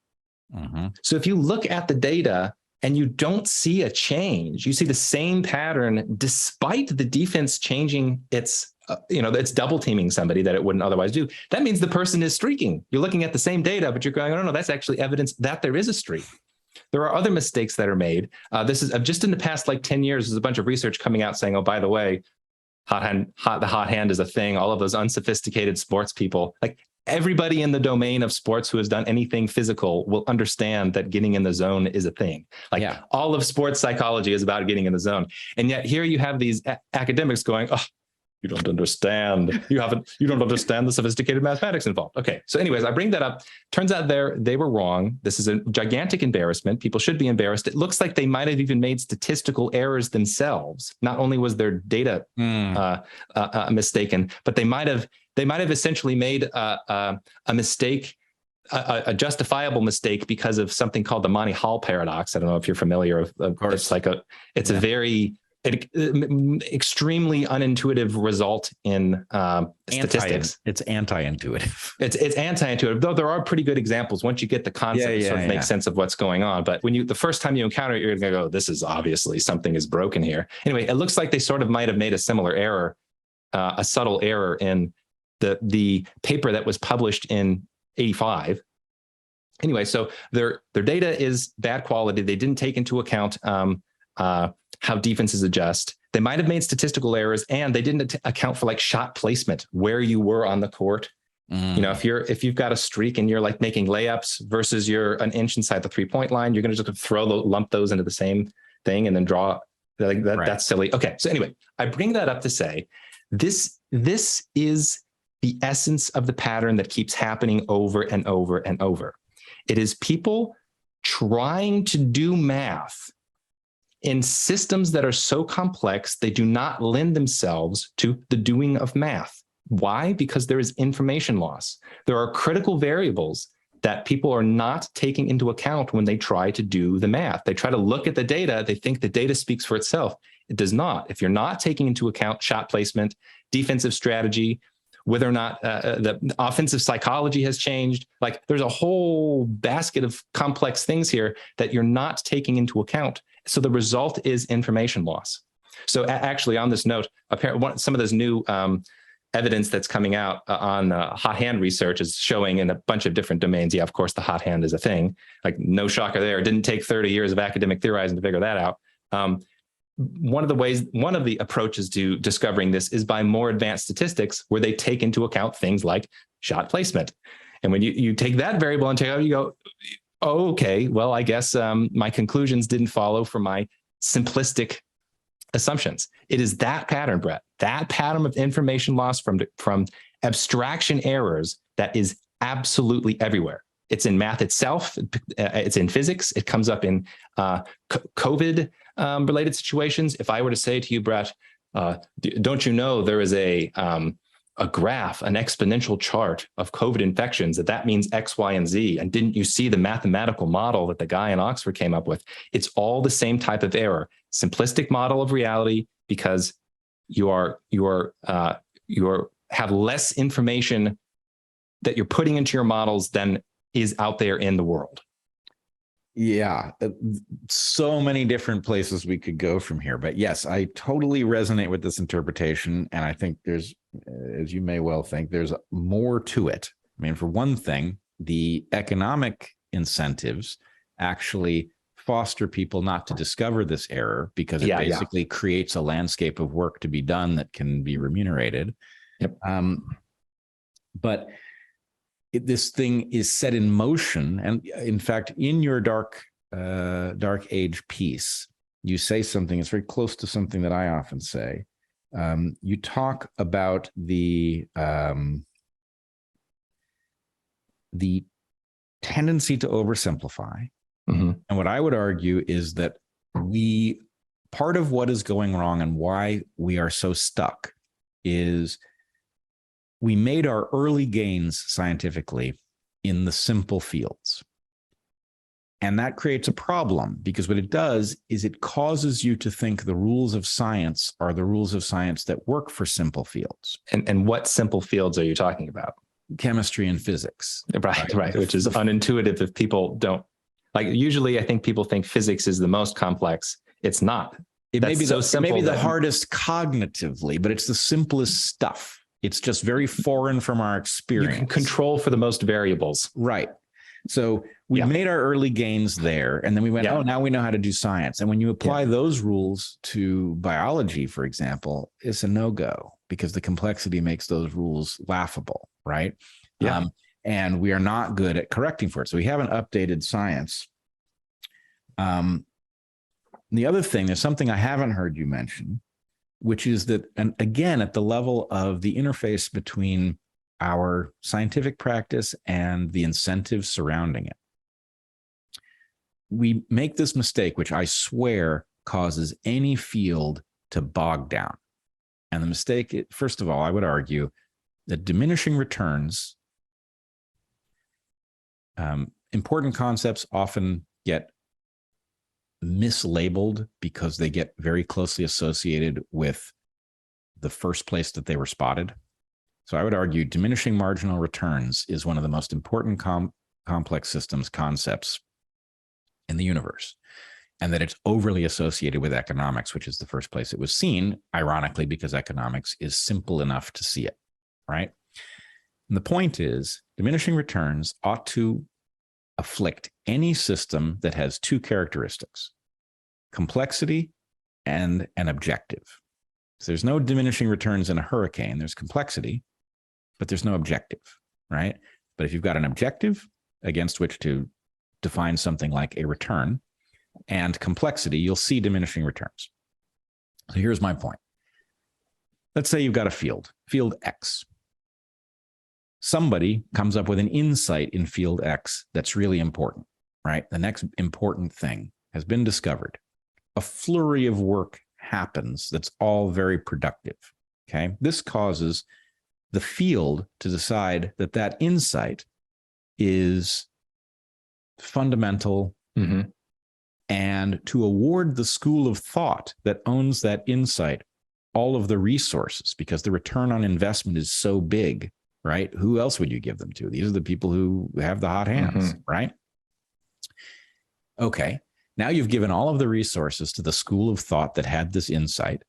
Mm-hmm. So if you look at the data and you don't see a change, you see the same pattern despite the defense changing its double teaming somebody that it wouldn't otherwise do. That means the person is streaking. You're looking at the same data, but you're going, no, that's actually evidence that there is a streak. There are other mistakes that are made. This is just in the past 10 years, there's a bunch of research coming out saying, oh, by the way, the hot hand is a thing. All of those unsophisticated sports people, like everybody in the domain of sports who has done anything physical will understand that getting in the zone is a thing. All of sports psychology is about getting in the zone. And yet here you have these academics going, oh, you don't understand. You don't understand the sophisticated mathematics involved. Okay. So anyways, I bring that up. Turns out they were wrong. This is a gigantic embarrassment. People should be embarrassed. It looks like they might have even made statistical errors themselves. Not only was their data mistaken, but they might have essentially made a mistake, a justifiable mistake because of something called the Monty Hall paradox. I don't know if you're familiar with. Of course. It's a very extremely unintuitive result in statistics. It's anti-intuitive. It's anti-intuitive, though there are pretty good examples. Once you get the concept, it sort of makes sense of what's going on. But the first time you encounter it, you're going to go, this is obviously something is broken here. Anyway, it looks like they sort of might have made a similar error, a subtle error in the paper that was published in 1985. Anyway, so their data is bad quality. They didn't take into account how defenses adjust. They might have made statistical errors, and they didn't account for shot placement, where you were on the court, You know, if you've got a streak and you're like making layups versus you're an inch inside the 3-point line, you're going to just lump those into the same thing and then draw like that. Right. That's silly. Okay. So anyway, I bring that up to say this is the essence of the pattern that keeps happening over and over and over. It is people trying to do math in systems that are so complex, they do not lend themselves to the doing of math. Why? Because there is information loss. There are critical variables that people are not taking into account when they try to do the math. They try to look at the data. They think the data speaks for itself. It does not. If you're not taking into account shot placement, defensive strategy, whether or not the offensive psychology has changed, like there's a whole basket of complex things here that you're not taking into account. So the result is information loss. So actually on this note, apparently some of this new evidence that's coming out on hot hand research is showing in a bunch of different domains. Yeah, of course, the hot hand is a thing. Like no shocker there. It didn't take 30 years of academic theorizing to figure that out. One of the approaches to discovering this is by more advanced statistics where they take into account things like shot placement. And when you take that variable into account, you go, oh, okay, well, I guess my conclusions didn't follow from my simplistic assumptions. It is that pattern, Bret, that pattern of information loss from abstraction errors that is absolutely everywhere. It's in math itself. It's in physics. It comes up in COVID related situations. If I were to say to you, Bret, don't you know there is a graph, an exponential chart of COVID infections, that means X, Y, and Z. And didn't you see the mathematical model that the guy in Oxford came up with? It's all the same type of error, simplistic model of reality, because you have less information that you're putting into your models than is out there in the world. Yeah, so many different places we could go from here. But yes, I totally resonate with this interpretation. And I think there's, as you may well think, there's more to it. I mean, for one thing, the economic incentives actually foster people not to discover this error because it basically creates a landscape of work to be done that can be remunerated. Yep. But this thing is set in motion. And in fact, in your dark age piece, you say something that's very close to something that I often say. You talk about the tendency to oversimplify. Mm-hmm. And what I would argue is that part of what is going wrong and why we are so stuck is we made our early gains scientifically in the simple fields. And that creates a problem because what it does is it causes you to think the rules of science are the rules of science that work for simple fields. And what simple fields are you talking about? Chemistry and physics. Right. Which is unintuitive if people don't. Like usually I think people think physics is the most complex. It's not. It may be the hardest cognitively, but it's the simplest stuff. It's just very foreign from our experience. You can control for the most variables. Right. So we made our early gains there. And then we went, oh, now we know how to do science. And when you apply those rules to biology, for example, it's a no-go because the complexity makes those rules laughable. Right. Yeah. And we are not good at correcting for it. So we haven't updated science. The other thing, there's something I haven't heard you mention, which is that, and again, at the level of the interface between our scientific practice and the incentives surrounding it. We make this mistake, which I swear causes any field to bog down. And the mistake, first of all, I would argue that diminishing returns, important concepts often get mislabeled because they get very closely associated with the first place that they were spotted. So I would argue diminishing marginal returns is one of the most important complex systems concepts in the universe, and that it's overly associated with economics, which is the first place it was seen, ironically, because economics is simple enough to see it, right? And the point is, diminishing returns ought to afflict any system that has two characteristics: complexity and an objective. So there's no diminishing returns in a hurricane. There's complexity, but there's no objective. right? But if you've got an objective against which to define something like a return and complexity, you'll see diminishing returns. So here's my point. Let's say you've got a field X. Somebody comes up with an insight in field X that's really important, right? The next important thing has been discovered. A flurry of work happens that's all very productive, okay? This causes the field to decide that that insight is fundamental, and to award the school of thought that owns that insight all of the resources, because the return on investment is so big, right? Who else would you give them to? These are the people who have the hot hands, right? Okay, now you've given all of the resources to the school of thought that had this insight.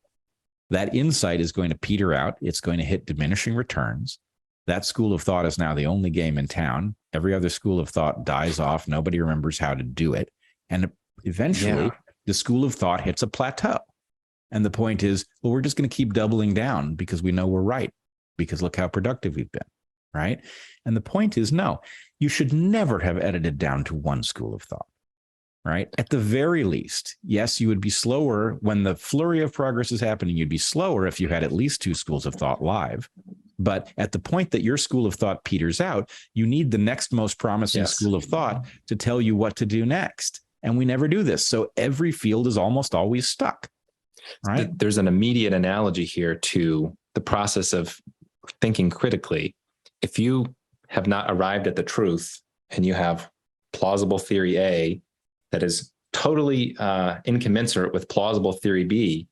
That insight is going to peter out. It's going to hit diminishing returns. That school of thought is now the only game in town. Every other school of thought dies off. Nobody remembers how to do it. And eventually, the school of thought hits a plateau. And the point is, well, we're just going to keep doubling down because we know we're right, because look how productive we've been, right? And the point is, no, you should never have edited down to one school of thought, right? At the very least, yes, you would be slower when the flurry of progress is happening. You'd be slower if you had at least two schools of thought live. But at the point that your school of thought peters out, you need the next most promising school of thought to tell you what to do next. And we never do this. So every field is almost always stuck, right? There's an immediate analogy here to the process of thinking critically. If you have not arrived at the truth and you have plausible theory A that is totally incommensurate with plausible theory B,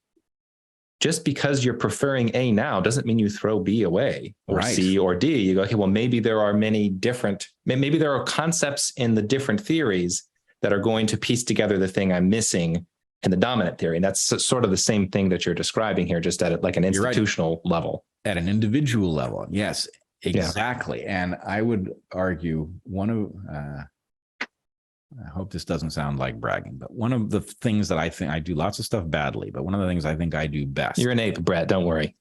just because you're preferring A now doesn't mean you throw B away, or C or D. You go, okay, well, maybe there are maybe there are concepts in the different theories that are going to piece together the thing I'm missing in the dominant theory. And that's sort of the same thing that you're describing here, just at like an institutional level. At an individual level. Yes, exactly. Yeah. And I would argue I hope this doesn't sound like bragging, but one of the things that I think I do lots of stuff badly, but one of the things I think I do best. You're an ape, Bret. Don't worry.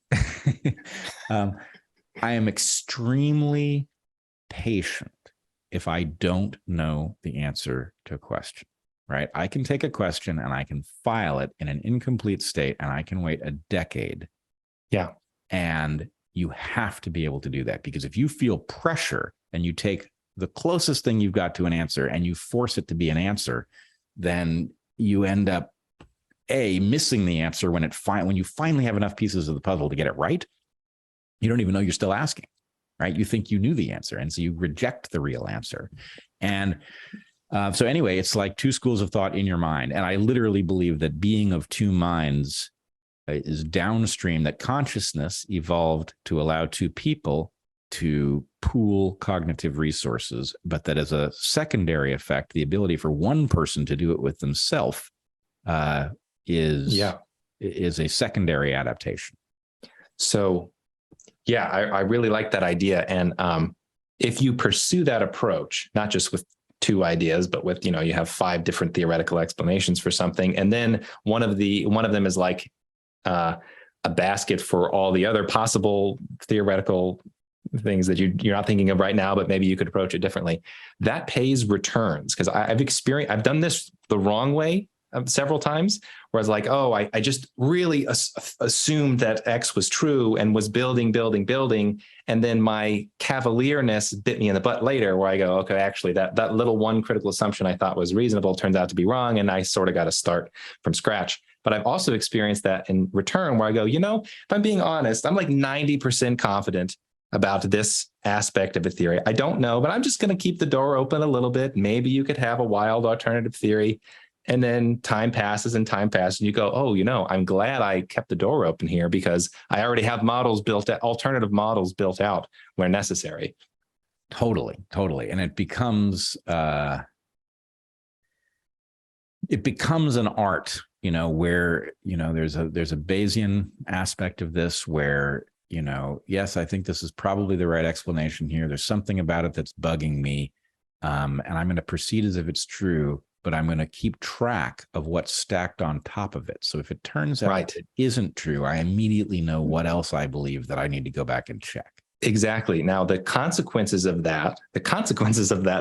I am extremely patient if I don't know the answer to a question, right? I can take a question and I can file it in an incomplete state and I can wait a decade. Yeah. And you have to be able to do that, because if you feel pressure and you take the closest thing you've got to an answer and you force it to be an answer, then you end up missing the answer when you finally have enough pieces of the puzzle to get it right. You don't even know you're still asking, right? You think you knew the answer, and so you reject the real answer. And so anyway, it's like two schools of thought in your mind. And I literally believe that being of two minds is downstream, that consciousness evolved to allow two people to pool cognitive resources, but that as a secondary effect, the ability for one person to do it with themselves is a secondary adaptation. So, I really like that idea. And if you pursue that approach, not just with two ideas, but with, you have 5 different theoretical explanations for something, and then one of them is like a basket for all the other possible theoretical things that you're not thinking of right now, but maybe you could approach it differently. That pays returns, because I've done this the wrong way several times, where I was like, I just really assumed that X was true and was building. And then my cavalierness bit me in the butt later, where I go, okay, actually that little one critical assumption I thought was reasonable turns out to be wrong. And I sort of got to start from scratch. But I've also experienced that in return, where I go, if I'm being honest, I'm like 90% confident about this aspect of a theory. I don't know, but I'm just going to keep the door open a little bit. Maybe you could have a wild alternative theory. And then time passes and you go, I'm glad I kept the door open here, because I already have alternative models built out where necessary. Totally. And it becomes an art, where, there's a Bayesian aspect of this where, yes, I think this is probably the right explanation here. There's something about it that's bugging me. And I'm going to proceed as if it's true, but I'm going to keep track of what's stacked on top of it. So if it turns out it isn't true, I immediately know what else I believe that I need to go back and check. Exactly. Now, the consequences of that,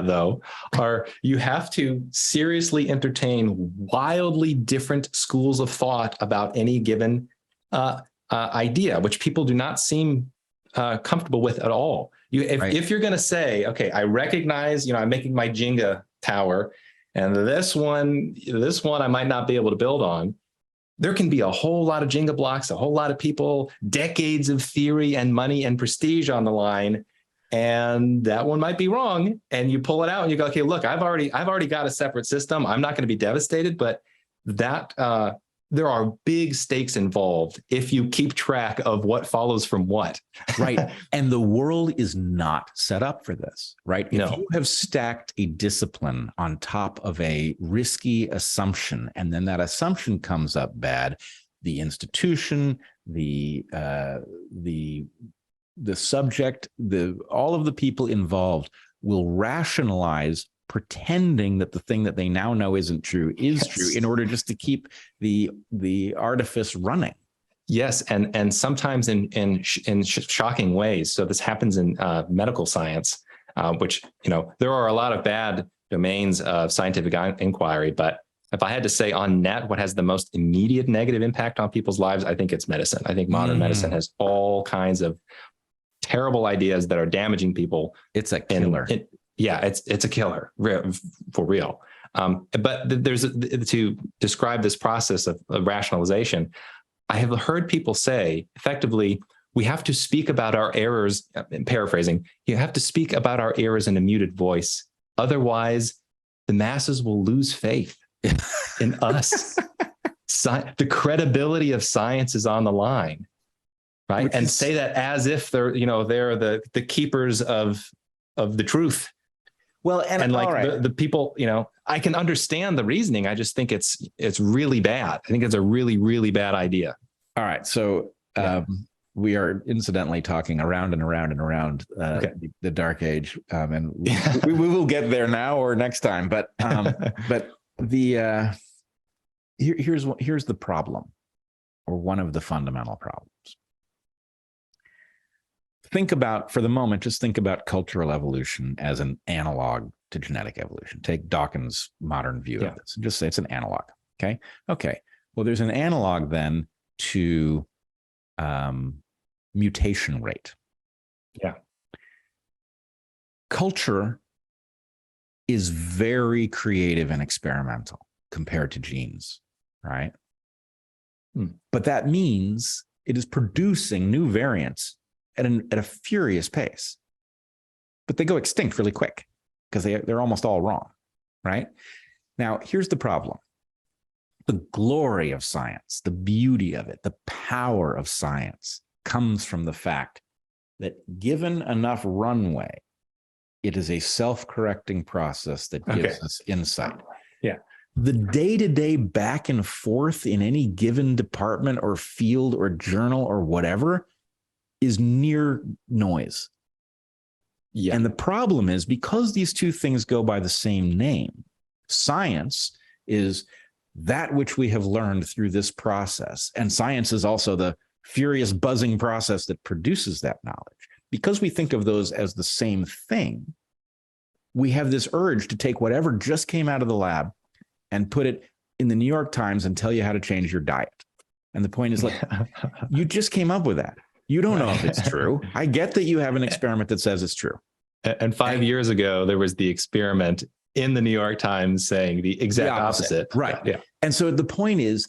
though, are you have to seriously entertain wildly different schools of thought about any given idea, which people do not seem comfortable with at all. If you're going to say, okay, I recognize, I'm making my Jenga tower, and this one I might not be able to build on. There can be a whole lot of Jenga blocks, a whole lot of people, decades of theory and money and prestige on the line, and that one might be wrong. And you pull it out and you go, okay, look, I've already got a separate system. I'm not going to be devastated, but that there are big stakes involved if you keep track of what follows from what. Right. And the world is not set up for this, right? If you have stacked a discipline on top of a risky assumption, and then that assumption comes up bad, the institution, the subject, all of the people involved will rationalize pretending that the thing that they now know isn't true is true in order just to keep the artifice running. Yes, and sometimes in shocking ways. So this happens in medical science, which there are a lot of bad domains of scientific inquiry. But if I had to say on net what has the most immediate negative impact on people's lives, I think it's medicine. I think modern medicine has all kinds of terrible ideas that are damaging people. It's a killer. It's a killer for real. But there's to describe this process of rationalization. I have heard people say, effectively, we have to speak about our errors. Paraphrasing, you have to speak about our errors in a muted voice. Otherwise, the masses will lose faith in us. The credibility of science is on the line, right? And say that as if they're the keepers of the truth. Well, and like right. the people, I can understand the reasoning. I just think it's really bad. I think it's a really, really bad idea. All right. So we are incidentally talking around and around and around the dark age. And we will get there now or next time. But here's the problem, or one of the fundamental problems. For the moment, just think about cultural evolution as an analog to genetic evolution. Take Dawkins' modern view of this and just say it's an analog. Okay. Well, there's an analog then to mutation rate. Yeah. Culture is very creative and experimental compared to genes, right? But that means it is producing new variants at a furious pace, but they go extinct really quick because they're almost all wrong, right? Now, here's the problem. The glory of science, the beauty of it, the power of science comes from the fact that given enough runway, it is a self-correcting process that gives us insight. Yeah. The day-to-day back and forth in any given department or field or journal or whatever is near noise. Yeah. And the problem is, because these two things go by the same name, science is that which we have learned through this process. And science is also the furious buzzing process that produces that knowledge. Because we think of those as the same thing, we have this urge to take whatever just came out of the lab and put it in the New York Times and tell you how to change your diet. And the point is, like, you just came up with that. You don't know if it's true. I get that you have an experiment that says it's true. And 5 years ago, there was the experiment in the New York Times saying the exact opposite. Right. Yeah. And so the point is,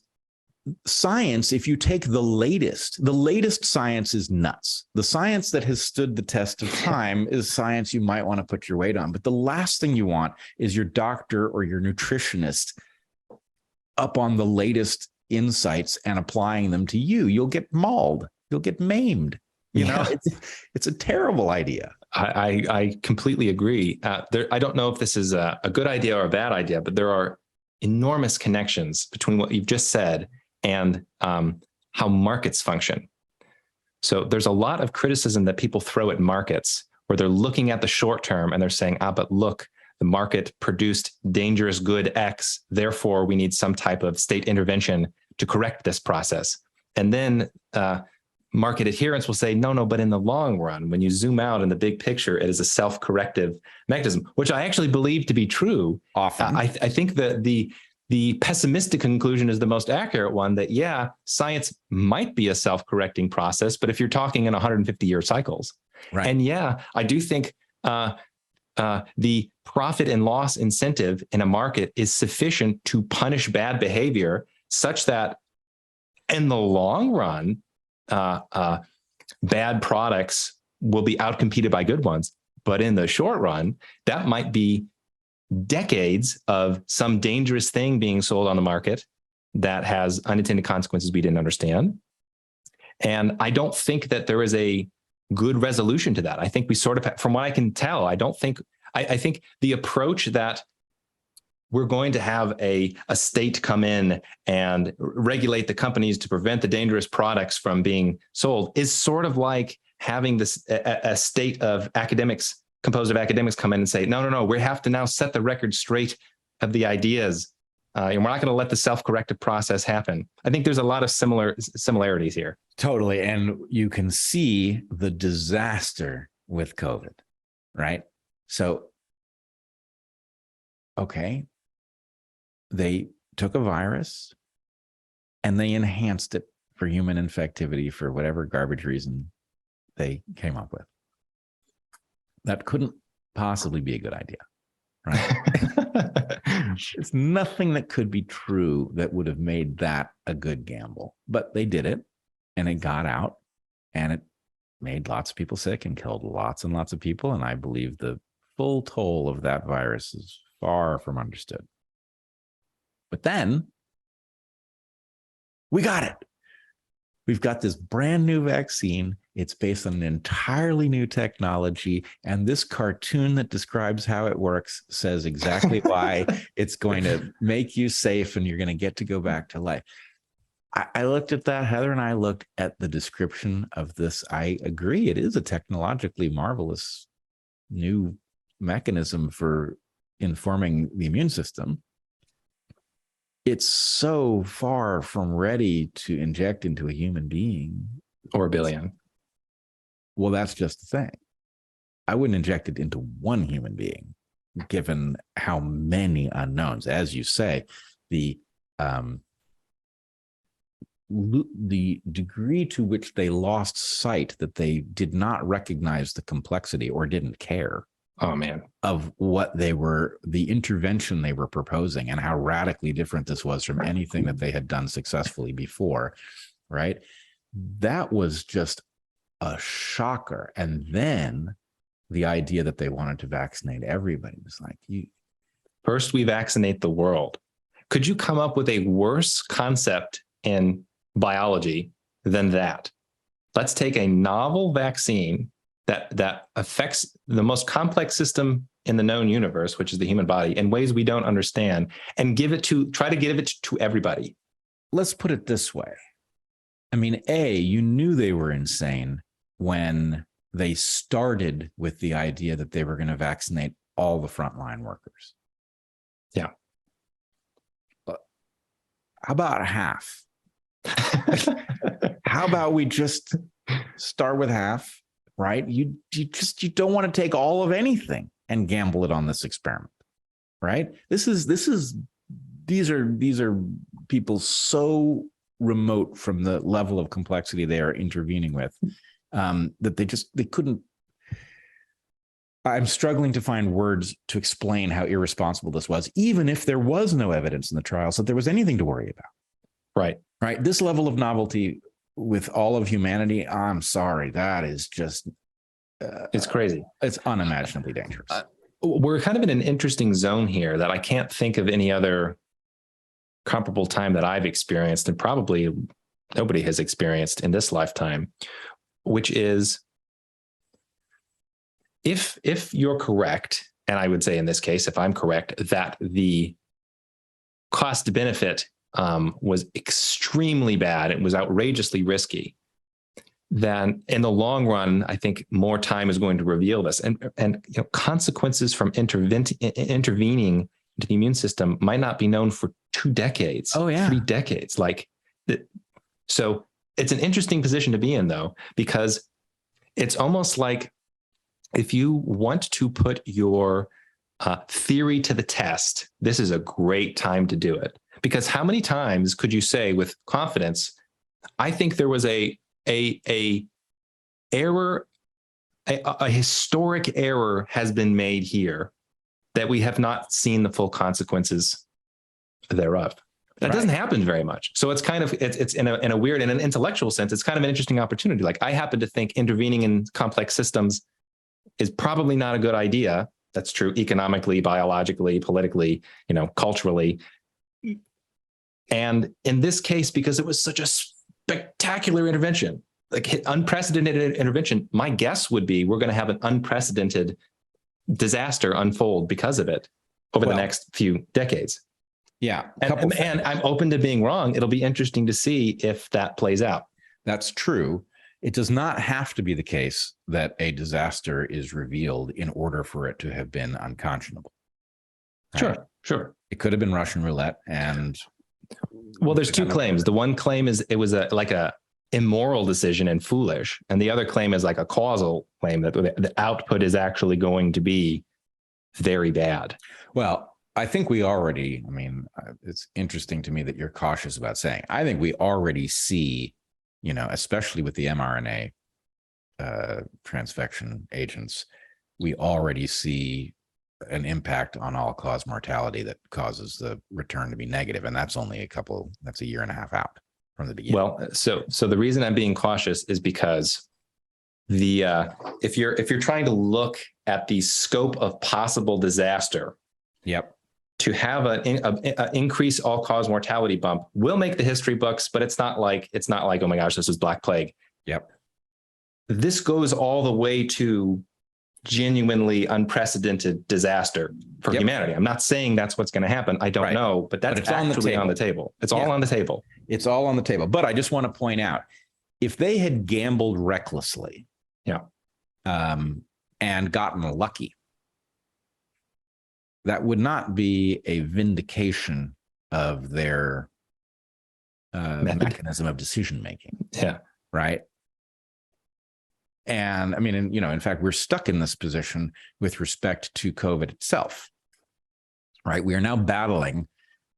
science, if you take the latest science is nuts. The science that has stood the test of time is science you might want to put your weight on. But the last thing you want is your doctor or your nutritionist up on the latest insights and applying them to you. You'll get mauled. You'll get maimed. It's a terrible idea. I completely agree. I don't know if this is a good idea or a bad idea, but there are enormous connections between what you've just said and how markets function. So there's a lot of criticism that people throw at markets where they're looking at the short term and they're saying, but look, the market produced dangerous good X, therefore we need some type of state intervention to correct this process. And then market adherents will say, no, but in the long run, when you zoom out in the big picture, it is a self-corrective mechanism, which I actually believe to be true. Often. I think that the pessimistic conclusion is the most accurate one, that, yeah, science might be a self-correcting process, but if you're talking in 150-year cycles. Right. And yeah, I do think the profit and loss incentive in a market is sufficient to punish bad behavior, such that in the long run, bad products will be outcompeted by good ones. But in the short run, that might be decades of some dangerous thing being sold on the market that has unintended consequences we didn't understand. And I don't think that there is a good resolution to that. I think we sort of, from what I can tell, I think the approach that we're going to have a state come in and regulate the companies to prevent the dangerous products from being sold is sort of like having this a state of academics, composed of academics, come in and say, no, we have to now set the record straight of the ideas, and we're not going to let the self-corrective process happen. I think there's a lot of similarities here. Totally. And you can see the disaster with COVID, right? So, okay, they took a virus and they enhanced it for human infectivity for whatever garbage reason they came up with. That couldn't possibly be a good idea, right? There's nothing that could be true that would have made that a good gamble, but they did it, and it got out, and it made lots of people sick and killed lots and lots of people. And I believe the full toll of that virus is far from understood. But then we got it. We've got this brand new vaccine. It's based on an entirely new technology. And this cartoon that describes how it works says exactly why it's going to make you safe and you're going to get to go back to life. I looked at that. Heather and I looked at the description of this. I agree. It is a technologically marvelous new mechanism for informing the immune system. It's so far from ready to inject into a human being. Or a billion. Well, that's just the thing. I wouldn't inject it into one human being, given how many unknowns. As you say, the degree to which they lost sight that they did not recognize the complexity or didn't care. Oh, man. Of what they were, the intervention they were proposing, and how radically different this was from anything that they had done successfully before, right? That was just a shocker. And then the idea that they wanted to vaccinate everybody was like, first we vaccinate the world. Could you come up with a worse concept in biology than that? Let's take a novel vaccine that affects the most complex system in the known universe, which is the human body, in ways we don't understand, and try to give it to everybody. Let's put it this way. I mean, you knew they were insane when they started with the idea that they were going to vaccinate all the frontline workers. Yeah. But how about half? How about we just start with half? Right? You don't want to take all of anything and gamble it on this experiment, right? These are people so remote from the level of complexity they are intervening with that they couldn't. I'm struggling to find words to explain how irresponsible this was, even if there was no evidence in the trials that there was anything to worry about. Right. This level of novelty with all of humanity, I'm sorry, that is just it's crazy. It's unimaginably dangerous. We're kind of in an interesting zone here that I can't think of any other comparable time that I've experienced, and probably nobody has experienced in this lifetime, which is if you're correct, and I would say in this case, if I'm correct, that the cost benefit was extremely bad. It was outrageously risky. Then in the long run, I think more time is going to reveal this, and consequences from intervening into the immune system might not be known for 2 decades. 3 decades. So it's an interesting position to be in, though, because it's almost like if you want to put your theory to the test, this is a great time to do it. Because how many times could you say with confidence, I think there was a error, a historic error has been made here that we have not seen the full consequences thereof. That doesn't happen very much. So it's kind of, it's in a weird, in an intellectual sense, it's kind of an interesting opportunity. Like, I happen to think intervening in complex systems is probably not a good idea. That's true economically, biologically, politically, culturally. And in this case, because it was such a spectacular intervention, like unprecedented intervention, my guess would be we're going to have an unprecedented disaster unfold because of it over the next few decades. Yeah. And I'm open to being wrong. It'll be interesting to see if that plays out. That's true. It does not have to be the case that a disaster is revealed in order for it to have been unconscionable. Right? Sure. It could have been Russian roulette. And well, there's two claims. The one claim is it was like a immoral decision and foolish. And the other claim is like a causal claim that the output is actually going to be very bad. Well, I think we already, it's interesting to me that you're cautious about saying, I think we already see, especially with the mRNA transfection agents, we already see an impact on all-cause mortality that causes the return to be negative. And that's only that's a year and a half out from the beginning. Well, so the reason I'm being cautious is because if you're trying to look at the scope of possible disaster, yep, to have an increased all-cause mortality bump will make the history books, but it's not like, oh my gosh, this is Black Plague. Yep. This goes all the way to genuinely unprecedented disaster for humanity. I'm not saying that's what's going to happen. I don't know, but that's actually on the table. It's all on the table. It's all on the table. But I just want to point out, if they had gambled recklessly, and gotten lucky, that would not be a vindication of their mechanism of decision making. Yeah. Right. And in fact, we're stuck in this position with respect to COVID itself. Right. We are now battling.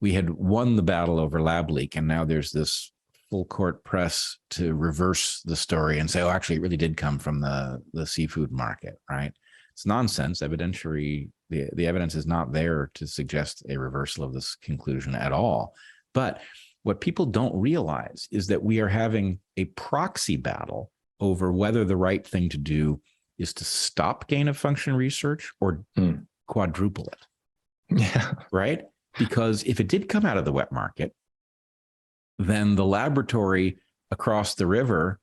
We had won the battle over lab leak, and now there's this full court press to reverse the story and say, oh, actually, it really did come from the seafood market. Right. It's nonsense. Evidentiary, the evidence is not there to suggest a reversal of this conclusion at all. But what people don't realize is that we are having a proxy battle over whether the right thing to do is to stop gain of function research or quadruple it. Yeah. Right? Because if it did come out of the wet market, then the laboratory across the river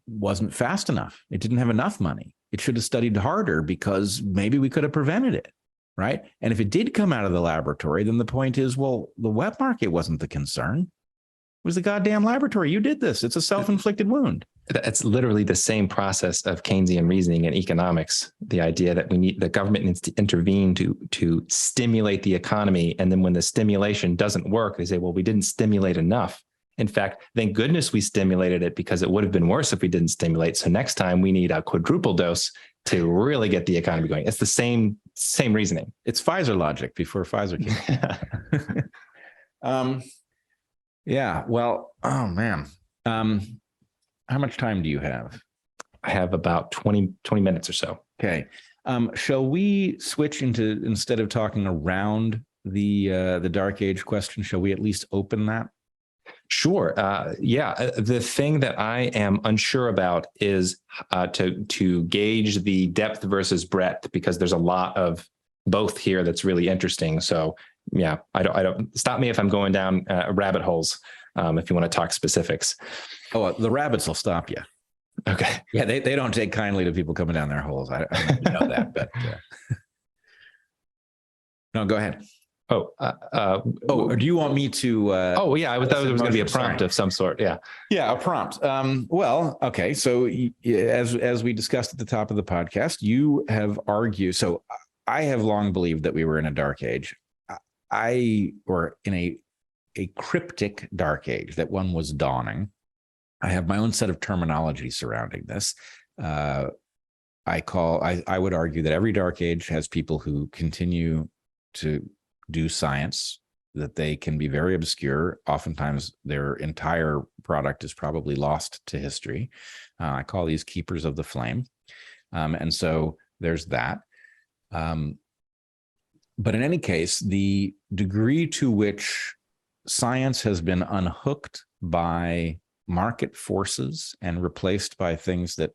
wasn't fast enough. It didn't have enough money. It should have studied harder because maybe we could have prevented it, right? And if it did come out of the laboratory, then the point is, well, the wet market wasn't the concern. It was the goddamn laboratory. You did this. It's a self-inflicted wound. It's literally the same process of Keynesian reasoning and economics. The idea that the government needs to intervene to stimulate the economy. And then when the stimulation doesn't work, they say, well, we didn't stimulate enough. In fact, thank goodness we stimulated it, because it would have been worse if we didn't stimulate. So next time we need a quadruple dose to really get the economy going. It's the same reasoning. It's Pfizer logic before Pfizer came. Yeah. Well, oh man. How much time do you have? I have about 20 minutes or so. Okay. Shall we switch into, instead of talking around the Dark Age question, shall we at least open that? Sure. The thing that I am unsure about is to gauge the depth versus breadth, because there's a lot of both here that's really interesting. So yeah, I don't stop me if I'm going down rabbit holes. If you want to talk specifics. Oh, the rabbits will stop you. Okay. Yeah, they don't take kindly to people coming down their holes. I know that, but no, go ahead. Or do you want me to? I thought there was going to be a prompt of some sort. Yeah. Yeah, a prompt. Well, okay. So as we discussed at the top of the podcast, you have argued. So I have long believed that we were in a dark age. Or in a a cryptic dark age, that one was dawning. I have my own set of terminology surrounding this. I would argue that every dark age has people who continue to do science, that they can be very obscure. Oftentimes their entire product is probably lost to history. I call these keepers of the flame. And so there's that. But in any case, the degree to which science has been unhooked by market forces and replaced by things that,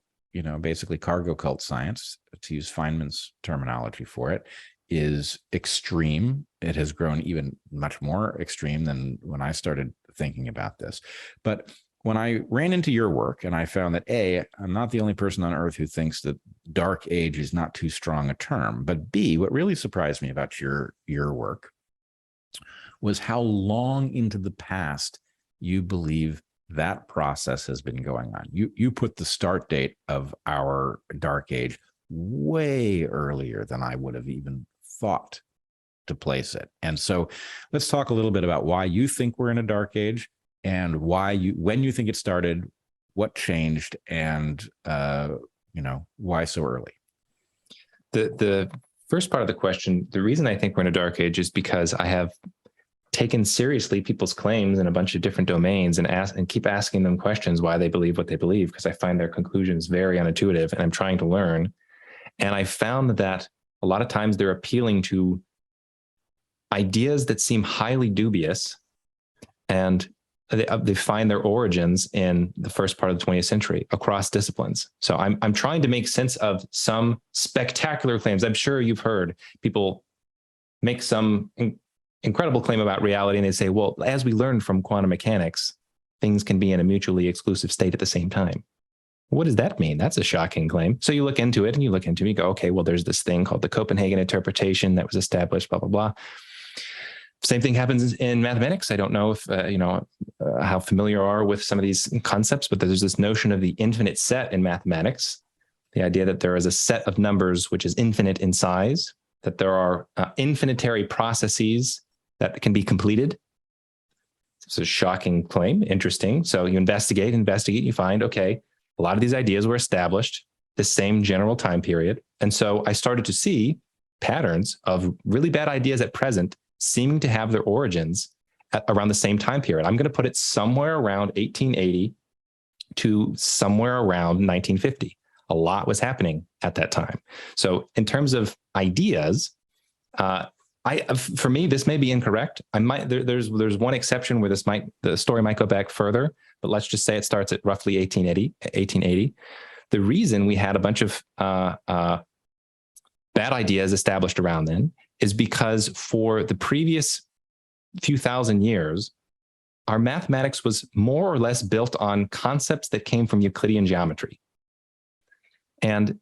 basically cargo cult science, to use Feynman's terminology for it, is extreme. It has grown even much more extreme than when I started thinking about this. But when I ran into your work and I found that A, I'm not the only person on earth who thinks that dark age is not too strong a term, but B, what really surprised me about your work was how long into the past you believe that process has been going on. You put the start date of our dark age way earlier than I would have even thought to place it. And so let's talk a little bit about why you think we're in a dark age, and when you think it started, what changed, and why so early. The first part of the question, the reason I think we're in a dark age is because I have taken seriously people's claims in a bunch of different domains and keep asking them questions why they believe what they believe, because I find their conclusions very unintuitive and I'm trying to learn. And I found that a lot of times they're appealing to ideas that seem highly dubious, and they find their origins in the first part of the 20th century across disciplines. So I'm trying to make sense of some spectacular claims. I'm sure you've heard people make some incredible claim about reality, and they say, well, as we learned from quantum mechanics, things can be in a mutually exclusive state at the same time. What does that mean? That's a shocking claim. So you look into it and you go, okay, well, there's this thing called the Copenhagen interpretation that was established, blah, blah, blah. Same thing happens in mathematics. I don't know if, how familiar you are with some of these concepts, but there's this notion of the infinite set in mathematics, the idea that there is a set of numbers which is infinite in size, that there are infinitary processes that can be completed. It's a shocking claim, interesting. So you investigate, you find, okay, a lot of these ideas were established the same general time period. And so I started to see patterns of really bad ideas at present seeming to have their origins at around the same time period. I'm going to put it somewhere around 1880 to somewhere around 1950. A lot was happening at that time. So in terms of ideas, for me, this may be incorrect. There's one exception where the story might go back further, but let's just say it starts at roughly 1880. The reason we had a bunch of bad ideas established around then is because for the previous few thousand years, our mathematics was more or less built on concepts that came from Euclidean geometry. And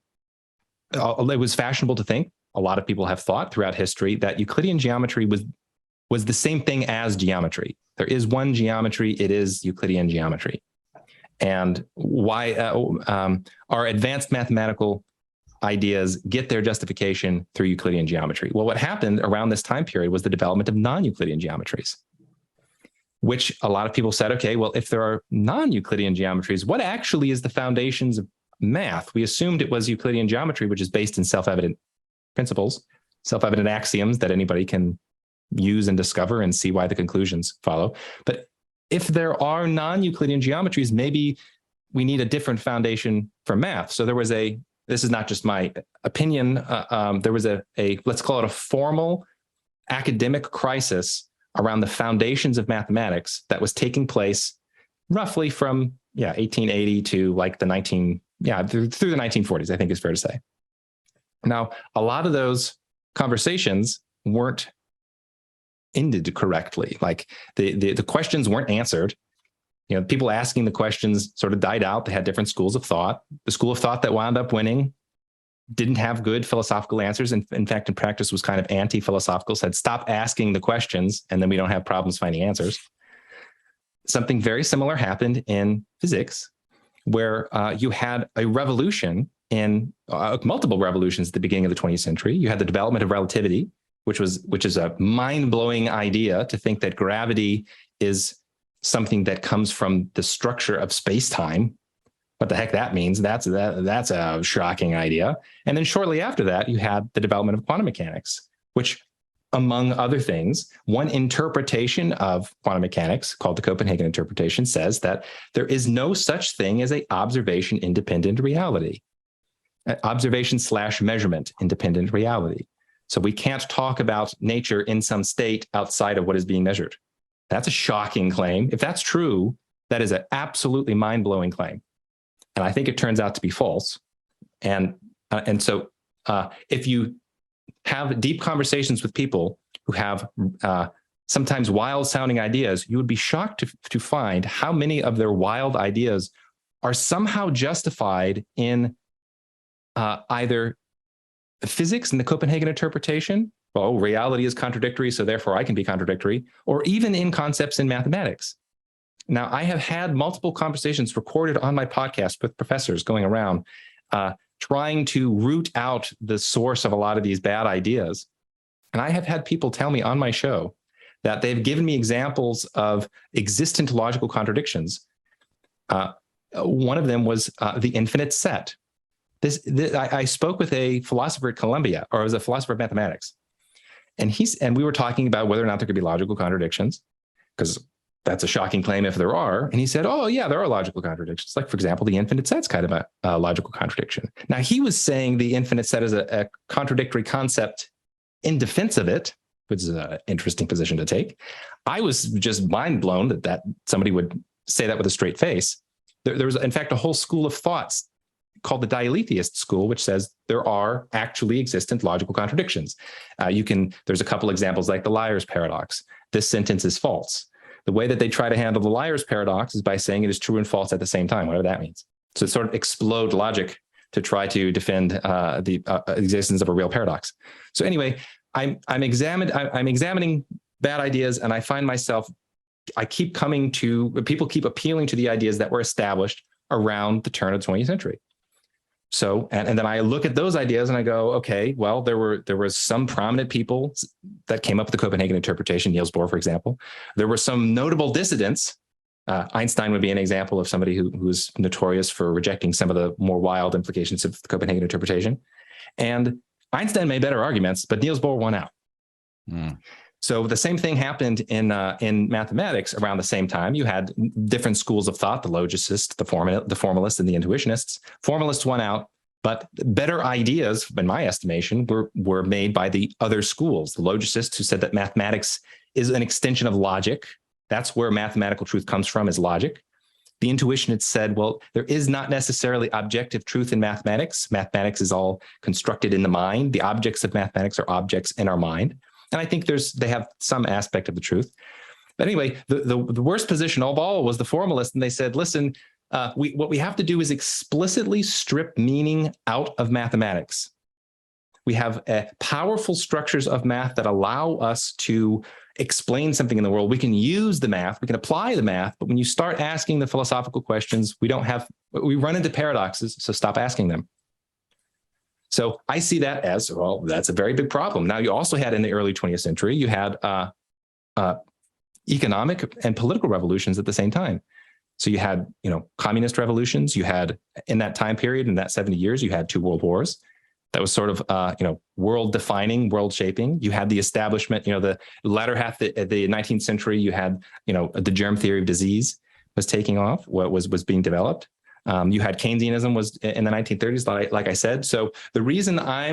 it was fashionable to think, a lot of people have thought throughout history, that Euclidean geometry was the same thing as geometry. There is one geometry, it is Euclidean geometry. And why our advanced mathematical ideas get their justification through Euclidean geometry. Well, what happened around this time period was the development of non-Euclidean geometries, which a lot of people said, okay, well, if there are non-Euclidean geometries, what actually is the foundations of math? We assumed it was Euclidean geometry, which is based in self-evident principles, self-evident axioms that anybody can use and discover and see why the conclusions follow. But if there are non-Euclidean geometries, maybe we need a different foundation for math. So this is not just my opinion, there was a let's call it a formal academic crisis around the foundations of mathematics that was taking place roughly from 1880 to like through the 1940s, I think is fair to say. Now, a lot of those conversations weren't ended correctly. Like the questions weren't answered. People asking the questions sort of died out. They had different schools of thought. The school of thought that wound up winning didn't have good philosophical answers. And in fact, in practice was kind of anti-philosophical, said, stop asking the questions and then we don't have problems finding answers. Something very similar happened in physics, where you had a revolution in multiple revolutions at the beginning of the 20th century. You had the development of relativity, which is a mind-blowing idea to think that gravity is something that comes from the structure of space-time. What the heck that means? That's a shocking idea. And then shortly after that, you had the development of quantum mechanics, which, among other things, one interpretation of quantum mechanics, called the Copenhagen interpretation, says that there is no such thing as a observation-independent reality, observation/measurement independent reality. So we can't talk about nature in some state outside of what is being measured. That's a shocking claim. If that's true, that is an absolutely mind-blowing claim. And I think it turns out to be false. And so if you have deep conversations with people who have sometimes wild-sounding ideas, you would be shocked to find how many of their wild ideas are somehow justified in either physics and the Copenhagen interpretation. Well, reality is contradictory, so therefore I can be contradictory, or even in concepts in mathematics. Now, I have had multiple conversations recorded on my podcast with professors going around trying to root out the source of a lot of these bad ideas. And I have had people tell me on my show that they've given me examples of existent logical contradictions. One of them was the infinite set. I spoke with a philosopher at Columbia, or it was a philosopher of mathematics. And we were talking about whether or not there could be logical contradictions, because that's a shocking claim if there are. And he said, oh, yeah, there are logical contradictions. Like, for example, the infinite set's kind of a logical contradiction. Now, he was saying the infinite set is a contradictory concept in defense of it, which is an interesting position to take. I was just mind blown that somebody would say that with a straight face. There was, in fact, a whole school of thoughts called the dialetheist school, which says there are actually existent logical contradictions. There's a couple examples like the liar's paradox. This sentence is false. The way that they try to handle the liar's paradox is by saying it is true and false at the same time, whatever that means. So it's sort of explode logic to try to defend the existence of a real paradox. So anyway, I'm examining bad ideas, and I find myself, people keep appealing to the ideas that were established around the turn of the 20th century. So, and then I look at those ideas and I go, okay, well, there were some prominent people that came up with the Copenhagen interpretation, Niels Bohr, for example. There were some notable dissidents. Einstein would be an example of somebody who's notorious for rejecting some of the more wild implications of the Copenhagen interpretation. And Einstein made better arguments, but Niels Bohr won out. So the same thing happened in mathematics around the same time. You had different schools of thought: the logicists, the formalists, and the intuitionists. Formalists won out, but better ideas, in my estimation, were made by the other schools. The logicists, who said that mathematics is an extension of logic. That's where mathematical truth comes from, is logic. The intuitionists said, well, there is not necessarily objective truth in mathematics. Mathematics is all constructed in the mind. The objects of mathematics are objects in our mind. And I think they have some aspect of the truth. But anyway, the worst position of all was the formalist. And they said, listen, what we have to do is explicitly strip meaning out of mathematics. We have powerful structures of math that allow us to explain something in the world. We can use the math, we can apply the math, but when you start asking the philosophical questions, we run into paradoxes, so stop asking them. So I see that as, well, that's a very big problem. Now, you also had in the early 20th century, you had economic and political revolutions at the same time. So you had, communist revolutions. You had, in that time period, in that 70 years, you had 2 world wars. That was sort of, world defining, world shaping. You had the establishment, the latter half of the 19th century, you had, the germ theory of disease was taking off, what was being developed. You had Keynesianism was in the 1930s, like I said. So the reason I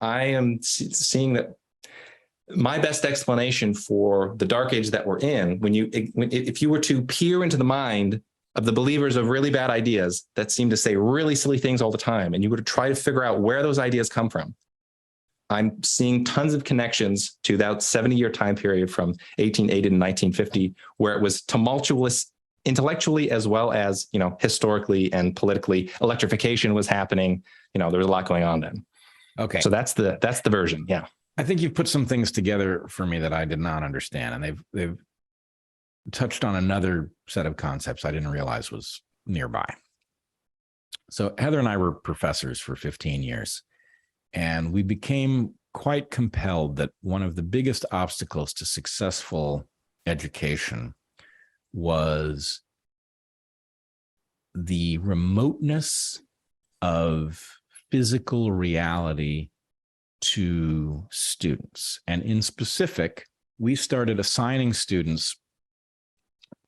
am seeing that my best explanation for the dark age that we're in, if you were to peer into the mind of the believers of really bad ideas that seem to say really silly things all the time, and you were to try to figure out where those ideas come from, I'm seeing tons of connections to that 70-year time period from 1880 to 1950, where it was tumultuous intellectually as well as, historically and politically. Electrification was happening. There was a lot going on then. Okay. So that's the version. Yeah. I think you've put some things together for me that I did not understand, and they've touched on another set of concepts I didn't realize was nearby. So Heather and I were professors for 15 years, and we became quite compelled that one of the biggest obstacles to successful education was the remoteness of physical reality to students. And in specific, we started assigning students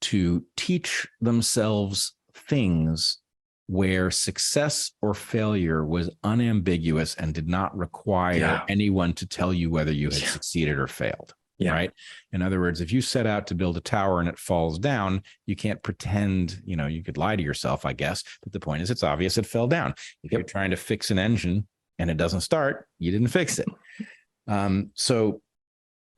to teach themselves things where success or failure was unambiguous and did not require anyone to tell you whether you had succeeded or failed. Right. In other words, if you set out to build a tower and it falls down, you can't pretend, you could lie to yourself, I guess. But the point is, it's obvious it fell down. If you're trying to fix an engine and it doesn't start, you didn't fix it. So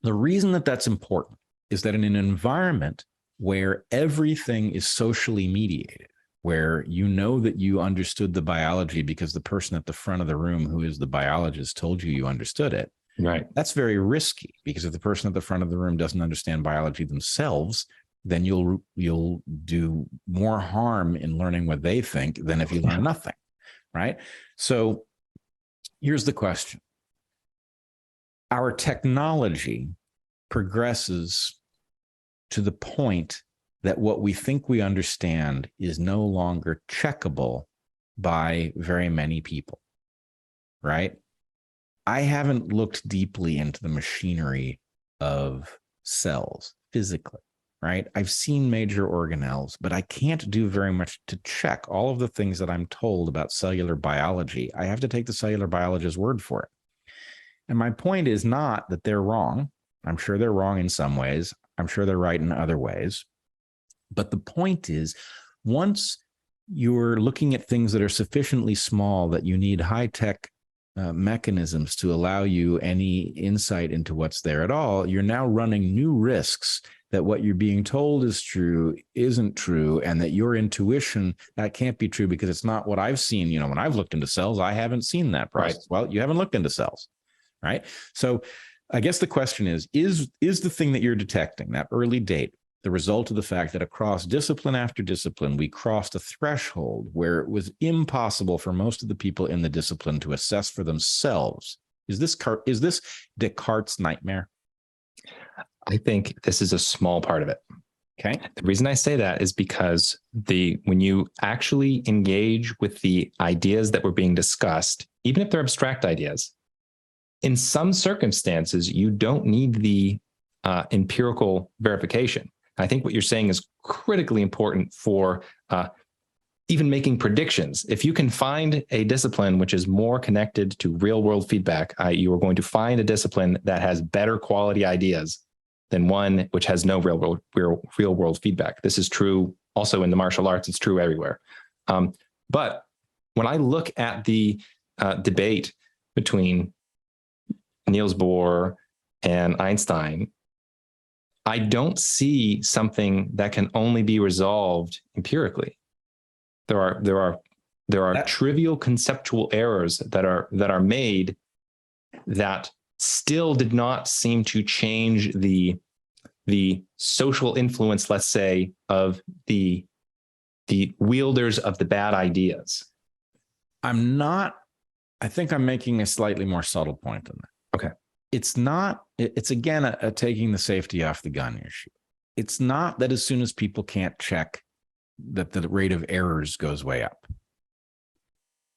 the reason that that's important is that in an environment where everything is socially mediated, where you know that you understood the biology because the person at the front of the room who is the biologist told you understood it. Right. That's very risky, because if the person at the front of the room doesn't understand biology themselves, then you'll do more harm in learning what they think than if you learn nothing. Right. So here's the question. Our technology progresses to the point that what we think we understand is no longer checkable by very many people, right? I haven't looked deeply into the machinery of cells physically, right? I've seen major organelles, but I can't do very much to check all of the things that I'm told about cellular biology. I have to take the cellular biologist's word for it. And my point is not that they're wrong. I'm sure they're wrong in some ways. I'm sure they're right in other ways. But the point is, once you're looking at things that are sufficiently small that you need high-tech mechanisms to allow you any insight into what's there at all, you're now running new risks that what you're being told is true isn't true, and that your intuition, that can't be true because it's not what I've seen. When I've looked into cells, I haven't seen that process. Right. Well, you haven't looked into cells, right? So I guess the question is the thing that you're detecting, that early date, the result of the fact that across discipline after discipline, we crossed a threshold where it was impossible for most of the people in the discipline to assess for themselves? Is this Descartes' nightmare? I think this is a small part of it. Okay. The reason I say that is because when you actually engage with the ideas that were being discussed, even if they're abstract ideas, in some circumstances, you don't need the empirical verification. I think what you're saying is critically important for even making predictions. If you can find a discipline which is more connected to real world feedback, you are going to find a discipline that has better quality ideas than one which has no real world feedback. This is true also in the martial arts. It's true everywhere. But when I look at the debate between Niels Bohr and Einstein, I don't see something that can only be resolved empirically. There are trivial conceptual errors that are made that still did not seem to change the social influence, let's say, of the wielders of the bad ideas. I think I'm making a slightly more subtle point than that. Okay. It's again a taking the safety off the gun issue. It's not that as soon as people can't check, that the rate of errors goes way up.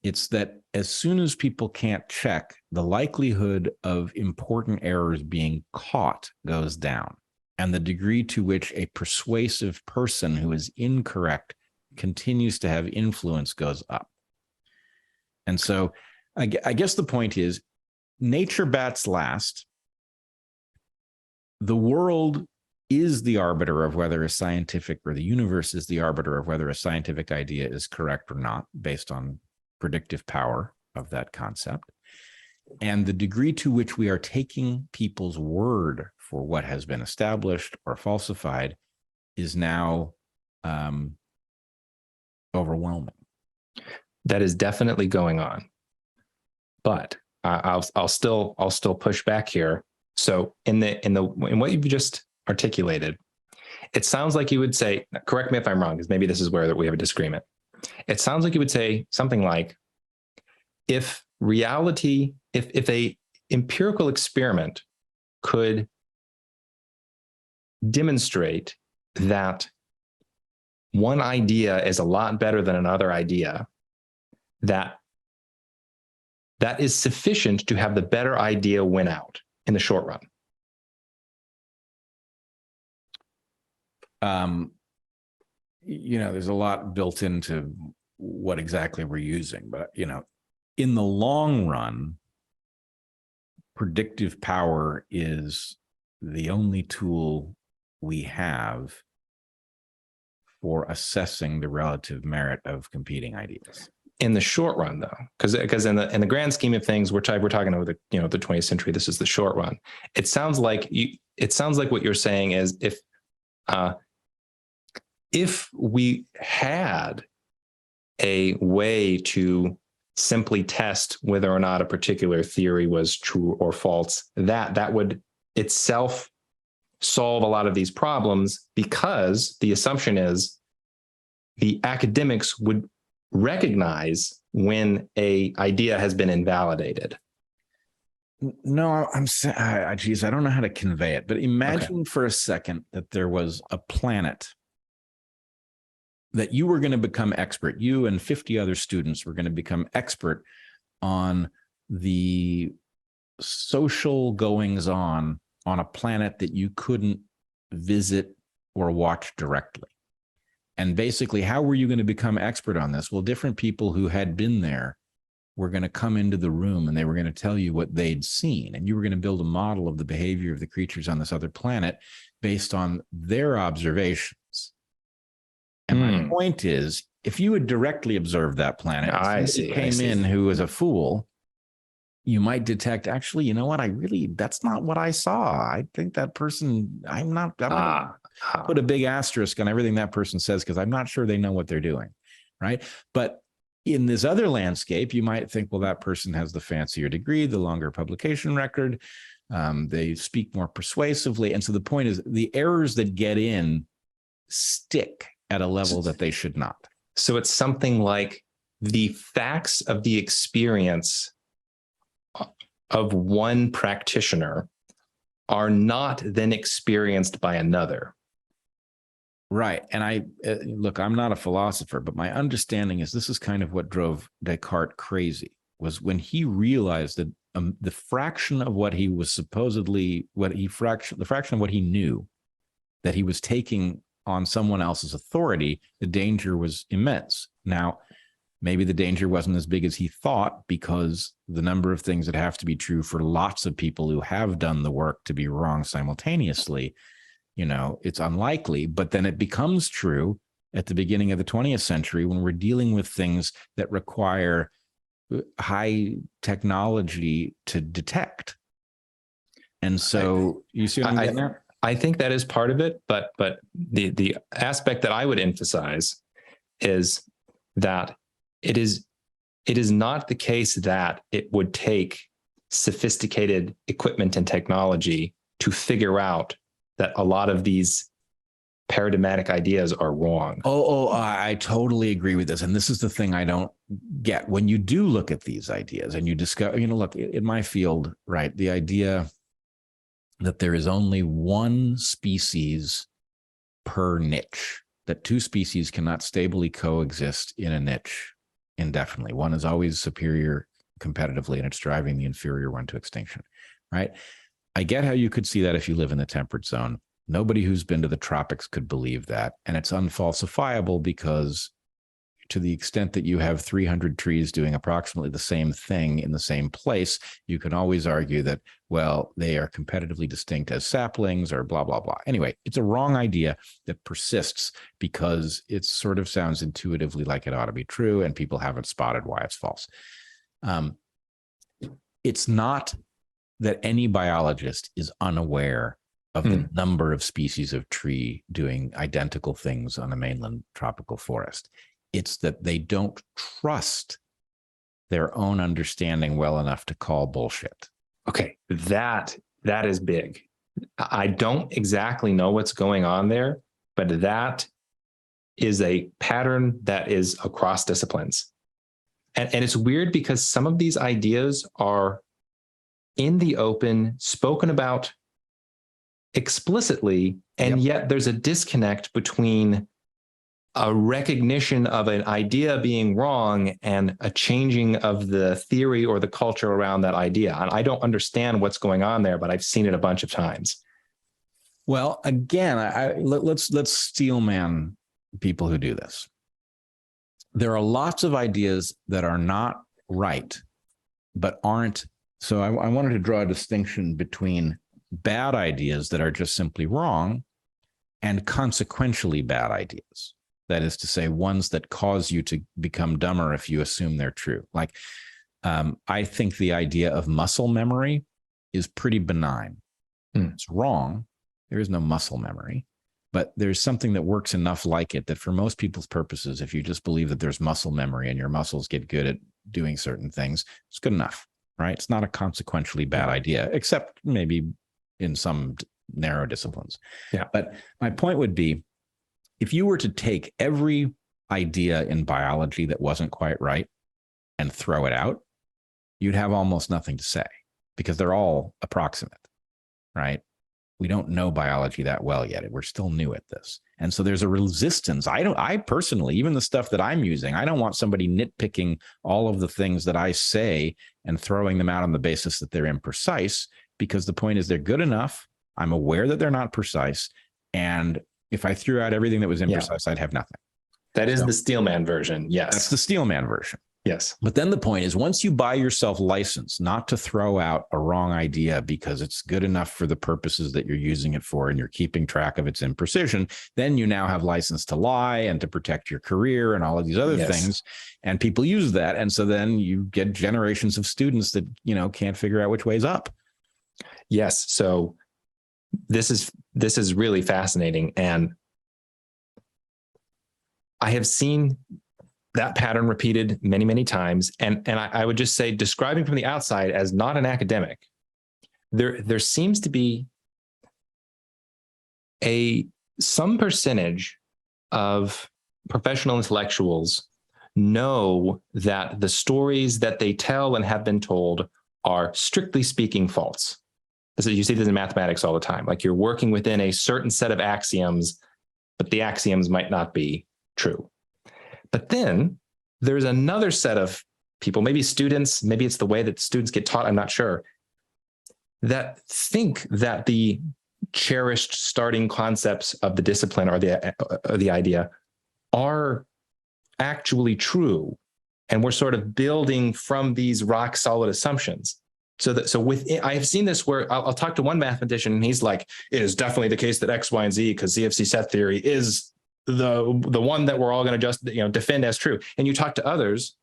It's that as soon as people can't check, the likelihood of important errors being caught goes down, and the degree to which a persuasive person who is incorrect continues to have influence goes up. And so I guess the point is, nature bats last. The world is the arbiter of whether a scientific, or the universe is the arbiter of whether a scientific idea is correct or not, based on predictive power of that concept. And the degree to which we are taking people's word for what has been established or falsified is now overwhelming. That is definitely going on, but I'll still push back here. So in what you've just articulated, it sounds like you would say, correct me if I'm wrong, because maybe this is where we have a disagreement. It sounds like you would say something like, if a empirical experiment could demonstrate that one idea is a lot better than another idea, that is sufficient to have the better idea win out in the short run. There's a lot built into what exactly we're using, but in the long run, predictive power is the only tool we have for assessing the relative merit of competing ideas. In the short run, though, because in the grand scheme of things, we're talking about the 20th century. This is the short run. It sounds like what you're saying is if we had a way to simply test whether or not a particular theory was true or false, that would itself solve a lot of these problems, because the assumption is the academics would recognize when a idea has been invalidated. No, I don't know how to convey it, but imagine for a second that there was a planet that you were going to become expert. You and 50 other students were going to become expert on the social goings on a planet that you couldn't visit or watch directly. And basically, how were you going to become expert on this? Well, different people who had been there were going to come into the room and they were going to tell you what they'd seen. And you were going to build a model of the behavior of the creatures on this other planet based on their observations. And my point is, if you had directly observed that planet, came in who was a fool, you might detect, actually, you know what? That's not what I saw. I think that person, I'm going to put a big asterisk on everything that person says, because I'm not sure they know what they're doing, right? But in this other landscape, you might think, well, that person has the fancier degree, the longer publication record, they speak more persuasively. And so the point is, the errors that get in stick at a level that they should not. So it's something like the facts of the experience of one practitioner are not then experienced by another. Right. And look, I'm not a philosopher, but my understanding is this is kind of what drove Descartes crazy, was when he realized that the fraction of what he was the fraction of what he knew that he was taking on someone else's authority, the danger was immense. Now, maybe the danger wasn't as big as he thought, because the number of things that have to be true for lots of people who have done the work to be wrong simultaneously, it's unlikely. But then it becomes true at the beginning of the 20th century when we're dealing with things that require high technology to detect. And so you see what I'm getting at? I think that is part of it, but the aspect that I would emphasize is that it is not the case that it would take sophisticated equipment and technology to figure out that a lot of these paradigmatic ideas are wrong. I totally agree with this. And this is the thing I don't get. When you do look at these ideas and you discover, look, in my field, right, the idea that there is only one species per niche, that two species cannot stably coexist in a niche indefinitely. One is always superior competitively, and it's driving the inferior one to extinction, right? I get how you could see that if you live in the temperate zone. Nobody who's been to the tropics could believe that. And it's unfalsifiable, because to the extent that you have 300 trees doing approximately the same thing in the same place, you can always argue that, well, they are competitively distinct as saplings or blah, blah, blah. Anyway, it's a wrong idea that persists because it sort of sounds intuitively like it ought to be true, and people haven't spotted why it's false. It's not that any biologist is unaware of the number of species of tree doing identical things on a mainland tropical forest. It's that they don't trust their own understanding well enough to call bullshit. Okay, that is big. I don't exactly know what's going on there, but that is a pattern that is across disciplines. And it's weird because some of these ideas are in the open, spoken about explicitly, and yet there's a disconnect between a recognition of an idea being wrong and a changing of the theory or the culture around that idea. And I don't understand what's going on there, but I've seen it a bunch of times. Well, again, let's steelman people who do this. There are lots of ideas that are not right, but aren't. So I wanted to draw a distinction between bad ideas that are just simply wrong and consequentially bad ideas. That is to say, ones that cause you to become dumber if you assume they're true. Like, I think the idea of muscle memory is pretty benign. It's wrong. There is no muscle memory, but there's something that works enough like it that for most people's purposes, if you just believe that there's muscle memory and your muscles get good at doing certain things, it's good enough, right? It's not a consequentially bad idea, except maybe in some narrow disciplines. Yeah. But my point would be, if you were to take every idea in biology that wasn't quite right and throw it out, you'd have almost nothing to say because they're all approximate, right? We don't know biology that well yet. We're still new at this. And so there's a resistance. I personally, even the stuff that I'm using, I don't want somebody nitpicking all of the things that I say and throwing them out on the basis that they're imprecise, because the point is they're good enough. I'm aware that they're not precise. And if I threw out everything that was imprecise, I'd have nothing. That is the Steelman version. Yes. That's the Steelman version. Yes. But then the point is, once you buy yourself license not to throw out a wrong idea because it's good enough for the purposes that you're using it for and you're keeping track of its imprecision, then you now have license to lie and to protect your career and all of these other things. And people use that. And so then you get generations of students that, can't figure out which way's up. Yes. So this is really fascinating. And I have seen that pattern repeated many, many times. And I would just say, describing from the outside as not an academic, there seems to be some percentage of professional intellectuals know that the stories that they tell and have been told are, strictly speaking, false. So you see this in mathematics all the time. Like, you're working within a certain set of axioms, but the axioms might not be true. But then there's another set of people, maybe students, maybe it's the way that students get taught, I'm not sure, that think that the cherished starting concepts of the discipline or the idea are actually true. And we're sort of building from these rock solid assumptions. I have seen this where I'll talk to one mathematician and he's like, it is definitely the case that X, Y, and Z, because ZFC set theory is the one that we're all going to just defend as true. And you talk to others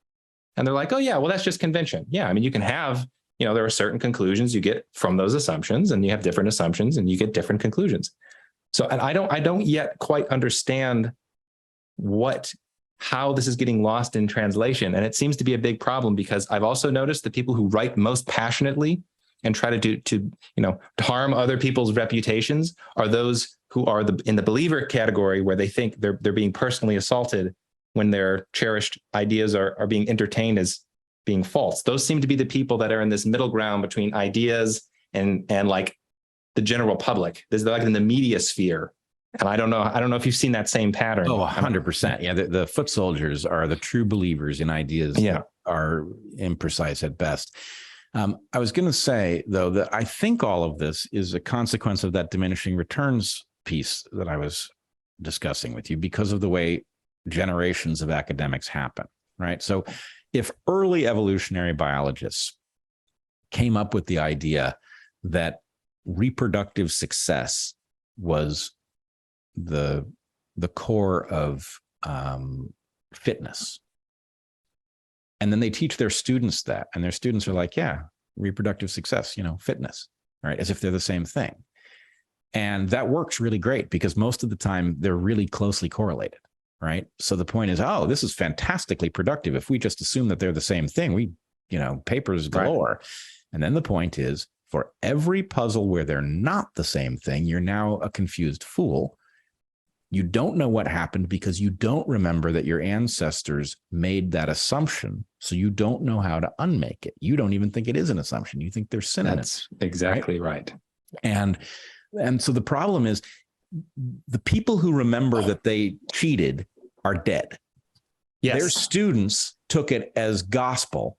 and they're like, oh yeah, well, that's just convention. Yeah. I mean, you can have, there are certain conclusions you get from those assumptions, and you have different assumptions and you get different conclusions. So, and I don't yet quite understand how this is getting lost in translation. And it seems to be a big problem, because I've also noticed the people who write most passionately and try to harm other people's reputations are those who are in the believer category, where they think they're being personally assaulted when their cherished ideas are being entertained as being false. Those seem to be the people that are in this middle ground between ideas and like the general public. They're like in the media sphere. And I don't know if you've seen that same pattern. Oh, 100%. Yeah. The foot soldiers are the true believers in ideas that are imprecise at best. I was going to say, though, that I think all of this is a consequence of that diminishing returns piece that I was discussing with you, because of the way generations of academics happen, right? So if early evolutionary biologists came up with the idea that reproductive success was the core of fitness, and then they teach their students that, and their students are like, yeah, reproductive success, fitness, right? As if they're the same thing. And that works really great, because most of the time they're really closely correlated, right? So the point is, oh, this is fantastically productive. If we just assume that they're the same thing, papers galore. Right. And then the point is, for every puzzle where they're not the same thing, you're now a confused fool. You don't know what happened because you don't remember that your ancestors made that assumption. So you don't know how to unmake it. You don't even think it is an assumption. You think they're synonyms. That's exactly right. And so the problem is, the people who remember that they cheated are dead. Yes. Their students took it as gospel.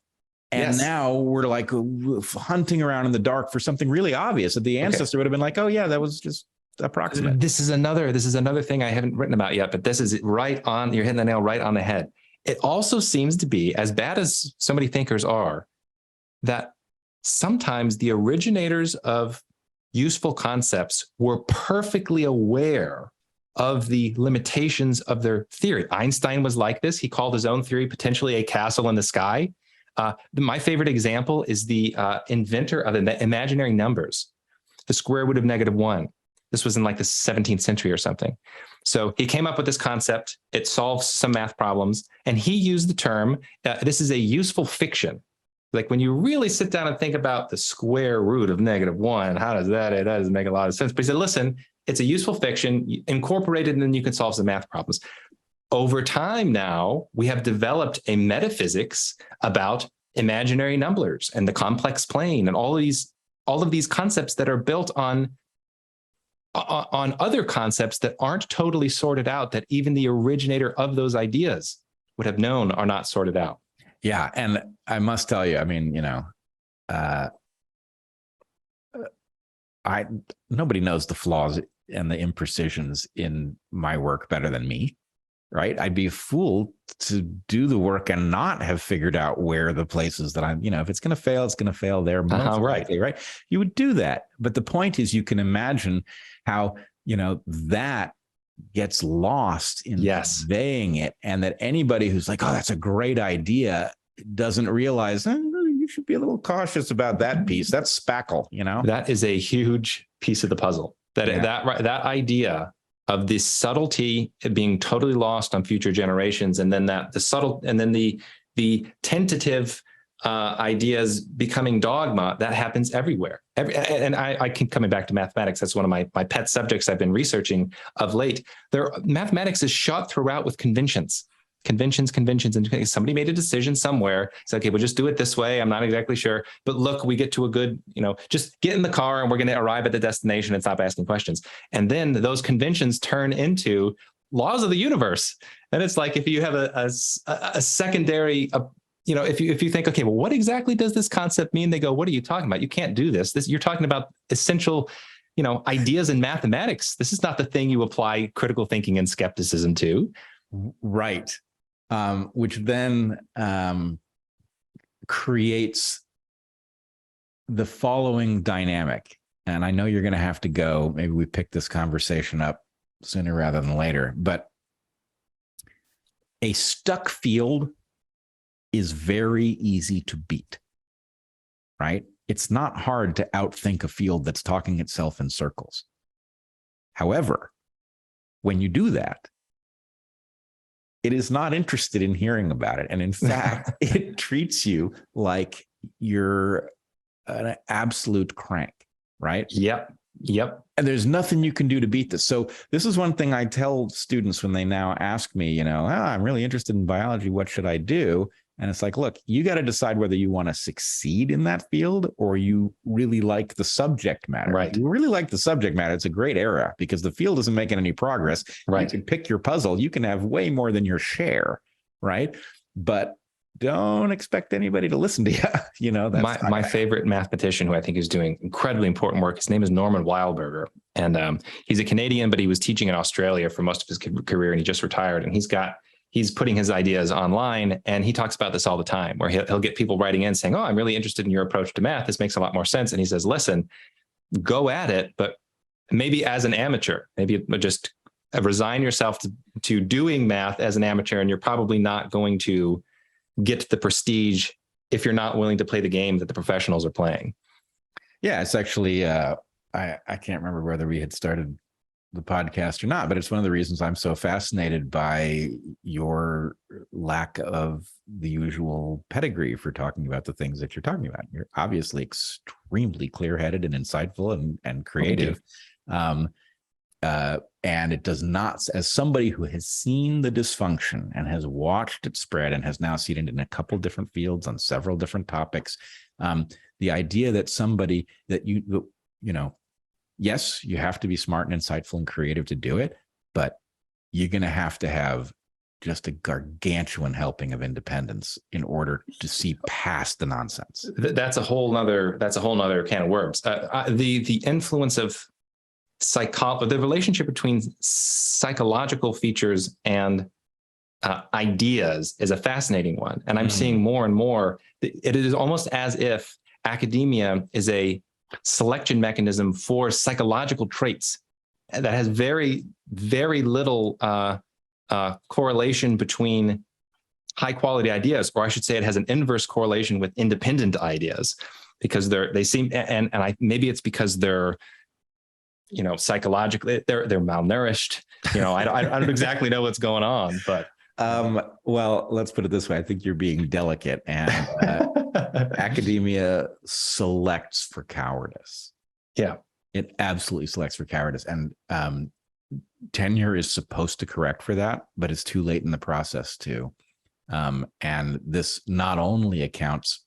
And now we're like hunting around in the dark for something really obvious that the ancestor would have been like, oh yeah, that was just approximate. This is another thing I haven't written about yet, but this is right on, you're hitting the nail right on the head. It also seems to be, as bad as so many thinkers are, that sometimes the originators of useful concepts were perfectly aware of the limitations of their theory. Einstein was like this. He called his own theory potentially a castle in the sky. My favorite example is the inventor of imaginary numbers, the square root of -1. This was in like the 17th century or something. So he came up with this concept. It solves some math problems. And he used the term, this is a useful fiction. Like when you really sit down and think about the square root of -1, how does that? It doesn't make a lot of sense. But he said, listen, it's a useful fiction, incorporate it, and then you can solve some math problems. Over time now, we have developed a metaphysics about imaginary numbers and the complex plane and all of these concepts that are built on other concepts that aren't totally sorted out, that even the originator of those ideas would have known are not sorted out. Yeah. And I must tell you, I mean, nobody knows the flaws and the imprecisions in my work better than me, right? I'd be a fool to do the work and not have figured out where the places that I'm, if it's going to fail, it's going to fail there. Most likely, right? You would do that. But the point is, you can imagine how, that gets lost in conveying it, and that anybody who's like, oh, that's a great idea, doesn't realize, you should be a little cautious about that piece. That's spackle, That is a huge piece of the puzzle. That idea of the subtlety being totally lost on future generations, and then the tentative ideas becoming dogma, that happens everywhere. And I keep coming back to mathematics. That's one of my pet subjects I've been researching of late. Mathematics is shot throughout with conventions. And somebody made a decision somewhere. It's okay, we'll just do it this way. I'm not exactly sure, but look, we get to a good, just get in the car and we're going to arrive at the destination and stop asking questions. And then those conventions turn into laws of the universe. And it's like, if you have a secondary, if you think, okay, well, what exactly does this concept mean? They go, what are you talking about? You can't do this. You're talking about essential, ideas in mathematics. This is not the thing you apply critical thinking and skepticism to. Right. Which then creates the following dynamic. And I know you're going to have to go. Maybe we pick this conversation up sooner rather than later. But a stuck field is very easy to beat, right? It's not hard to outthink a field that's talking itself in circles. However, when you do that, it is not interested in hearing about it. And in fact, it treats you like you're an absolute crank, right? Yep. And there's nothing you can do to beat this. So this is one thing I tell students when they now ask me, I'm really interested in biology. What should I do? And it's like, look, you got to decide whether you want to succeed in that field or you really like the subject matter. Right. If you really like the subject matter, it's a great era because the field isn't making any progress. Right. You can pick your puzzle. You can have way more than your share. Right. But don't expect anybody to listen to you. That's my favorite mathematician who I think is doing incredibly important work. His name is Norman Weilberger. And he's a Canadian, but he was teaching in Australia for most of his career, and he just retired. And he's putting his ideas online, and he talks about this all the time, where he'll get people writing in saying, oh, I'm really interested in your approach to math. This makes a lot more sense. And he says, listen, go at it, but maybe as an amateur, maybe just resign yourself to doing math as an amateur. And you're probably not going to get the prestige if you're not willing to play the game that the professionals are playing. Yeah, it's actually, I can't remember whether we had started the podcast or not, but it's one of the reasons I'm so fascinated by your lack of the usual pedigree for talking about the things that you're talking about. You're obviously extremely clear-headed and insightful and creative. And it does not, as somebody who has seen the dysfunction and has watched it spread and has now seen it in a couple different fields on several different topics, the idea that somebody that yes, you have to be smart and insightful and creative to do it, but you're going to have just a gargantuan helping of independence in order to see past the nonsense. That's a whole nother can of worms. The influence of the relationship between psychological features and ideas is a fascinating one. And I'm seeing more and more, it is almost as if academia is a selection mechanism for psychological traits that has very, very little correlation between high quality ideas, or I should say it has an inverse correlation with independent ideas, because they seem, and maybe it's because they're, psychologically, they're malnourished. I don't exactly know what's going on, but. Well, let's put it this way. I think you're being delicate, and academia selects for cowardice. Yeah. It absolutely selects for cowardice. And tenure is supposed to correct for that, but it's too late in the process too. And this not only accounts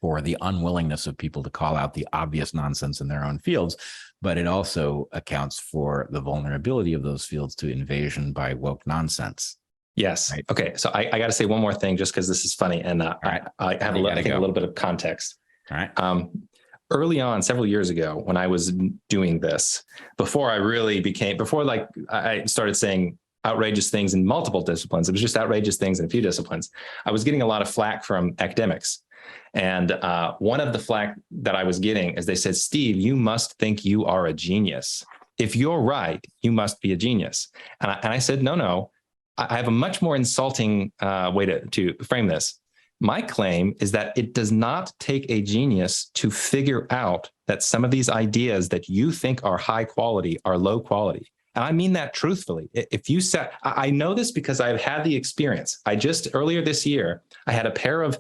for the unwillingness of people to call out the obvious nonsense in their own fields, but it also accounts for the vulnerability of those fields to invasion by woke nonsense. Yes. Right. Okay. So I got to say one more thing, just because this is funny, and right. I have a little bit of context. All right. Early on, several years ago, when I was doing this, before I started saying outrageous things in multiple disciplines, it was just outrageous things in a few disciplines, I was getting a lot of flack from academics. And one of the flack that I was getting is they said, Steve, you must think you are a genius. If you're right, you must be a genius. And I said, no, I have a much more insulting way to frame this. My claim is that it does not take a genius to figure out that some of these ideas that you think are high quality are low quality. And I mean that truthfully. If you said, I know this because I've had the experience. Earlier this year, I had a pair of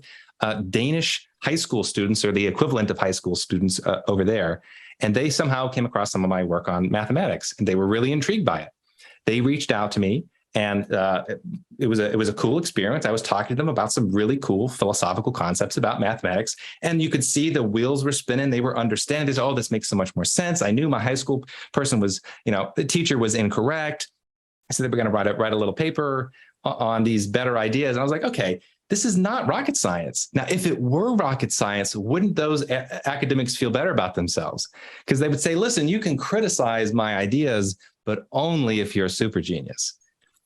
Danish high school students, or the equivalent of high school students over there, and they somehow came across some of my work on mathematics, and they were really intrigued by it. They reached out to me. And it was a cool experience. I was talking to them about some really cool philosophical concepts about mathematics, and you could see the wheels were spinning. They were understanding this. Oh, this makes so much more sense. I knew my high school person was, the teacher was incorrect. So they were going to write a little paper on these better ideas. And I was like, okay, this is not rocket science. Now, if it were rocket science, wouldn't those academics feel better about themselves? Because they would say, listen, you can criticize my ideas, but only if you're a super genius.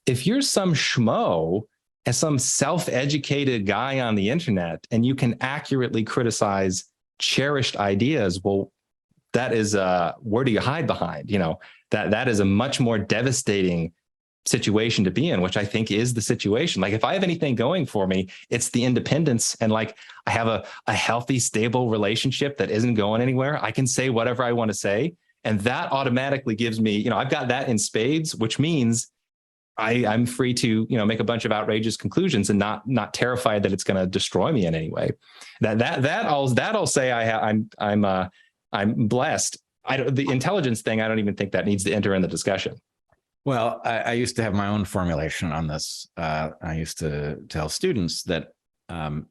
If you're some schmo and some self-educated guy on the internet and you can accurately criticize cherished ideas, well, that is where do you hide behind? That is a much more devastating situation to be in, which I think is the situation. Like, if I have anything going for me, it's the independence, and like I have a healthy, stable relationship that isn't going anywhere. I can say whatever I want to say, and that automatically gives me, I've got that in spades, which means I'm free to, make a bunch of outrageous conclusions and not terrified that it's going to destroy me in any way. I'll say I'm blessed. The intelligence thing, I don't even think that needs to enter in the discussion. Well, I used to have my own formulation on this. I used to tell students that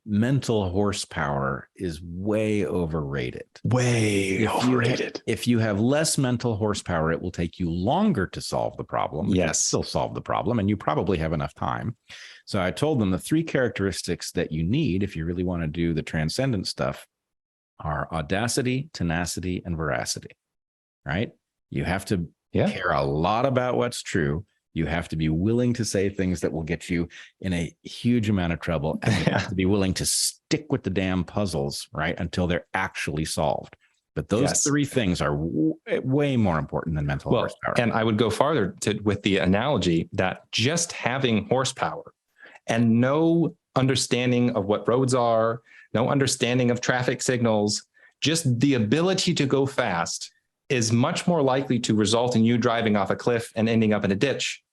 mental horsepower is way overrated. If you have less mental horsepower, it will take you longer to solve the problem. Yes. Still solve the problem, and you probably have enough time. So I told them the three characteristics that you need if you really want to do the transcendent stuff are audacity, tenacity, and veracity, right? You have to care a lot about what's true. You have to be willing to say things that will get you in a huge amount of trouble. And you have to be willing to stick with the damn puzzles, right, until they're actually solved. But those three things are way more important than mental horsepower. And I would go farther with the analogy that just having horsepower and no understanding of what roads are, no understanding of traffic signals, just the ability to go fast is much more likely to result in you driving off a cliff and ending up in a ditch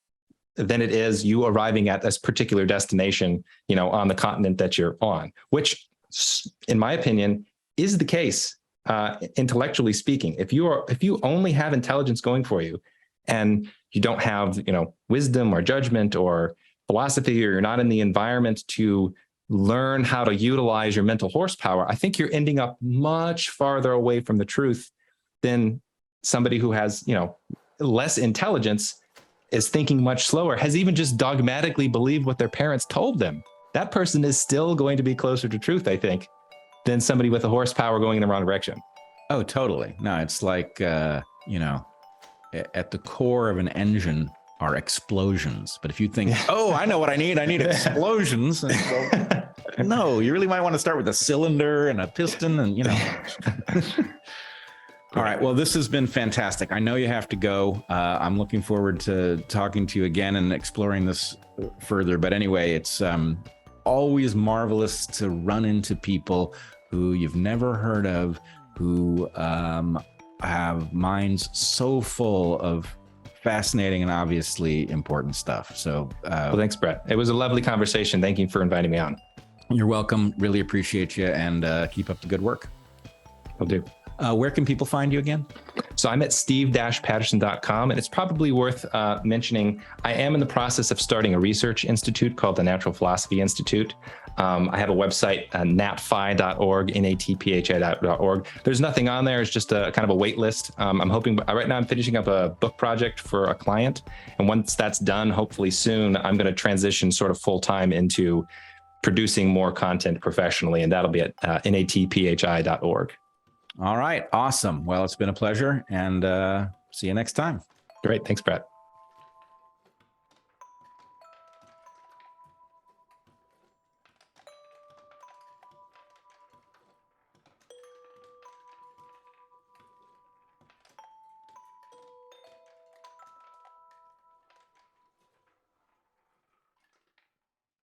than it is you arriving at this particular destination, on the continent that you're on, which, in my opinion, is the case, intellectually speaking. If you only have intelligence going for you and you don't have, wisdom or judgment or philosophy, or you're not in the environment to learn how to utilize your mental horsepower, I think you're ending up much farther away from the truth than somebody who has, less intelligence is thinking much slower, has even just dogmatically believed what their parents told them, that person is still going to be closer to truth, I think, than somebody with a horsepower going in the wrong direction. Oh, totally. No, it's like, at the core of an engine are explosions. But if you think, oh, I know what I need explosions. No, you really might want to start with a cylinder and a piston and, All right. Well, this has been fantastic. I know you have to go. I'm looking forward to talking to you again and exploring this further. But anyway, it's always marvelous to run into people who you've never heard of, who have minds so full of fascinating and obviously important stuff. So, well, thanks, Bret. It was a lovely conversation. Thank you for inviting me on. You're welcome. Really appreciate you, and keep up the good work. Will do. Where can people find you again? So I'm at steve-patterson.com, and it's probably worth mentioning, I am in the process of starting a research institute called the Natural Philosophy Institute. I have a website, natphi.org, natphi.org. There's nothing on there. It's just a kind of a wait list. I'm hoping, right now I'm finishing up a book project for a client. And once that's done, hopefully soon, I'm going to transition sort of full-time into producing more content professionally, and that'll be at natphi.org. All right. Awesome. Well, it's been a pleasure, and see you next time. Great. Thanks, Bret.